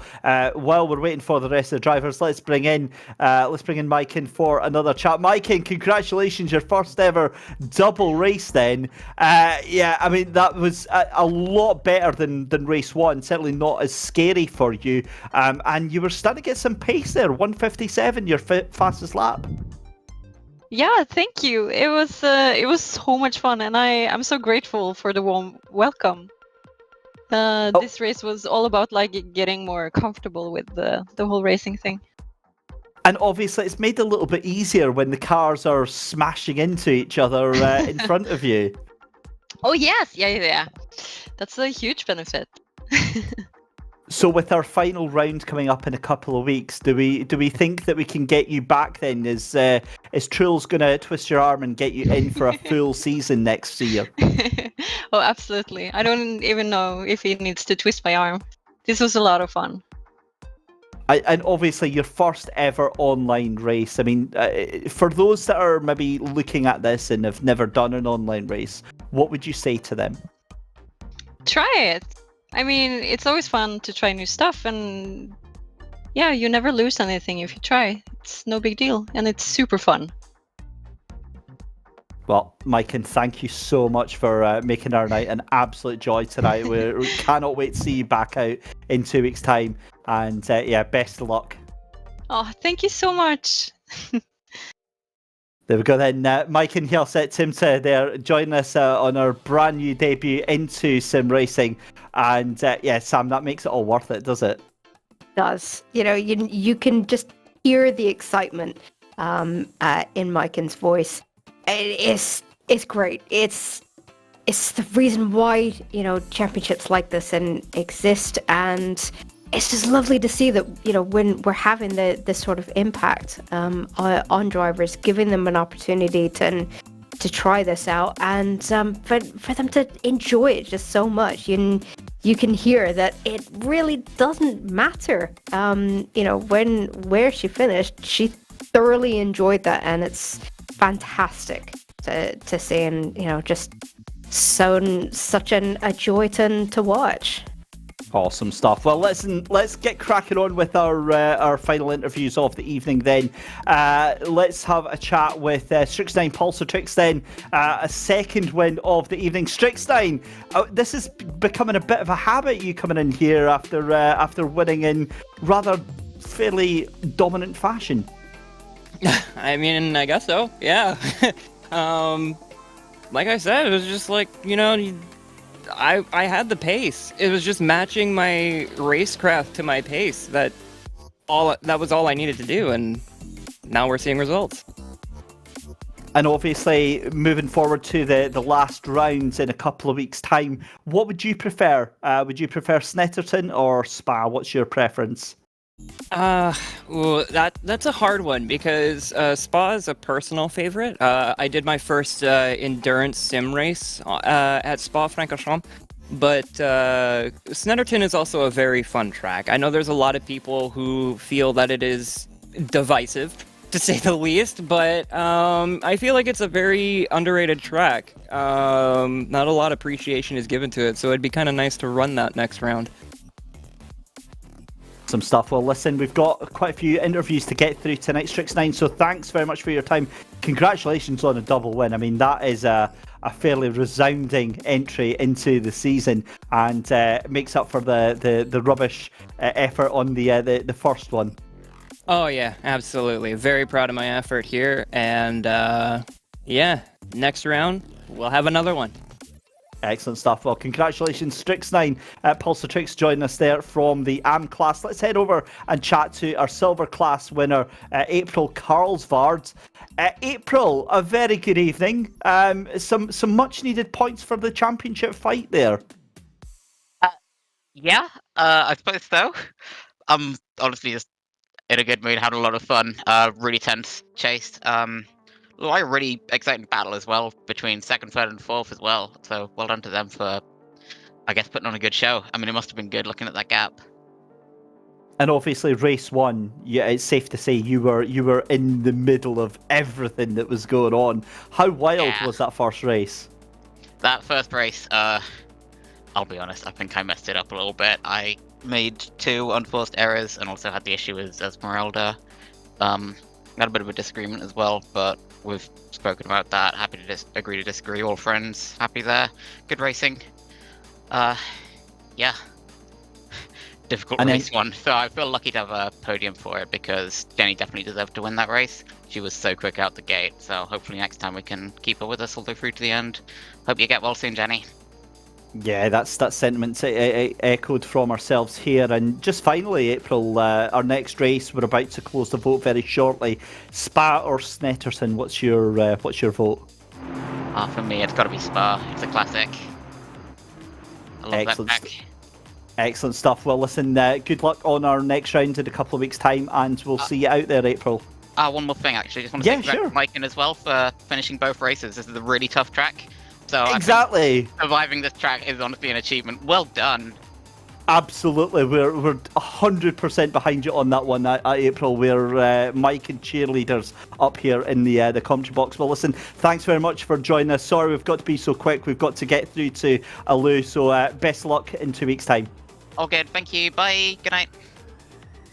while we're waiting for the rest of the drivers, let's bring in Mike in for another chat. Mike, congratulations, your first ever double race then. Yeah, I mean, that was a lot better than race 1, certainly not as scary for you, and you were starting to get some pace there. 1:57, your fastest lap. Yeah, thank you. It was so much fun, and I'm so grateful for the warm welcome. This race was all about getting more comfortable with the whole racing thing. And obviously, it's made it a little bit easier when the cars are smashing into each other in front of you. Oh yes, yeah. That's a huge benefit. So with our final round coming up in a couple of weeks, do we think that we can get you back then? Is Truls going to twist your arm and get you in for a full season next year? Oh, absolutely. I don't even know if he needs to twist my arm. This was a lot of fun. And obviously your first ever online race. I mean, for those that are maybe looking at this and have never done an online race, what would you say to them? Try it. I mean, it's always fun to try new stuff, and yeah, you never lose anything if you try. It's no big deal, and it's super fun. Well, Mike, and thank you so much for making our night an absolute joy tonight. We cannot wait to see you back out in 2 weeks' time. And yeah, best of luck. Oh, thank you so much. There we go then. Mike and Hjelset Timse there joining us on our brand new debut into sim racing. And yeah, Sam, that makes it all worth it, does it? Does. You can just hear the excitement in Maiken's voice. It's great. It's the reason why championships like this exist, and it's just lovely to see that when we're having this sort of impact on drivers, giving them an opportunity to try this out, and for them to enjoy it just so much. You can hear that it really doesn't matter. Where she finished, she thoroughly enjoyed that, and it's fantastic to see, and just such a joy to watch. Awesome stuff. Well, listen, let's get cracking on with our final interviews of the evening then. Let's have a chat with Strixstein Pulsatrix then. A second win of the evening. Strixstein, this is becoming a bit of a habit, you coming in here after winning in rather fairly dominant fashion. I mean, I guess so, yeah. Like I said, it was just like, I had the pace. It was just matching my racecraft to my pace. That was all I needed to do, and now we're seeing results. And obviously, moving forward to the last rounds in a couple of weeks' time, what would you prefer? Would you prefer Snetterton or Spa? What's your preference? That's a hard one because Spa is a personal favorite. I did my first endurance sim race at Spa-Francorchamps, but Snetterton is also a very fun track. I know there's a lot of people who feel that it is divisive, to say the least, but I feel like it's a very underrated track. Not a lot of appreciation is given to it, so it'd be kind of nice to run that next round. Some stuff. Well, listen, we've got quite a few interviews to get through tonight, Strix9, so thanks very much for your time. Congratulations on a double win. I mean, that is a fairly resounding entry into the season, and makes up for the rubbish effort on the first one. Oh yeah, absolutely. Very proud of my effort here, and yeah, next round we'll have another one. Excellent stuff. Well, congratulations, Strix9. Pulsatrix joining us there from the AM class. Let's head over and chat to our silver class winner, April Carlsvard. April, a very good evening. Some much needed points for the championship fight there. Yeah, I suppose so. I'm honestly just in a good mood, having a lot of fun. Really tense chase. Like a really exciting battle as well between second, third, and fourth as well. So well done to them for, I guess, putting on a good show. I mean, it must have been good looking at that gap. And obviously, race one, yeah, it's safe to say you were in the middle of everything that was going on. How wild was that first race? That first race, I'll be honest, I think I messed it up a little bit. I made 2 unforced errors and also had the issue with Esmeralda. Got a bit of a disagreement as well, but we've spoken about that. Happy to agree to disagree. All friends. Happy there. Good racing. Yeah. Difficult race one. So I feel lucky to have a podium for it because Jenny definitely deserved to win that race. She was so quick out the gate. So hopefully next time we can keep her with us all the way through to the end. Hope you get well soon, Jenny. Yeah, that's sentiment echoed from ourselves here. And just finally, April, our next race, we're about to close the vote very shortly. Spa or Snetterton? What's your vote? For me, it's got to be Spa. It's a classic. I love that track. Excellent stuff. Well, listen, good luck on our next round in a couple of weeks' time, and we'll see you out there, April. One more thing, actually. Just want to say congrats to Mike as well for finishing both races. This is a really tough track. So exactly. Surviving this track is honestly an achievement. Well done. Absolutely. We're 100% behind you on that one, April. We're Mike and cheerleaders up here in the commentary box. Well, listen, thanks very much for joining us. Sorry we've got to be so quick. We've got to get through to Alu, so best of luck in 2 weeks' time. All good. Thank you. Bye. Good night.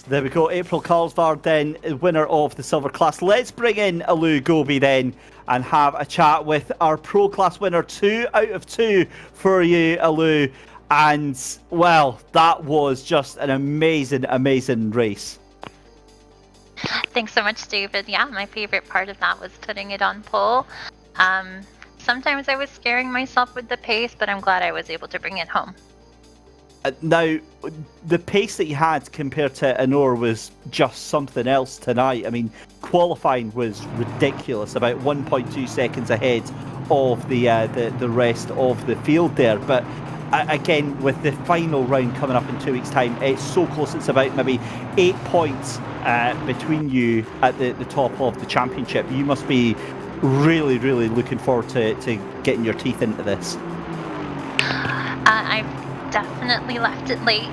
There we go. April Karlsvard then, winner of the silver class. Let's bring in Alu Gobi then and have a chat with our pro class winner. 2 out of 2 for you, Alu. And, well, that was just an amazing, amazing race. Thanks so much, David. Yeah, my favorite part of that was putting it on pole. Sometimes I was scaring myself with the pace, but I'm glad I was able to bring it home. Now, the pace that you had compared to Anor was just something else tonight. I mean, qualifying was ridiculous, about 1.2 seconds ahead of the rest of the field there. But again, with the final round coming up in 2 weeks' time, it's so close. It's about maybe 8 points between you at the top of the championship. You must be really, really looking forward to getting your teeth into this. I've definitely left it late.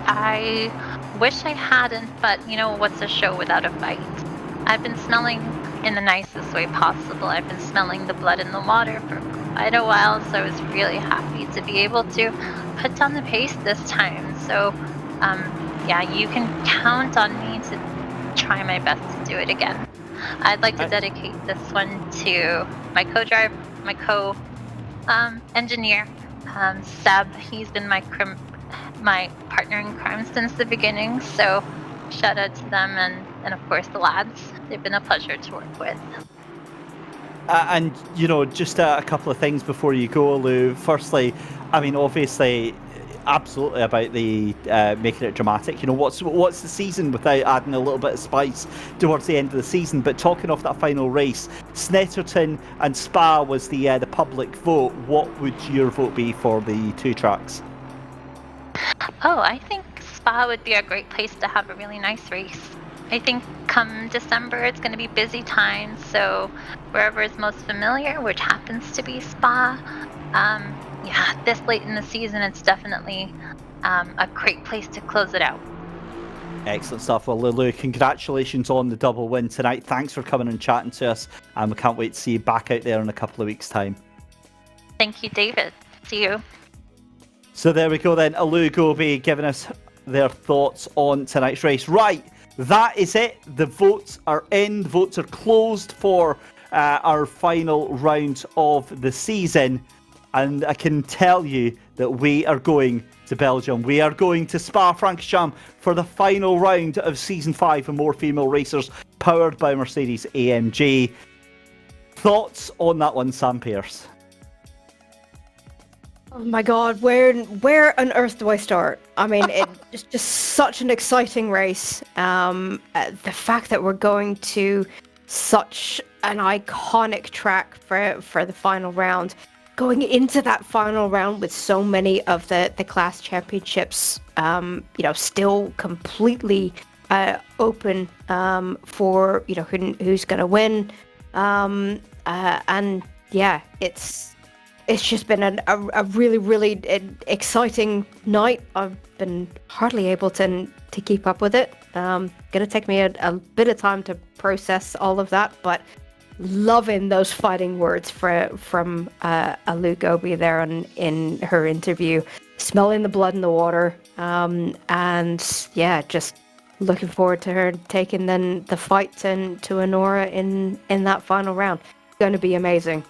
I wish I hadn't, but you know, what's a show without a fight? I've been smelling in the nicest way possible. I've been smelling the blood in the water for quite a while, so I was really happy to be able to put down the pace this time. So, yeah, you can count on me to try my best to do it again. I'd like to dedicate this one to my co-driver, my co-engineer, Seb. He's been my partner in crime since the beginning, so shout out to them, and of course the lads. They've been a pleasure to work with. And, you know, just a couple of things before you go, Lou. Firstly, I mean, obviously, absolutely about the making it dramatic. You know, what's the season without adding a little bit of spice towards the end of the season? But talking of that final race, Snetterton and Spa was the public vote. What would your vote be for the 2 tracks? Oh, I think Spa would be a great place to have a really nice race. I think come December it's going to be busy time, so wherever is most familiar, which happens to be Spa, yeah, this late in the season, it's definitely a great place to close it out. Excellent stuff. Well, Lulu, congratulations on the double win tonight. Thanks for coming and chatting to us, and we can't wait to see you back out there in a couple of weeks' time. Thank you, David. See you. So there we go then. Alu Gobi giving us their thoughts on tonight's race. Right, that is it. The votes are in. The votes are closed for our final round of the season. And I can tell you that we are going to Belgium. We are going to Spa-Francorchamps for the final round of Season 5 of More Female Racers, powered by Mercedes-AMG. Thoughts on that one, Sam Pearce? Oh my God, where on earth do I start? I mean, it's just such an exciting race. The fact that we're going to such an iconic track for the final round, going into that final round with so many of the class championships, still completely open for who's going to win, and yeah, it's just been a really, really exciting night. I've been hardly able to keep up with it. Gonna take me a bit of time to process all of that, but loving those fighting words from Alu Gobi there in her interview, smelling the blood in the water, and yeah, just looking forward to her taking then the fight to Anora in that final round. It's going to be amazing.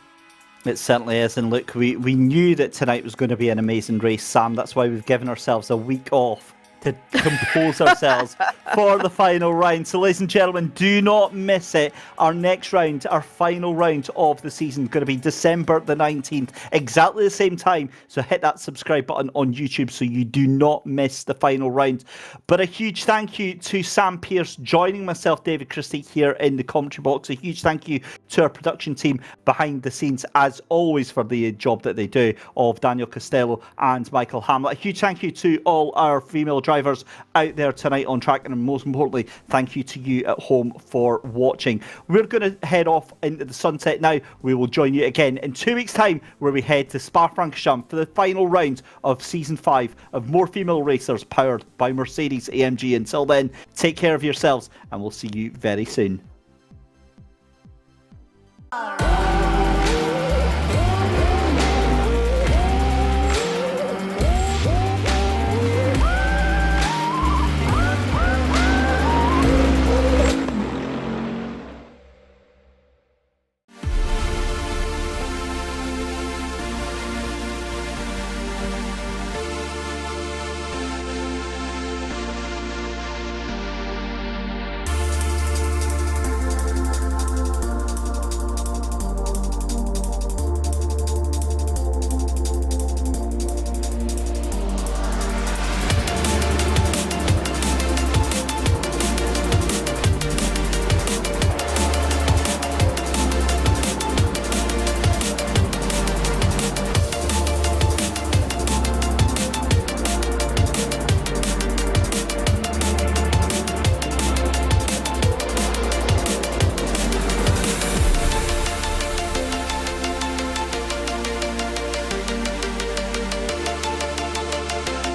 It certainly is, and look, we knew that tonight was going to be an amazing race, Sam. That's why we've given ourselves a week off to compose ourselves for the final round. So, ladies and gentlemen, do not miss it. Our next round, our final round of the season, going to be December the 19th, exactly the same time. So hit that subscribe button on YouTube so you do not miss the final round. But a huge thank you to Sam Pearce joining myself, David Christie, here in the commentary box. A huge thank you to our production team behind the scenes, as always, for the job that they do, of Daniel Costello and Michael Hamlet. A huge thank you to all our female drivers out there tonight on track, and most importantly, thank you to you at home for watching. We're going to head off into the sunset now. We will join you again in 2 weeks' time, where we head to Spa-Francorchamps for the final round of Season 5 of More Female Racers, powered by Mercedes-AMG. Until then, take care of yourselves, and we'll see you very soon.